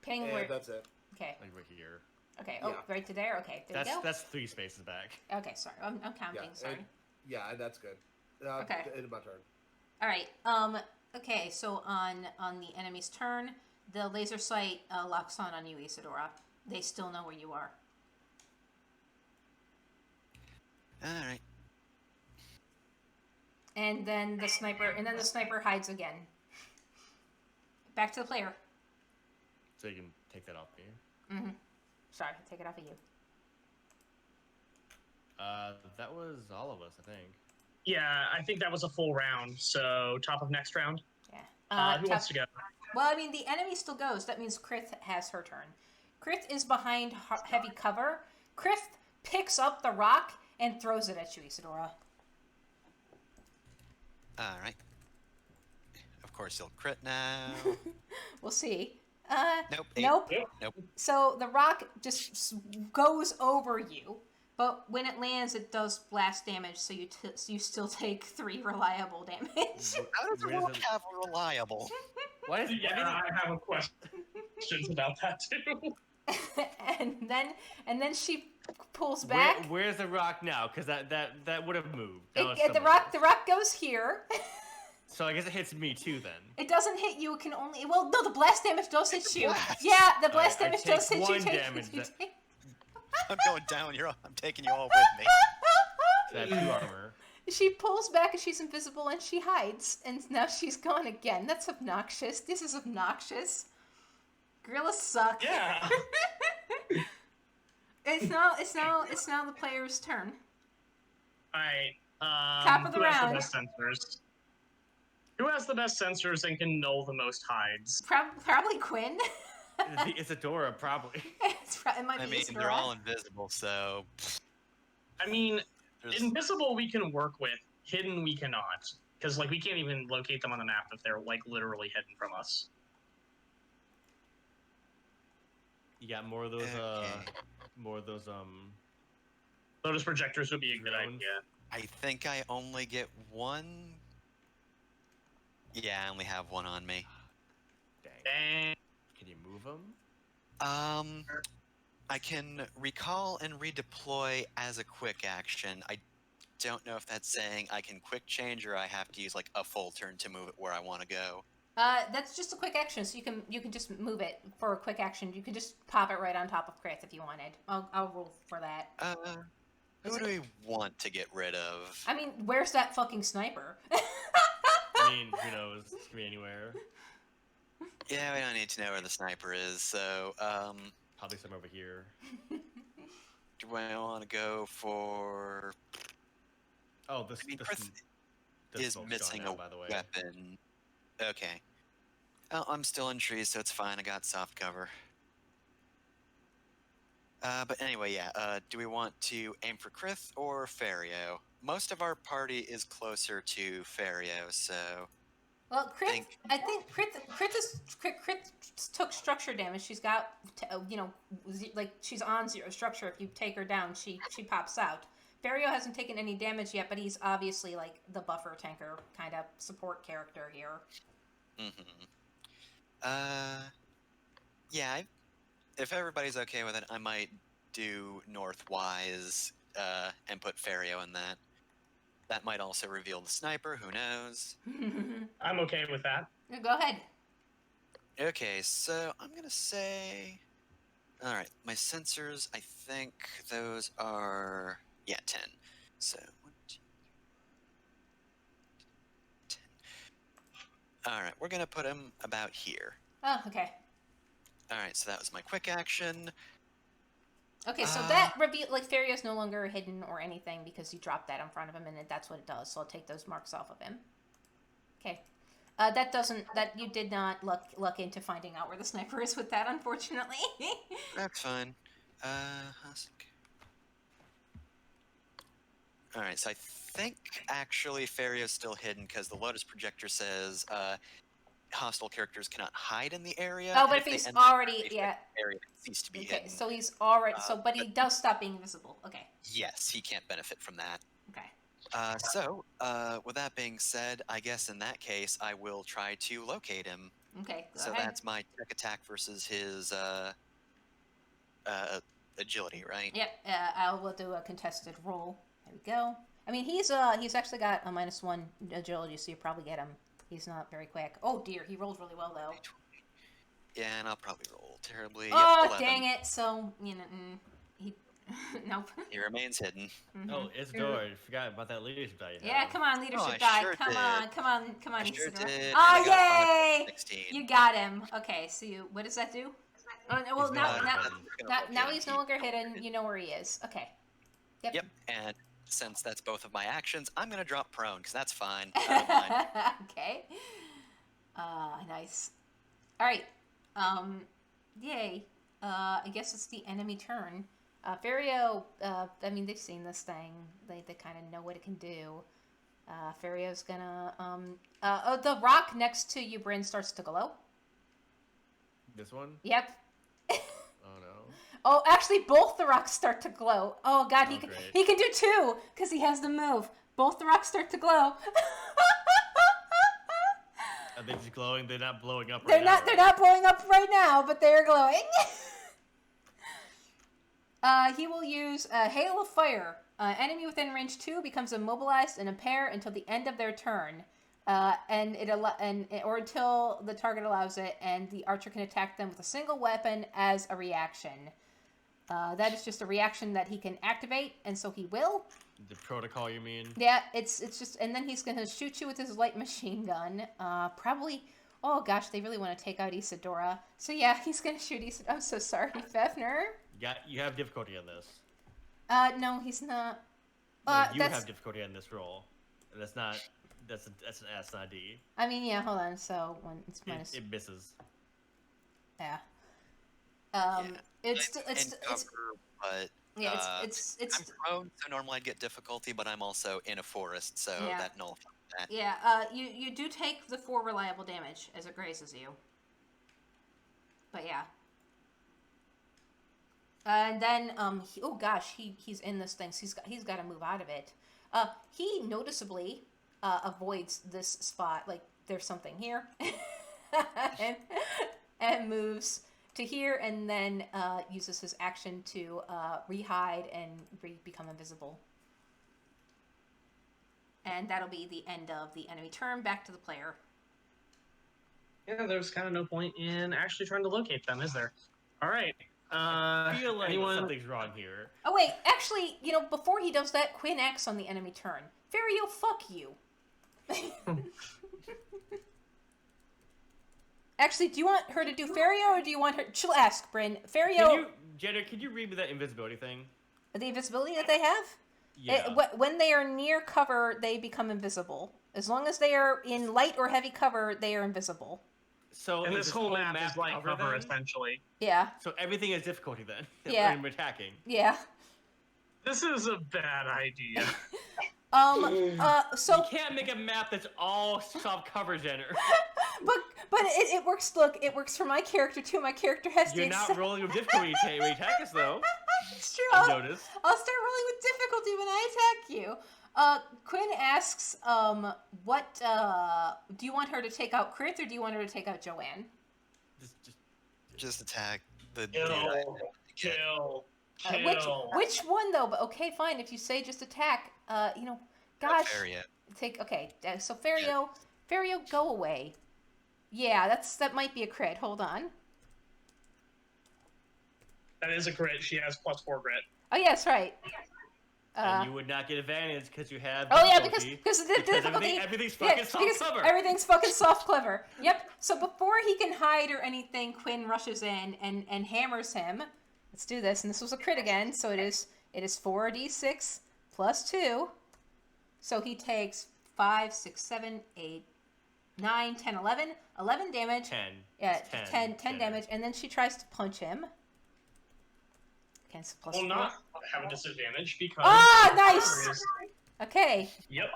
Ping and where. that's it. Okay. like right here. Okay. Oh, yeah. right to there. Okay. There you go. That's 3 spaces back. Okay. Sorry. I'm counting. Yeah, Sorry. And that's good. Okay. End of my turn. All right. Okay. So on the enemy's turn, the laser sight locks on you, Isadora. They still know where you are. Alright. And then the sniper hides again. Back to the player. So you can take that off me. Mm-hmm. Sorry, take it off of you. That was all of us, I think. Yeah, I think that was a full round. So top of next round. Yeah. Who wants to go? Well, I mean, the enemy still goes. That means Krith has her turn. Krith is behind heavy cover. Krith picks up the rock and throws it at you, Isadora. Alright. Of course you'll crit now. We'll see. Nope. Nope. Nope. So the rock just goes over you, but when it lands, it does blast damage. So you still take 3 reliable damage. How does the Where is rock it? have reliable? Why is Yeah, I have a questions about that too. and then she pulls back. Where's the rock now? Because that would have moved. That was The somewhere rock else. goes here. So I guess it hits me too then. It doesn't hit you. It can only no. The blast damage does hit you. blast. Yeah, the blast I damage take does hit you. 1 damage. I'm going down. I'm taking you all with me. So I have 2 armor. She pulls back and she's invisible and she hides and now she's gone again. That's obnoxious. This is obnoxious. Gorillas suck. Yeah. It's now the player's turn. Alright. Top of the who has round. the best sensors? Who has the best sensors and can null the most hides? Probably Quinn. It's Adora, probably. It might be I mean, Isadora. they're all invisible, so I mean, there's... invisible we can work with. Hidden we cannot. Because like we can't even locate them on the map if they're like literally hidden from us. You got more of those. Okay. More of those. Lotus projectors would be a good Drones. idea. I think I only get 1. Yeah, I only have 1 on me. Dang. Dang. Can you move them? I can recall and redeploy as a quick action. I don't know if that's saying I can quick change or I have to use like a full turn to move it where I want to go. That's just a quick action, so you can just move it for a quick action. You can just pop it right on top of Krith if you wanted. I'll roll for that. Who do we want to get rid of? I mean, where's that fucking sniper? I mean, who knows? It could be anywhere. Yeah, we don't need to know where the sniper is, so, Probably somewhere over here. do I want to go for... Oh, this. I mean, this Chris this is smoke's missing gone now, a by the way. weapon. Okay. Oh, I'm still in trees, so it's fine. I got soft cover. But anyway, yeah. Do we want to aim for Krith or Fario? Most of our party is closer to Fario, so... Well, crit. think- I think crit took structure damage. She's got, like she's on 0 structure. If you take her down, she pops out. Ferio hasn't taken any damage yet, but he's obviously like the buffer tanker kind of support character here. Yeah. If everybody's okay with it, I might do Northwise and put Ferio in that. That might also reveal the sniper. Who knows? I'm okay with that. Go ahead. Okay, so I'm gonna say. All right, my sensors. I think those are 10. So 1, 2, 10. All right, we're gonna put him about here. Oh, okay. All right, so that was my quick action. Okay, so that reveal like Ferio's no longer hidden or anything because you dropped that in front of him, and that's what it does. So I'll take those marks off of him. Okay, that you did not luck into finding out where the sniper is with that, unfortunately. That's fine. Husk. All right, so I think actually Ferio's still hidden because the Lotus projector says hostile characters cannot hide in the area. Oh, and but if they he's enter already the area cease to be okay, hidden. so he's already but he does stop being visible. Okay. Yes, he can't benefit from that. Okay. So, with that being said, I guess in that case, I will try to locate him. Okay. Go So ahead. that's my tech attack versus his agility, right? Yep. I will do a contested roll. There we go. I mean, he's actually got a -1 agility, so you probably get him. He's not very quick. Oh dear, he rolled really well though. Yeah, and I'll probably roll terribly. Oh, Yep, 11. dang it! So he nope. He remains hidden. Oh, Isidore, I forgot about that leadership die you Yeah, have. come on, leadership I die. sure Come did. on, come on, come on, I sure Isidore. did. Oh, I got a 5 yay! 16. You got him. Okay, so what does that do? Oh, no, well, He's now, not now, hidden. now he's no longer hidden. You know where he is. Okay. Yep. Yep, and since that's both of my actions, I'm gonna drop prone because that's fine. I don't mind. Okay. Nice. All right. Yay. I guess it's the enemy turn. Ferio, I mean, they've seen this thing. They kind of know what it can do. Ferio's gonna, the rock next to you, Bryn, starts to glow. This one? Yep. Oh no. Oh, actually, both the rocks start to glow. Oh God, Oh, great. he can do 2 because he has the move. Both the rocks start to glow. Are they just glowing? They're not blowing up right They're now. not. They're not blowing up right now, but they're glowing. He will use a hail of fire. Enemy within range 2 becomes immobilized in a pair until the end of their turn, or until the target allows it, and the archer can attack them with a single weapon as a reaction. That is just a reaction that he can activate, and so he will. The protocol, you mean? Yeah, it's just, and then he's gonna shoot you with his light machine gun. Probably. Oh gosh, they really want to take out Isadora. So yeah, he's gonna shoot Isadora. I'm so sorry, Fefner. You have difficulty on this. No, he's not. No, you that's. have difficulty on this roll. And that's not. That's an S, not a D. I mean, yeah. Hold on. So when it's minus. It misses. Yeah. Yeah. It's In cover, but yeah. I'm It's prone, so normally I'd get difficulty, but I'm also in a forest, so Yeah. that nullifies that. yeah. You do take the 4 reliable damage as it grazes you. But yeah. And then oh gosh, he's in this thing. So he's got to move out of it. He noticeably avoids this spot. Like there's something here, and moves to here, and then uses his action to re-hide and become invisible. And that'll be the end of the enemy turn. Back to the player. Yeah, there's kind of no point in actually trying to locate them, is there? All right. I feel like anyone... something's wrong here. Oh wait, actually, before he does that, Quinn acts on the enemy turn. Ferio, fuck you. Actually, do you want her to do Ferio, or do you want her? She'll ask, Bryn. Ferio. Jenna, can you read me that invisibility thing? The invisibility that they have? Yeah. When they are near cover, they become invisible. As long as they are in light or heavy cover, they are invisible. So And this whole map is like cover, then? essentially. Yeah. So everything is difficulty then. Yeah. I'm attacking. Yeah. This is a bad idea. So You can't make a map that's all soft cover, Jenner. but it works. Look, it works for my character too. My character has to You're not accept. rolling with difficulty when you attack us, though. It's true. I've noticed. I'll start rolling with difficulty when I attack you. Quinn asks, what do you want her to take out Krith, or do you want her to take out Joanne? Just attack the Kill. dude. Kill. Which Kill. which one though? But okay, fine. If you say just attack, gosh, Faria. take okay. So Fario, go away. Yeah, that might be a crit. Hold on. That is a crit. She has +4 grit. Oh yes, right. And you would not get advantage because you have. Oh yeah, difficulty, because of the difficulty. everything's fucking soft because cover. everything's fucking soft clever. Yep. So before he can hide or anything, Quinn rushes in and hammers him. Let's do this. And this was a crit again, so it is 4d6 plus 2. So he takes 5, 6, 7, 8, 9, 10, 11. 11 damage. 10. Yeah, It's 10 damage. And then she tries to punch him. Against plus Will 4. not have a disadvantage because. Ah, the nice! cover is- Okay. Yep.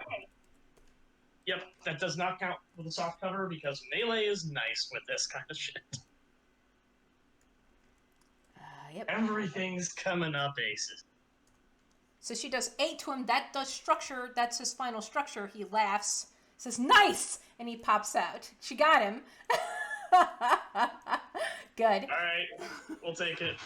Yep, that does not count with a soft cover because melee is nice with this kind of shit. Yep. Everything's coming up aces. So she does 8 to him. That does structure. That's his final structure. He laughs, says, "Nice!" And he pops out. She got him. Good. Alright, we'll take it.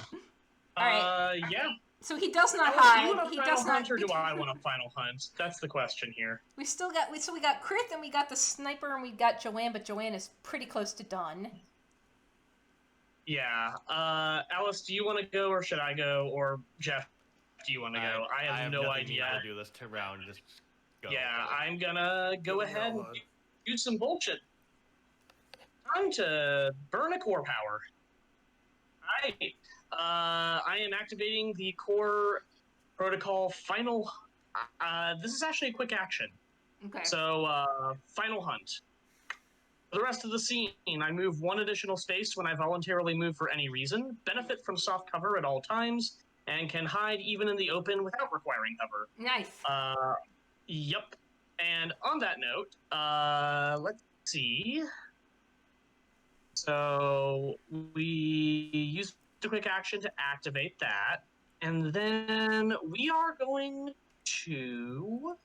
Alright. Yeah. So he does not Do you hide. want a He final does not. hunt or do I want a final hunt? That's the question here. We got Krith and we got the sniper and we got Joanne, but Joanne is pretty close to done. Yeah. Alice, do you want to go or should I go? Or Jeff, do you want to go? I have no nothing idea. How to do this round. Just go. Yeah, I'm gonna go ahead and do some bullshit. Time to burn a core power. Alright. I am activating the core protocol final. This is actually a quick action. Okay. So, final hunt. For the rest of the scene, I move 1 additional space when I voluntarily move for any reason, benefit from soft cover at all times, and can hide even in the open without requiring cover. Nice. Yep. And on that note, let's see. So we use the quick action to activate that, and then we are going to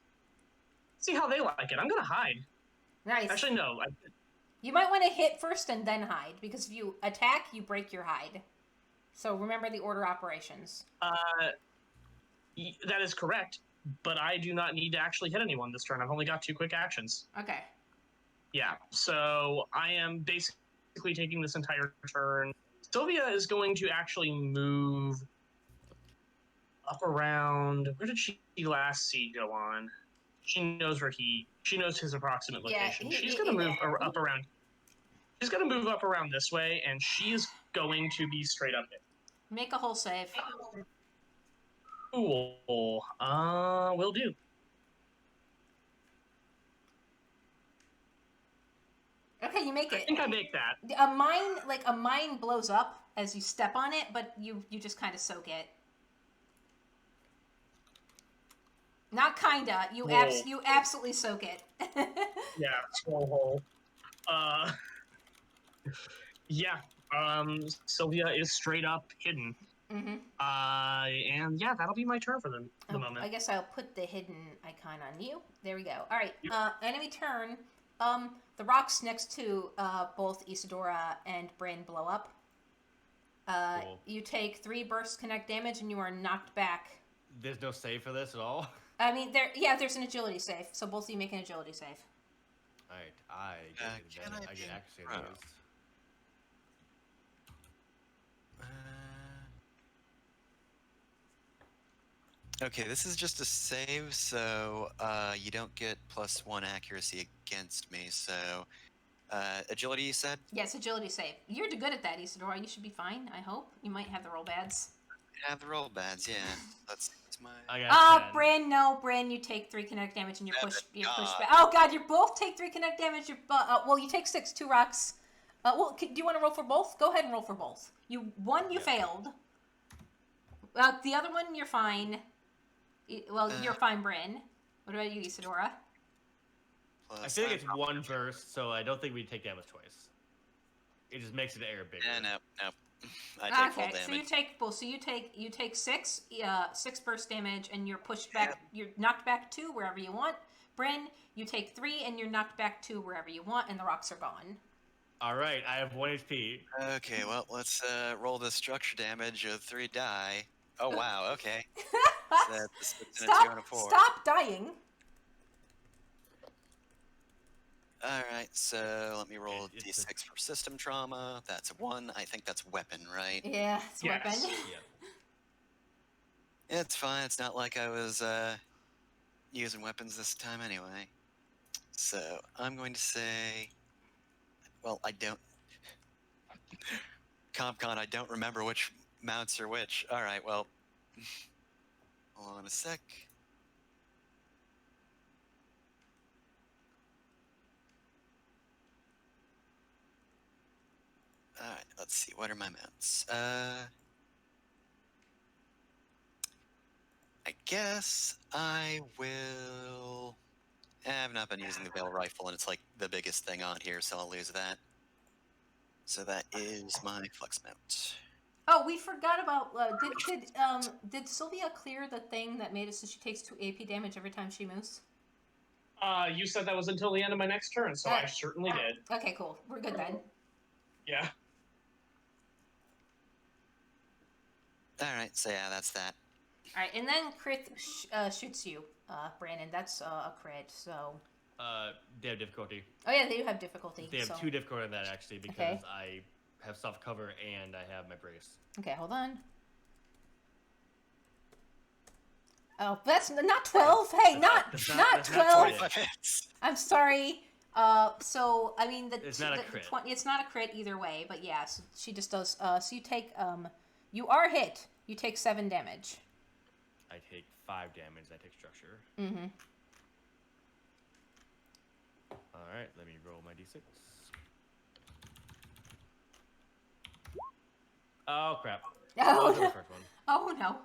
see how they like it. I'm gonna hide. Nice. Actually, no. You might want to hit first and then hide, because if you attack, you break your hide. So remember the order operations. That is correct, but I do not need to actually hit anyone this turn. I've only got 2 quick actions. Okay. Yeah, so I am basically taking this entire turn. Sylvia is going to actually move up around. Where did she last see go on? She knows where she knows his approximate location. She's going to move up around. She's going to move up around this way, and she is going to be straight up there. Make a whole save. Cool. Will do. Okay, you make I it. think I make that. A mine blows up as you step on it, but you just kind of soak it. Not kinda. You absolutely soak it. Yeah, scroll hole. Yeah. Sylvia is straight up hidden. Mm-hmm. And yeah, that'll be my turn for the moment. I guess I'll put the hidden icon on you. There we go. All right. Enemy turn. The rocks next to both Isadora and Bryn blow up. Cool. You take 3 burst connect damage and you are knocked back. There's no save for this at all. I mean, there's an agility save, so both of you make an agility save. All right, I get accuracy. Pro? Okay, this is just a save, so you don't get +1 accuracy against me. So agility, you said? Yes, agility save. You're good at that, Isadora. You should be fine. I hope you might have the roll bads. I have the roll bads, yeah. That's my. I got 10. Bryn, no, Bryn, you take 3 connect damage and you're pushed God. back. Oh God, you both take 3 connect damage. Well, you take 6, 2 rocks. Do you want to roll for both? Go ahead and roll for both. You failed. The other one, you're fine. You're fine, Bryn. What about you, Isadora? Plus, I think I'm it's one burst, so I don't think we take damage twice. It just makes it air bigger. no. I take full damage. So you take 6 burst damage, and you're pushed back. You're knocked back 2 wherever you want. Bryn, you take 3, and you're knocked back 2 wherever you want, and the rocks are gone. All right, I have 1 HP. Okay, well, let's roll the structure damage of 3 die. Oh wow, okay. So that's a 6 and a 2 and a 4. Stop dying. Alright, so let me roll It's d6 for system trauma. That's a 1. I think that's weapon, right? Yeah, it's Yes. weapon. Yeah. It's fine. It's not like I was using weapons this time anyway. So I'm going to say, well, I don't. CompCon, I don't remember which mounts are which. All right, well, hold on a sec. All right, let's see. What are my mounts? I guess I will. I've not been using the Veil Rifle, and it's like the biggest thing on here, so I'll lose that. So that is my flex mount. Oh, we forgot about. Did Sylvia clear the thing that made it so she takes 2 AP damage every time she moves? You said that was until the end of my next turn, so I certainly did. Okay, cool. We're good then. Yeah. All right, so yeah, that's that. All right, and then crit shoots you, Brandon. That's a crit. So. They have difficulty. Oh yeah, they do have difficulty. They have so. 2 difficulty on that actually because Okay. I have soft cover and I have my brace. Okay, hold on. Oh, that's not 12. Hey, not that's 12. not 25 hits. I'm sorry. So I mean It's not a crit. It's not a crit either way, but yeah, so she just does. So you take you are hit. You take 7 damage. I take 5 damage. I take structure. Mm-hmm. All right, let me roll my d6. Oh crap! Oh, the no. first one. Oh no.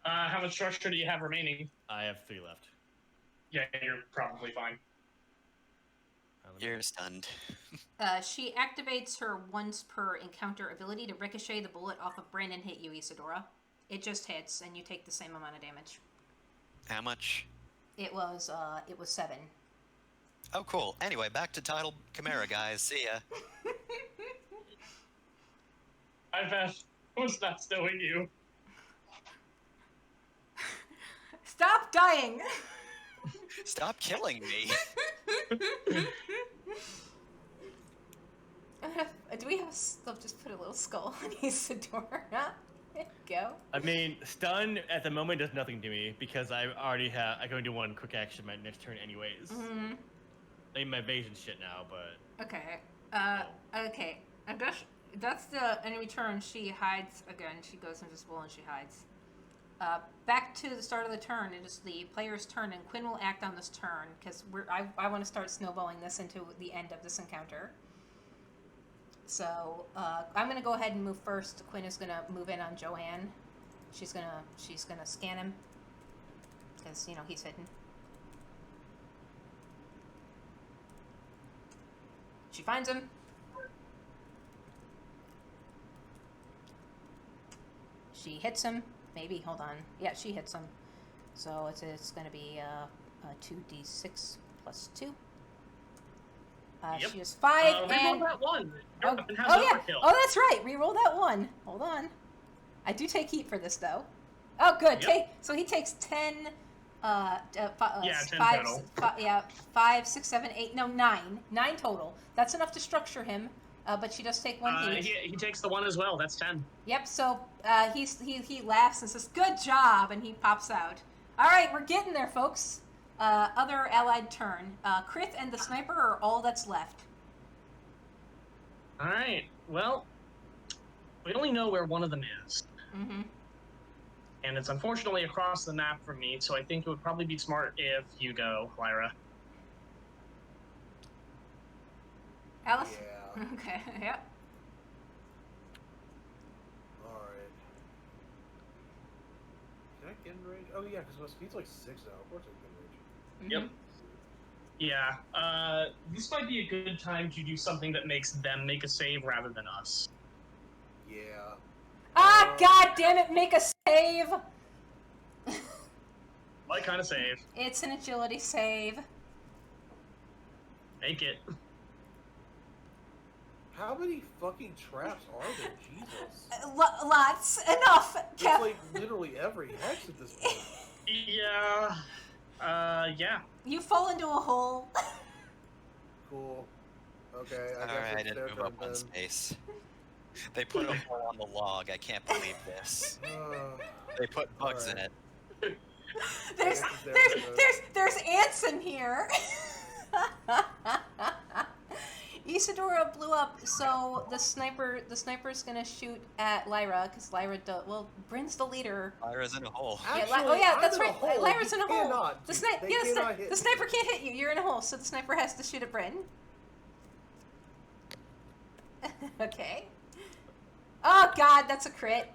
How much structure do you have remaining? I have 3 left. Yeah, you're probably fine. Let me- You're stunned. She activates her once per encounter ability to ricochet the bullet off of Brandon hit you, Isadora. It just hits, and you take the same amount of damage. How much? It was 7. Oh, cool. Anyway, back to Title Chimera, guys. See ya. I bet. Who's not knowing you? Stop dying. Stop killing me. Do we have a just put a little skull on Isadora? There you go. I mean, stun at the moment does nothing to me because I already have. I can only do 1 quick action my next turn, anyways. Mm-hmm. I mean, my evasion shit now, but Okay. Okay. I guess that's the enemy turn. She hides again. She goes invisible and she hides. Back to the start of the turn. It is the player's turn, and Quinn will act on this turn because I want to start snowballing this into the end of this encounter. So I'm gonna go ahead and move first. Quinn is gonna move in on Joanne. She's gonna scan him because he's hidden. She finds him. She hits him. Maybe. Hold on. Yeah, she hits him. So it's going to be 2d6 plus 2. Yep. She has 5 Reroll and... that 1. Oh, Your weapon has oh yeah. overkill. Oh, that's right. Reroll that 1. Hold on. I do take heat for this, though. Oh, good. Yep. So he takes 10... 10 5, total. 5, 6, 7, 8... No, 9. 9 total. That's enough to structure him. But she does take 1 heat. He takes the 1 as well. That's 10. Yep. So he laughs and says, "Good job," and he pops out. All right, we're getting there, folks. Other allied turn. Krith and the sniper are all that's left. All right. Well, we only know where one of them is, Mm-hmm. and it's unfortunately across the map from me. So I think it would probably be smart if you go, Lyra. Alice. Yeah. Okay. Yep. Alright. Can I get in range? Oh yeah, because my speed's like 6 now. Of course I can get in range. Yep. Yeah. This might be a good time to do something that makes them make a save rather than us. Yeah. Ah, god damn it, make a save! What kind of save? It's an agility save. Make it. How many fucking traps are there? Jesus. Lots. Enough! It's like literally every hex at this point. Yeah. Yeah. You fall into a hole. Cool. Okay, I guess Alright, it's and their move turn up one then. space. They put a hole on the log. I can't believe this. They put bugs in it. There's ants in here. Isadora blew up, so the sniper's gonna shoot at Lyra, because Bryn's the leader. Lyra's in a hole. Yeah, Actually, that's I'm in right. a hole. Lyra's in a You hole. cannot The do- sniper, they cannot hit the me. sniper can't hit you. You're in a hole, so the sniper has to shoot at Bryn. Okay. Oh god, that's a crit.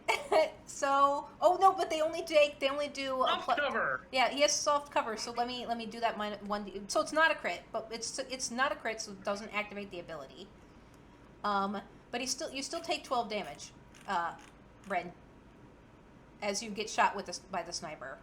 So, oh no, but they only do a Soft cover. Yeah, he has soft cover. So let me do that -1. So it's not a crit, but it's not a crit, so it doesn't activate the ability. But you still take 12 damage, Bryn, as you get shot by the sniper.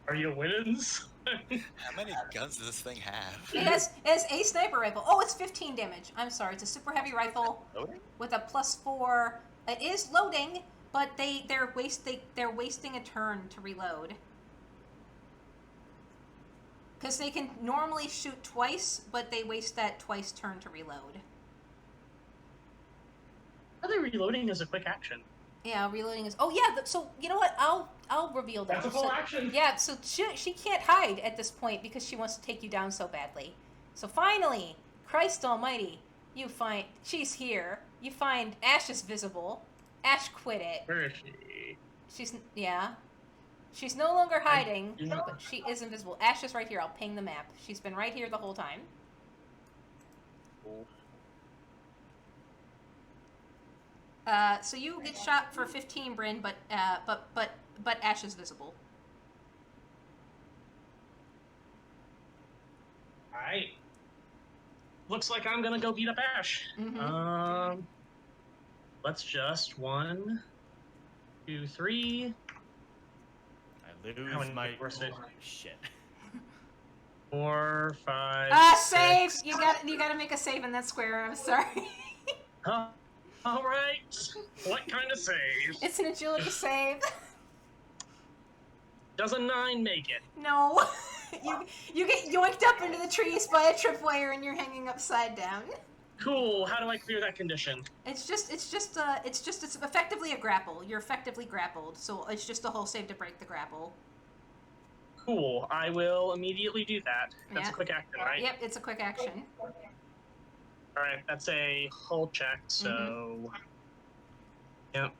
Are you winnings? How many guns does this thing have? It has a sniper rifle. Oh, it's 15 damage. I'm sorry, it's a super heavy rifle Loading? with a +4. It is loading, but they're wasting a turn to reload. Because they can normally shoot twice, but they waste that twice turn to reload. Are they reloading as a quick action? Yeah, reloading is. Oh yeah, so you know what? I'll reveal that. That's a full So- action. Yeah, so she can't hide at this point because she wants to take you down so badly. So finally, Christ Almighty, she's here. You find Ash is visible. Ash quit it. Where is she? She's no longer hiding, you know- but she is invisible. Ash is right here. I'll ping the map. She's been right here the whole time. So you get shot for 15, Bryn, but Ash is visible. Alright. Looks like I'm gonna go beat up Ash. Mm-hmm. Let's just 1, 2, 3, I How lose many my worse it? shit. 4, 5. Save! 6. You gotta make a save in that square. I'm sorry. All right. What kind of save? It's an agility save. Does a 9 make it? No. You get yoinked up into the trees by a tripwire and you're hanging upside down. Cool. How do I clear that condition? It's effectively a grapple. You're effectively grappled, so it's just a whole save to break the grapple. Cool. I will immediately do that. That's Yeah. a quick action, right? Yep, it's a quick action. All right. That's a hull check. So. Yep.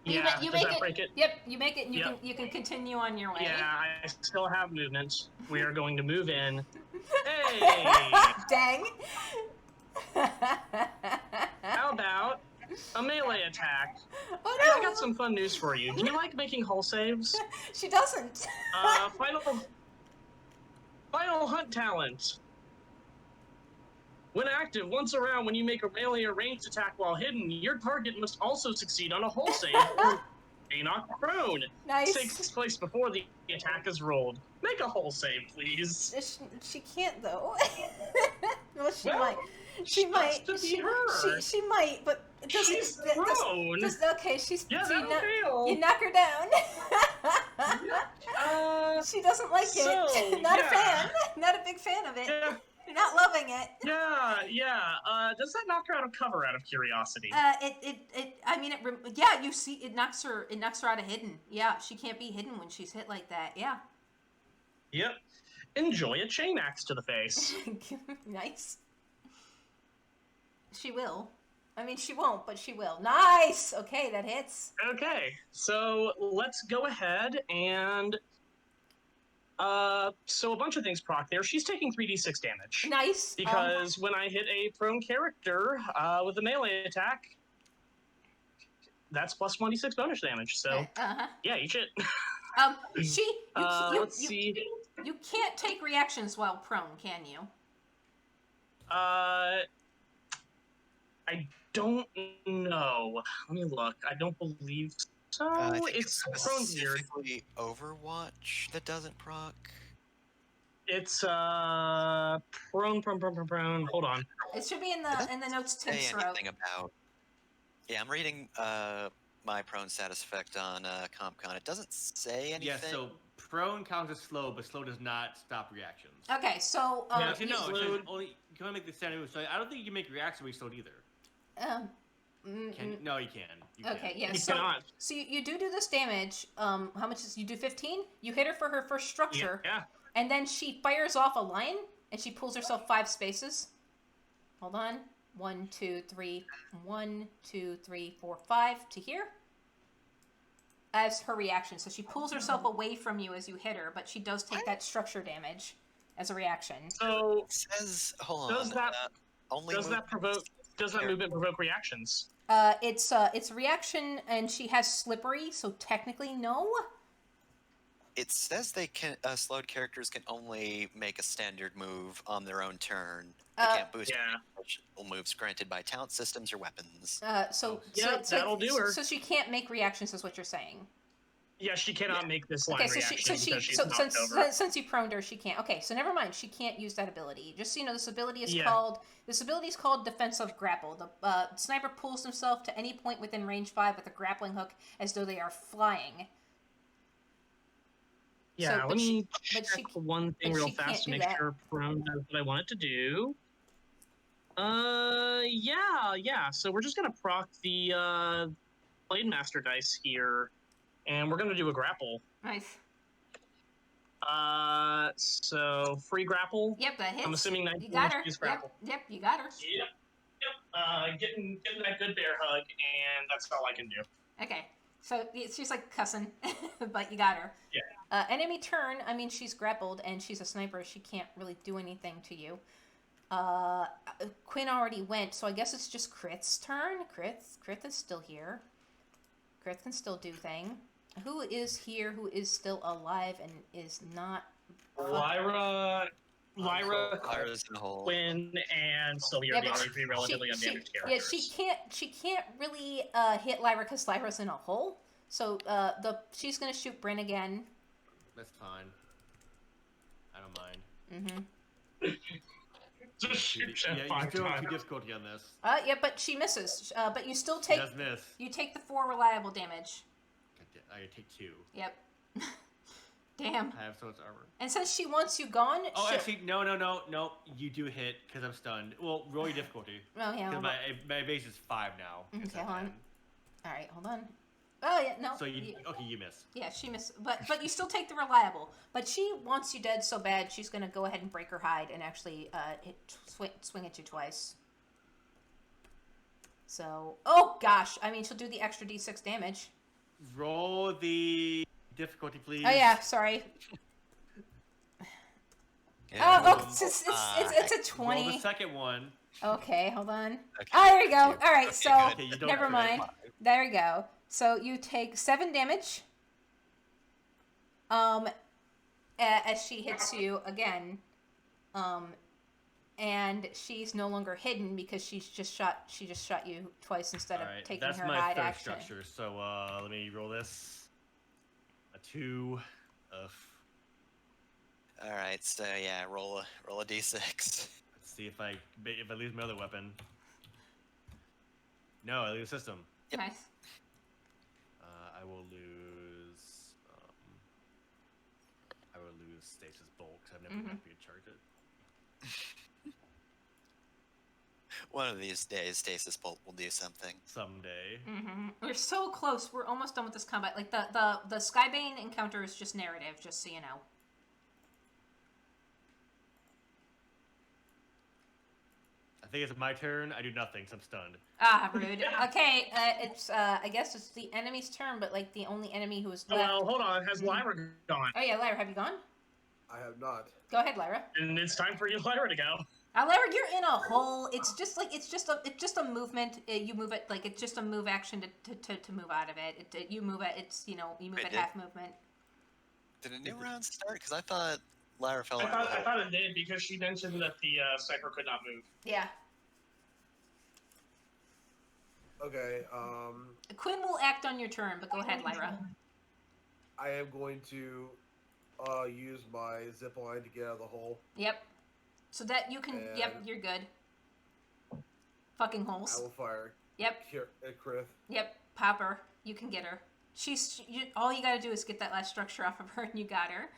You Yeah. ma- you does make that it- break it? Yep, you make it and Yep. you can continue on your way. Yeah. I still have movement. We are going to move in. Hey. Dang. How about a melee attack? Oh Hey, no! I got some fun news for you. Do you like making hull saves? She doesn't. Final hunt talent. When active, once around, when you make a melee or ranged attack while hidden, your target must also succeed on a hull save or be knocked prone. Nice. Takes place before the attack is rolled. Make a hull save, please. She can't though. Well, she Well, might. She might. has to be her. She might, but it doesn't. She's that prone. okay, she's. Yeah, so that'll fail. you knock her down. She doesn't like So, it. Not a yeah. fan. Not a big fan of it. Yeah, You're not loving it. yeah. Does that knock her out of cover, out of curiosity? I mean, yeah, you see, it knocks her out of hidden. Yeah, she can't be hidden when she's hit like that. Yeah. Yep. Enjoy a chain axe to the face. Nice. She will. I mean, she won't, but she will. Nice! Okay, that hits. Okay, so let's go ahead and... so a bunch of things proc there. She's taking 3d6 damage. Nice. Because when I hit a prone character with a melee attack, that's plus 1d6 bonus damage. So Uh-huh. yeah, eat shit. You Let's see. you can't take reactions while prone, can you? I don't know. Let me look. I don't believe so. I think It's it's prone weird. specifically Overwatch that doesn't proc. It's prone. Hold on. It should be in the notes Tim Say wrote. anything about. Yeah, I'm reading my prone status effect on CompCon. It doesn't say anything. Yeah, so prone counts as slow, but slow does not stop reactions. Okay, so Yeah, Actually, no, it says slowed. only you can only make the standard move. So I don't think you can make reactions when you slowed either. No, you can. You Okay, can. yeah. You So, cannot. so you do this damage. How much is you do 15? You hit her for her first structure, Yeah. and then she fires off a line, and she pulls herself 5 spaces. Hold on. 1, 2, 3, 1, 2, 3, 4, 5 to here. As her reaction, so she pulls herself away from you as you hit her, but she does take that structure damage as a reaction. So It says, hold Does on. that- only does that provoke? Does that movement provoke reactions? It's a reaction, and she has slippery, so technically no. It says they can. Slowed characters can only make a standard move on their own turn. They can't boost Yeah. moves granted by talent systems or weapons. Yeah, that'll do her. So she can't make reactions, is what you're saying. Yeah, she cannot make this line Okay, reaction because she's so knocked over. since you proned her, she can't. Okay, so never mind. She can't use that ability. Just so you know, this ability is Yeah. called defensive grapple. The sniper pulls himself to any point within range 5 with a grappling hook, as though they are flying. Yeah, but let me but check one thing but real she can't fast to do make that. sure prone does what I want it to do. Yeah. So we're just gonna proc the Blade Master dice here, and we're gonna do a grapple. Nice. So free grapple. Yep, that hits. I'm assuming 19 you got her. is grapple. Yep, you got her. Yep. Getting that good bear hug, and that's all I can do. Okay, so she's like cussing, but you got her. Yeah. Enemy turn. I mean, she's grappled and she's a sniper. She can't really do anything to you. Quinn already went, so I guess it's just Crit's turn. Crit is still here. Crit can still do thing. Who is here? Who is still alive and is not? Lyra, Lyra's in the hole. Quinn, and Sylvia are Yeah, the but only three relatively undamaged Yeah, characters. she can't really hit Lyra because Lyra's in a hole. So she's gonna shoot Bryn again. That's fine. I don't mind. Mm-hmm. Just shoot Yeah, you 5 still have times. too difficulty on this. Yeah, but she misses. But you still She take does miss. you take the 4 reliable damage. I take 2. Yep. Damn. I have so much armor. And since she wants you gone, Oh, she'll- actually, no. You do hit because I'm stunned. Well, roll your difficulty. Oh yeah. Because my base is 5 now. Okay, instead of hold on. 10. All right, hold on. Oh yeah, no. So you miss. Yeah, she missed, but you still take the reliable. But she wants you dead so bad, she's gonna go ahead and break her hide and actually swing at you twice. So, oh gosh, I mean she'll do the extra d6 damage. Roll the difficulty, please. Oh yeah, sorry. Yeah, Oh, it's a Roll the 20. second one. Okay, hold on. okay, Oh, there you go. thank you. All right, Okay, so good. Okay, you don't never crit. mind. There you go. So you take 7 damage. As she hits you again, and she's no longer hidden because she just shot you twice instead of Alright, taking that's her my hide third action. structure. So let me roll this. A 2. All right, so yeah, roll a d6. Let's see if I lose my other weapon. No, I lose system. Yep. Nice. I will lose. I will lose stasis bolt because I've never been happy to charge it. One of these days, stasis bolt will do something. Someday. We're so close. We're almost done with this combat. Like the Skybane encounter is just narrative, just so you know. I think it's my turn. I do nothing, so I'm stunned. Ah, rude. Okay, it's I guess it's the enemy's turn, but like the only enemy who is left. Well, hold on. Has Lyra gone? Oh yeah, Lyra, have you gone? I have not. Go ahead, Lyra. And it's time for you, Lyra, to go. Lyra, you're in a hole. It's just a movement. You move it like it's just a move action to move out of it. You move it. It's you move Wait, it half movement. Did a new round start? Because I thought Lyra fell I into thought, the I hole. thought it did because she mentioned that the sniper could not move. Yeah. Okay. Quinn will act on your turn, but go ahead, Lyra. I am going to use my zip line to get out of the hole. Yep. So that you can. And- Yep, you're good. Fucking I holes. will fire. Yep. Here, at Krith. Yep. Pop her. You can get her. All you gotta do is get that last structure off of her, and you got her.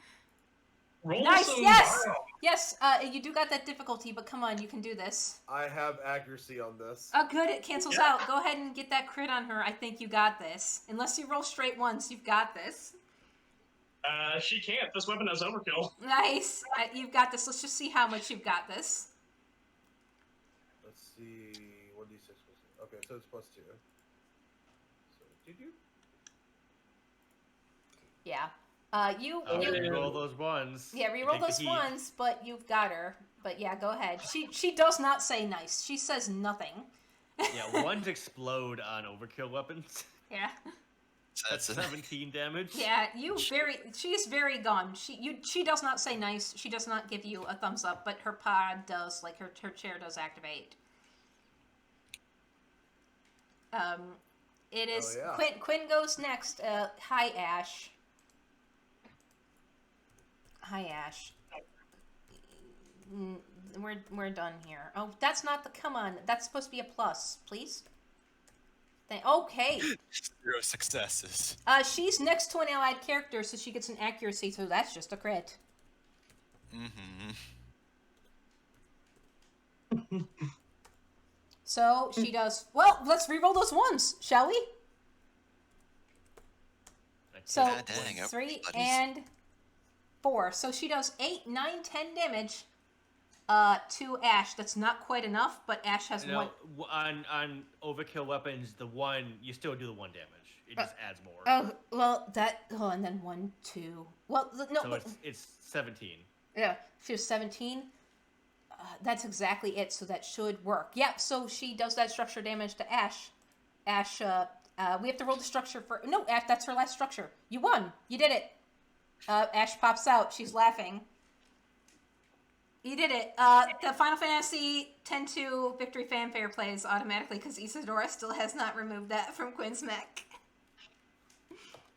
Roll Nice. some Yes. dial. Yes. You do got that difficulty, but come on, you can do this. I have accuracy on this. Oh, good. It cancels Yeah. out. Go ahead and get that crit on her. I think you got this. Unless you roll straight once, you've got this. She can't. This weapon has overkill. Nice. You've got this. Let's just see how much you've got this. Let's see. 1d6 plus. Okay, so it's plus 2. So, did you? Yeah. You Roll those ones. yeah, You reroll take the those heat. ones, but you've got her. But yeah, go ahead. She does not say nice. She says nothing. Yeah, ones explode on overkill weapons. Yeah. That's 17 damage. Yeah, she's very gone. She does not say nice. She does not give you a thumbs up, but her pod does, like her chair does activate. It is Oh, yeah. Quinn goes next. Hi Ash. Hi Ash. We're done here. Oh, that's not the come on. That's supposed to be a plus, please. Okay. 0 successes. She's next to an allied character, so she gets an accuracy, so that's just a crit. So she does. Well, let's re-roll those ones, shall we? So God dang, 3 buddies. and 4. So she does 8, 9, 10 damage. To Ash. That's not quite enough, but Ash has one. On overkill weapons, the one you still do the 1 damage. It just adds more. Oh well, that. Oh, and then 1, 2. Well, no. So it's 17. Yeah, she was 17. That's exactly it. So that should work. Yeah. So she does that structure damage to Ash. Ash. We have to roll the structure for. No, Ash. That's her last structure. You won. You did it. Ash pops out. She's laughing. You did it. The Final Fantasy X-2 Victory Fanfare plays automatically because Isadora still has not removed that from Quinn's mech.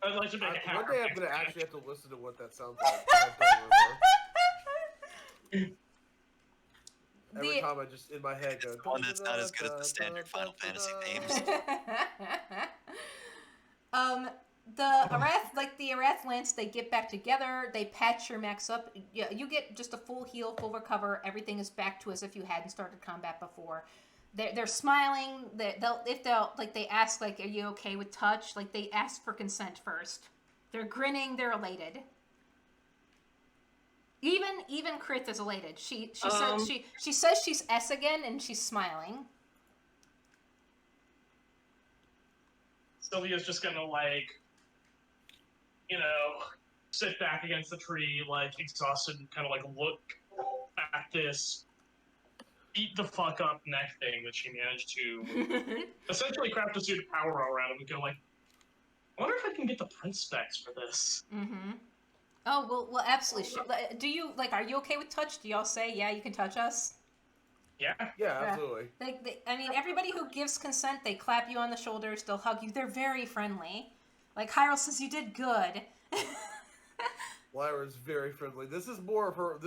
I'd like to make a One hacker. day I'm gonna actually have to listen to what that sounds like. I don't remember. Every time I just in my head go. One that's not as good as the standard Final Fantasy themes. The Arath Lance, they get back together, they patch your mechs up. Yeah, you get just a full heal, full recover. Everything is back to as if you hadn't started combat before. They're smiling. They ask like, "Are you okay with touch?" Like they ask for consent first. They're grinning. They're elated. Even Krith is elated. She says she's S again, and she's smiling. Sylvia's just gonna sit back against the tree, exhausted, and kind of look at this eat the fuck up neck thing that she managed to essentially craft a suit of power around him and go I wonder if I can get the prince specs for this. Mm-hmm. Oh well, absolutely. Do you are you okay with touch? Do y'all say yeah, you can touch us? Yeah. Yeah, absolutely. Everybody who gives consent, they clap you on the shoulders, they'll hug you. They're very friendly. Like Hyrule says, you did good. Lyra's very friendly. This is more her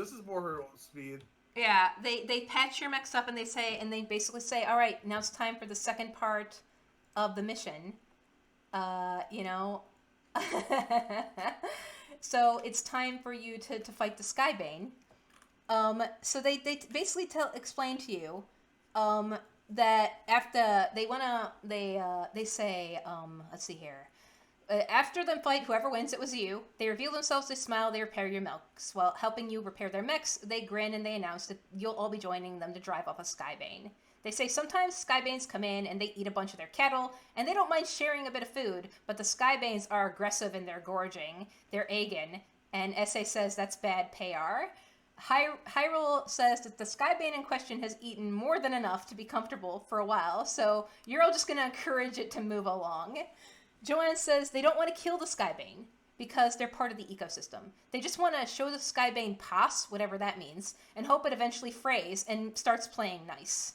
speed. Yeah, they patch your mechs up and they basically say, all right, now it's time for the second part of the mission. So it's time for you to fight the Skybane. So they basically explain to you that after they say let's see here. After the fight, whoever wins, it was you. They reveal themselves, they smile, they repair your mechs. While helping you repair their mechs, they grin and they announce that you'll all be joining them to drive off a Skybane. They say sometimes Skybanes come in and they eat a bunch of their cattle, and they don't mind sharing a bit of food, but the Skybanes are aggressive and they're gorging. They're Aegon, and SA says that's bad PR. Hyrule says that the Skybane in question has eaten more than enough to be comfortable for a while, so you're all just going to encourage it to move along. Joanne says they don't want to kill the Skybane because they're part of the ecosystem. They just want to show the Skybane pass, whatever that means, and hope it eventually frays and starts playing nice.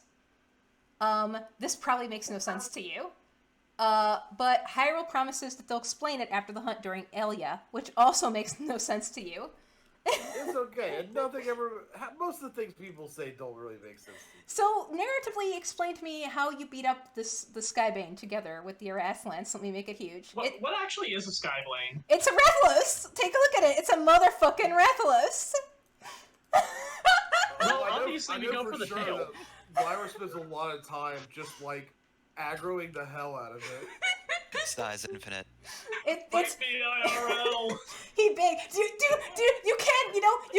This probably makes no sense to you. But Hyrule promises that they'll explain it after the hunt during Elia, which also makes no sense to you. It's okay. Nothing ever. Most of the things people say don't really make sense. So, narratively, explain to me how you beat up the Skybane together with your Athlands. Let me make it huge. What actually is a Skyblane? It's a Rathalos! Take a look at it. It's a motherfucking Rathalos! Well, I obviously, we know go for the sure tail. that Lyra spends a lot of time just like aggroing the hell out of it. Size infinite. It's Fight me, IRL! he big. Dude, you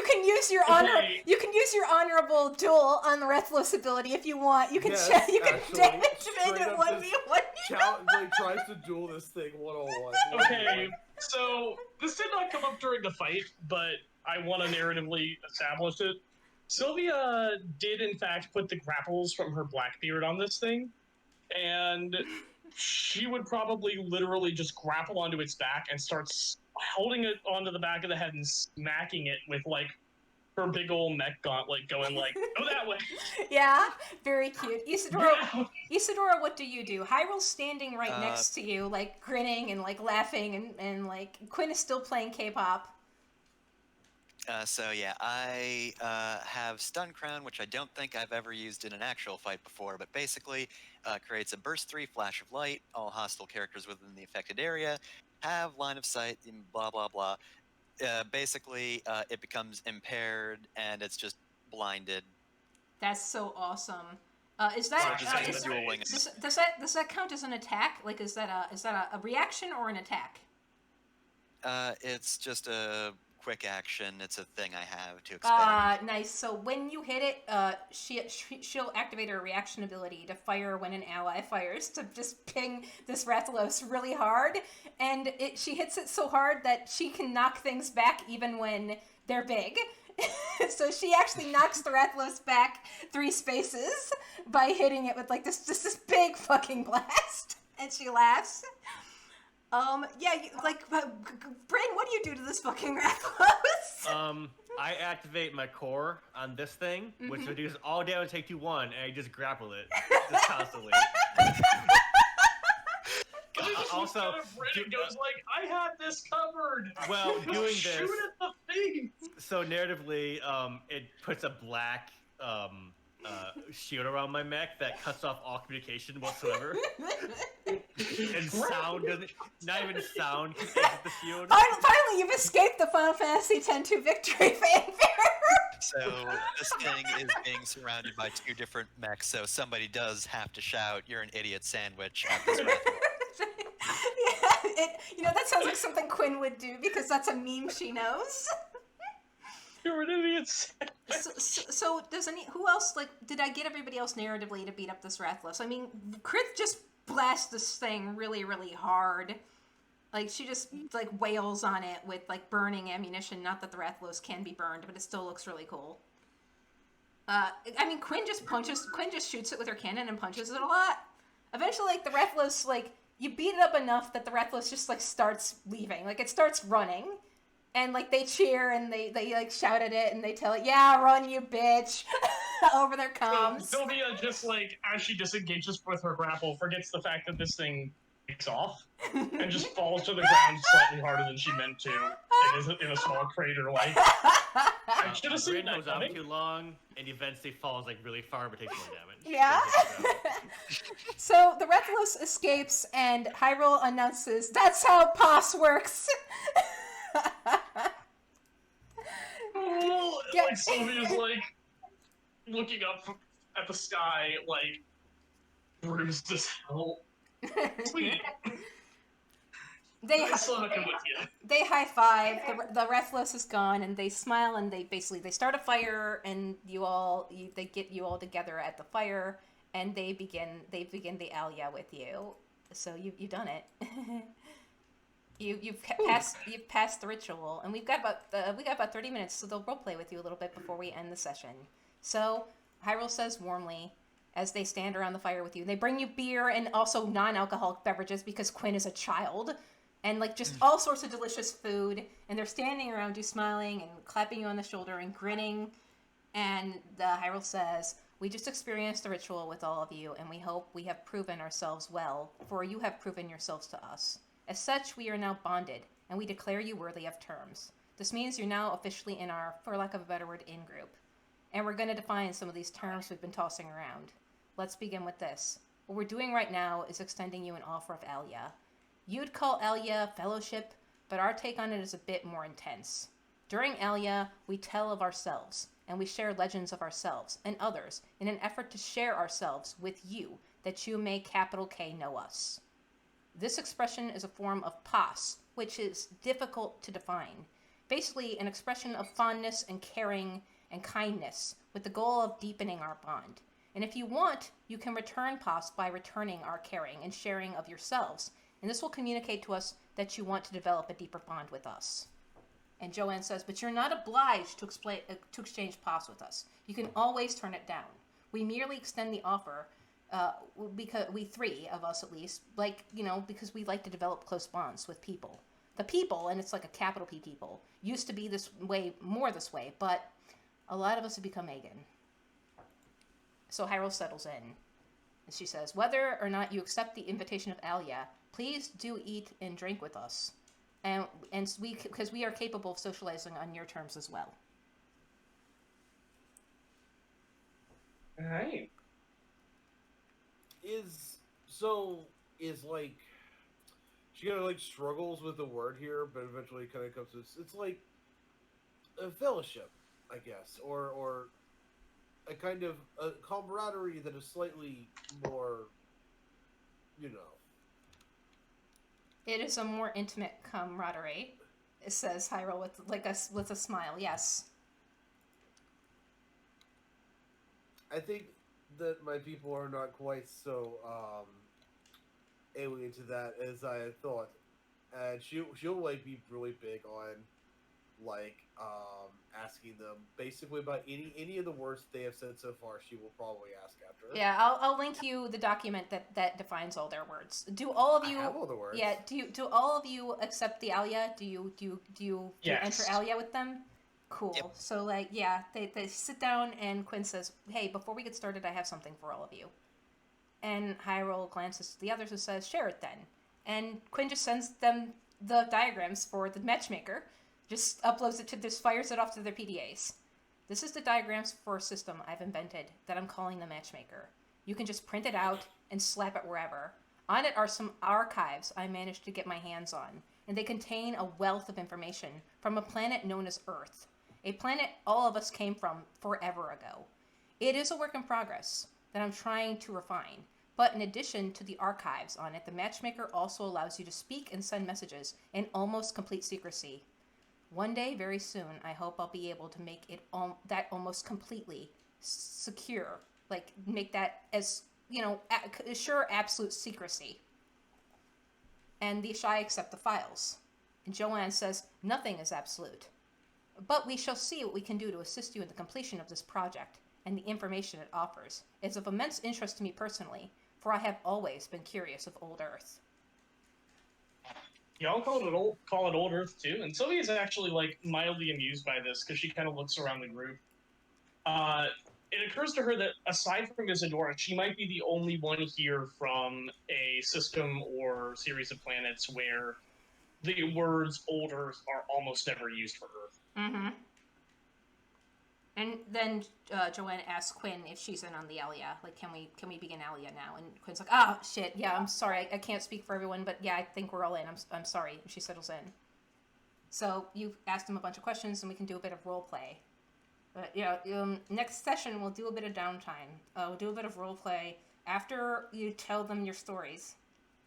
can use your Okay. you can use your honorable duel on the Rathalos ability if you want. You can Yes, you can actually, damage him straight at up 1v1. Like tries to duel this thing 1-on-1. Okay, so this did not come up during the fight, but I want to narratively establish it. Sylvia did, in fact, put the grapples from her Blackbeard on this thing, and she would probably literally just grapple onto its back and start holding it onto the back of the head and smacking it with, like, her big old mech gauntlet going, like, go that way! Yeah, very cute. Isadora, Yeah. Isadora, what do you do? Hyrule's standing right Uh, next to you, like grinning and like laughing, and like Quinn is still playing K-pop. So yeah, I have Stun Crown, which I don't think I've ever used in an actual fight before, but basically creates a Burst 3 Flash of Light. All hostile characters within the affected area have line of sight, and blah blah blah. Basically, it becomes impaired and it's just blinded. That's so awesome. Is So that just is- ends dueling. does that count as an attack? Like, is that a reaction or an attack? It's just a quick action. It's a thing I have to expand. Nice. So when you hit it, she'll activate her reaction ability to fire when an ally fires to just ping this Rathalos really hard, and she hits it so hard that she can knock things back even when they're big. So she actually knocks the Rathalos back 3 spaces by hitting it with like this big fucking blast, and she laughs. Yeah, Brayden, what do you do to this fucking Rathalos? I activate my core on this thing, which reduces all damage take to 1, and I just grapple it just constantly. Also, Brandon goes like, I had this covered! well, doing Shoot this, at the thing! so narratively, it puts a black shield around my mech that cuts off all communication whatsoever. And sound doesn't, not even sound can exit the shield. Finally, you've escaped the Final Fantasy X-2 victory fanfare. So this thing is being surrounded by 2 different mechs, so somebody does have to shout, "You're an idiot sandwich" at this Rathalos. Yeah, that sounds like something Quinn would do because that's a meme she knows. You're an idiot. So who else, like, did I get everybody else narratively to beat up this Rathalos? I mean, Krith just blasts this thing really, really hard. Like, she just, like, wails on it with, like, burning ammunition. Not that the Rathalos can be burned, but it still looks really cool. I mean, Quinn just shoots it with her cannon and punches it a lot. Eventually, like, the Rathalos, like, you beat it up enough that the Rathalos just, like, starts leaving. Like, it starts running. And, like, they cheer and they like, shout at it and they tell it, "Yeah, run, you bitch," over their comms. Sylvia just, like, as she disengages with her grapple, forgets the fact that this thing takes off and just falls to the ground slightly harder than she meant to. It is in a small crater, like. I should have seen Grid that goes on coming. too long, and eventually falls like really far, but takes more damage. Yeah. So the Rathalos escapes and Hyrule announces, "That's how POS works." Oh, Yeah. like Sylvia's like looking up at the sky, like bruised as hell. Sweet, They I still with you. they high five. The Rathalos is gone, and they smile, and they start a fire, and they get you all together at the fire, and they begin the Alia with you. So you've done it. You've passed the ritual, and we got about 30 minutes, so they'll roleplay with you a little bit before we end the session. So Hyrule says warmly, as they stand around the fire with you, they bring you beer and also non-alcoholic beverages because Quinn is a child, and like just all sorts of delicious food, and they're standing around you, smiling and clapping you on the shoulder and grinning. And the Hyrule says, "We just experienced the ritual with all of you, and we hope we have proven ourselves well, for you have proven yourselves to us. As such, we are now bonded, and we declare you worthy of terms. This means you're now officially in our, for lack of a better word, in-group. And we're going to define some of these terms we've been tossing around. Let's begin with this. What we're doing right now is extending you an offer of Alia. You'd call Alia fellowship, but our take on it is a bit more intense. During Alia, we tell of ourselves, and we share legends of ourselves and others in an effort to share ourselves with you, that you may capital K know us. This expression is a form of pas, which is difficult to define. Basically, an expression of fondness and caring and kindness with the goal of deepening our bond. And if you want, you can return pas by returning our caring and sharing of yourselves. And this will communicate to us that you want to develop a deeper bond with us." And Joanne says, "But you're not obliged to exchange pas with us. You can always turn it down. We merely extend the offer, because we three of us at least, because we like to develop close bonds with people. The people, and it's like a capital P people, used to be more this way, but a lot of us have become Megan." So Hyrule settles in, and she says, "Whether or not you accept the invitation of Alia, please do eat and drink with us, and because we are capable of socializing on your terms as well." All right. Is like she kind of like struggles with the word here, but eventually kind of comes to it's like a fellowship, I guess, or a kind of a camaraderie that is slightly more, you know. It is a more intimate camaraderie, says Hyrule with a smile. Yes. I think that my people are not quite so alien to that as I had thought, and she'll like be really big on like asking them basically about any of the words they have said so far. She will probably ask after. Yeah, I'll link you the document that defines all their words. Do all of you? I have all the words. Yeah. Do all of you accept the Alia? Do you Yes. enter Alia with them? Cool. Yep. So they sit down, and Quinn says, "Hey, before we get started, I have something for all of you." And Hyrule glances to the others and says, "Share it then." And Quinn just sends them the diagrams for the matchmaker. Just uploads it just fires it off to their PDAs. "This is the diagrams for a system I've invented that I'm calling the Matchmaker. You can just print it out and slap it wherever. On it are some archives I managed to get my hands on, and they contain a wealth of information from a planet known as Earth, a planet all of us came from forever ago. It is a work in progress that I'm trying to refine, but in addition to the archives on it, the Matchmaker also allows you to speak and send messages in almost complete secrecy. One day, very soon, I hope I'll be able to make it that almost completely secure. Like, make that as, assure absolute secrecy." And the Ashai accept the files. And Joanne says, "Nothing is absolute. But we shall see what we can do to assist you in the completion of this project and the information it offers. It's of immense interest to me personally, for I have always been curious of Old Earth." Y'all call it Old Earth too, and Sylvia's actually like mildly amused by this because she kind of looks around the group. It occurs to her that aside from Isadora, she might be the only one here from a system or series of planets where the words Old Earth are almost never used for Earth. Mm-hmm. And then Joanne asks Quinn if she's in on the Alia. Like, can we begin Alia now? And Quinn's like, "Oh shit, yeah, I'm sorry, I can't speak for everyone, but yeah, I think we're all in. I'm sorry." And she settles in. So you've asked them a bunch of questions, and we can do a bit of role play. But next session we'll do a bit of downtime. We'll do a bit of role play after you tell them your stories,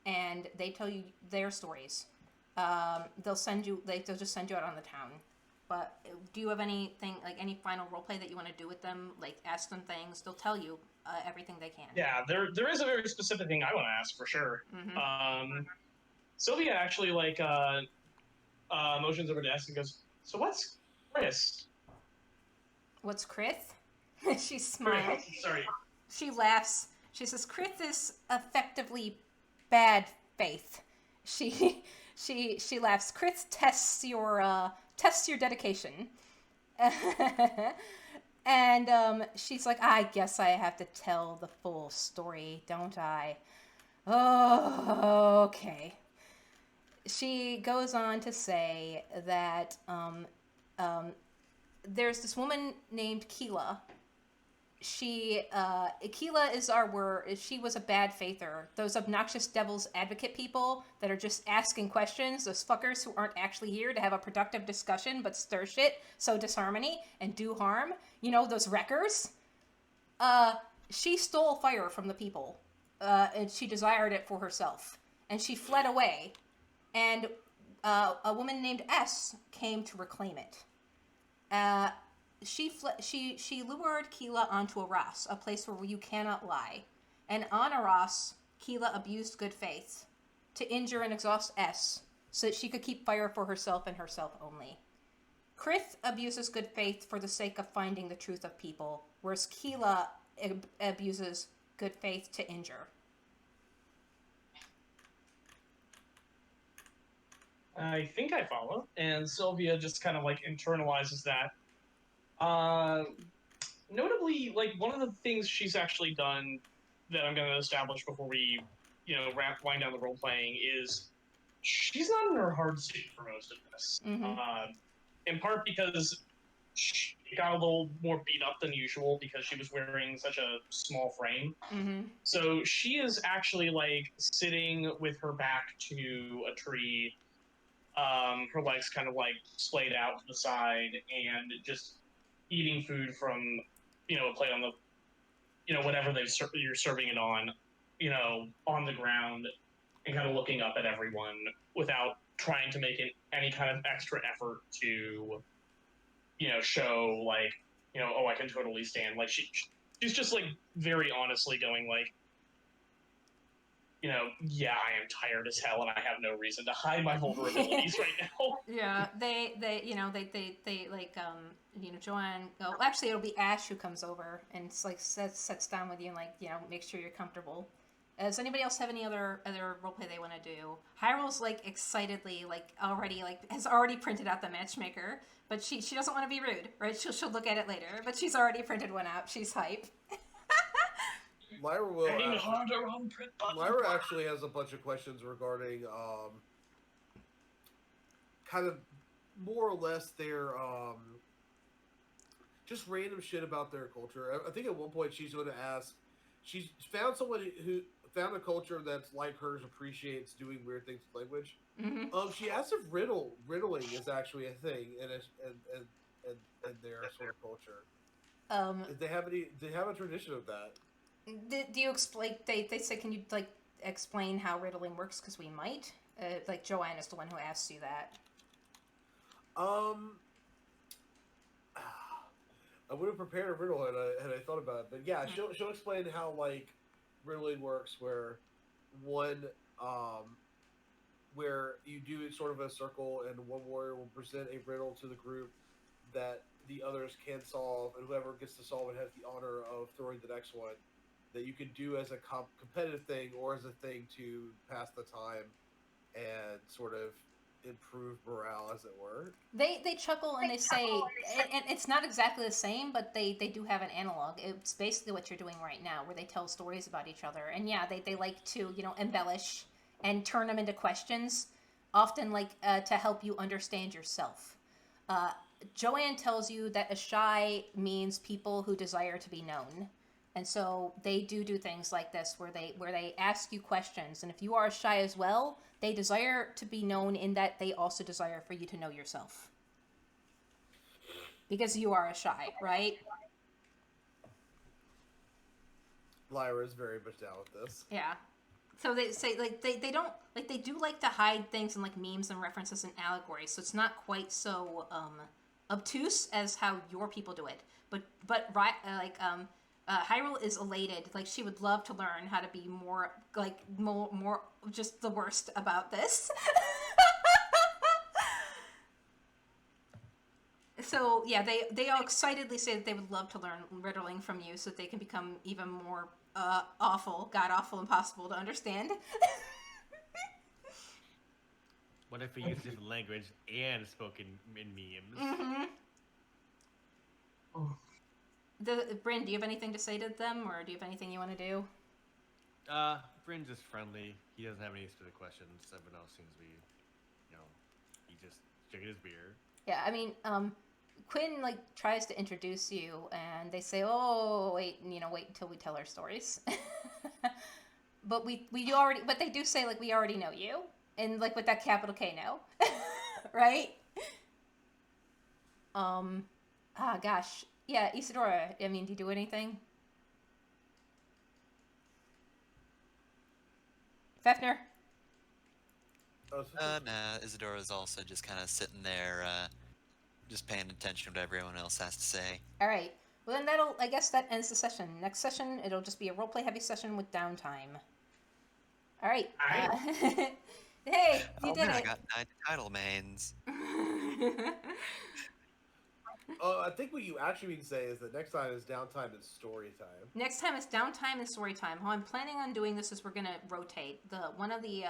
and they tell you their stories. They'll just send you out on the town. But do you have anything, like any final roleplay that you want to do with them? Like, ask them things. They'll tell you everything they can. Yeah, there is a very specific thing I want to ask for sure. Mm-hmm. Sylvia actually motions over to S and goes, "So what's Chris?" What's Krith? She smiles. Sorry. She laughs. She says, "Krith is effectively bad faith." She she laughs. "Krith tests your dedication." And she's like, "I guess I have to tell the full story, don't I?" Oh, okay. She goes on to say that there's this woman named Keela. Keela is our word. She was a bad faither. Those obnoxious devil's advocate people that are just asking questions. Those fuckers who aren't actually here to have a productive discussion but stir shit, sow disharmony, and do harm. You know, those wreckers. She stole fire from the people, and she desired it for herself. And she fled away. And a woman named S came to reclaim it. She lured Keela onto Arras, a place where you cannot lie. And on Arras, Keela abused good faith to injure and exhaust S so that she could keep fire for herself and herself only. Krith abuses good faith for the sake of finding the truth of people, whereas Keela abuses good faith to injure. I think I follow. And Sylvia just kind of internalizes that. Notably, one of the things she's actually done that I'm going to establish before we, wind down the role playing is she's not in her hard seat for most of this. Mm-hmm. In part because she got a little more beat up than usual because she was wearing such a small frame. Mm-hmm. So she is actually sitting with her back to a tree, her legs kind of splayed out to the side, and just eating food from a plate on the whatever you're serving it on, on the ground, and kind of looking up at everyone without trying to make any kind of extra effort to show oh, I can totally stand. She's just very honestly going yeah, I am tired as hell and I have no reason to hide my vulnerabilities right now. Yeah, they Joanne go, actually it'll be Ash who comes over and it's sets down with you and make sure you're comfortable. Does anybody else have any other roleplay they want to do? Hyrule's excitedly already has already printed out the matchmaker, but she doesn't want to be rude, right? She'll look at it later, but she's already printed one out. She's hype. Lyra will. Lyra Lyra actually has a bunch of questions regarding kind of more or less their just random shit about their culture. I think at one point she's going to ask. She's found somebody who found a culture that's like hers, appreciates doing weird things with language. Mm-hmm. She asked if riddling is actually a thing in their sort of culture. Did they have a tradition of that? Do you explain? They say, can you explain how riddling works? Because we might. Joanne is the one who asks you that. I would have prepared a riddle had I thought about it, but yeah, she'll explain how riddling works, where where you do it sort of a circle, and one warrior will present a riddle to the group that the others can solve, and whoever gets to solve it has the honor of throwing the next one. That you can do as a competitive thing or as a thing to pass the time and sort of improve morale, as it were. They chuckle and they say, and it's not exactly the same, but they do have an analog. It's basically what you're doing right now, where they tell stories about each other. And yeah, they like to, embellish and turn them into questions, often to help you understand yourself. Joanne tells you that a shy means people who desire to be known. And so they do things like this where they ask you questions, and if you are shy as well, they desire to be known in that they also desire for you to know yourself. Because you are a shy, right? Lyra is very much down with this. Yeah. So they say they don't they do like to hide things in memes and references and allegories, so it's not quite so obtuse as how your people do it. But Hyrule is elated. Like, she would love to learn how to be more, like, more just the worst about this. So, yeah, they all excitedly say that they would love to learn riddling from you so that they can become even more awful, god-awful, impossible to understand. What if we use a different language and spoken in memes? Mm-hmm. Oh. Bryn, do you have anything to say to them, or do you have anything you want to do? Bryn's just friendly. He doesn't have any specific questions. Everyone else seems to be, he just drinking his beer. Yeah, I mean, Quinn, like, tries to introduce you, and they say, oh, wait until we tell our stories. But we already, but they do say, like, we already know you, and, like, with that capital K no. Right? Gosh. Yeah, Isadora, I mean, do you do anything? Fefner? Nah, Isadora's also just kind of sitting there, just paying attention to what everyone else has to say. Alright. Well, then I guess that ends the session. Next session, it'll just be a roleplay heavy session with downtime. Alright. Hey, you did Man, I it. got 9 title mains. I think what you actually mean to say is that next time is downtime and story time. Next time is downtime and story time. How I'm planning on doing this is we're gonna rotate. One of the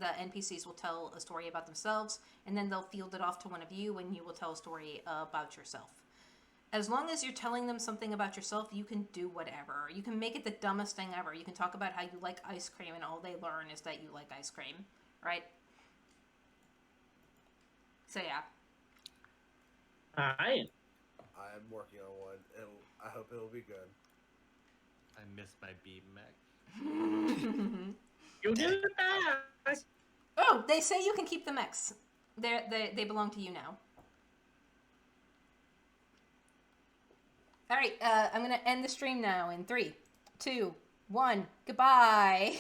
NPCs will tell a story about themselves, and then they'll field it off to one of you, and you will tell a story about yourself. As long as you're telling them something about yourself, you can do whatever. You can make it the dumbest thing ever. You can talk about how you like ice cream, and all they learn is that you like ice cream, right? So yeah. Alright. I'm working on one, and I hope it'll be good. I miss my BMX. You did it back! Oh, they say you can keep the mechs. They belong to you now. All right, I'm gonna end the stream now in 3, 2, 1. Goodbye.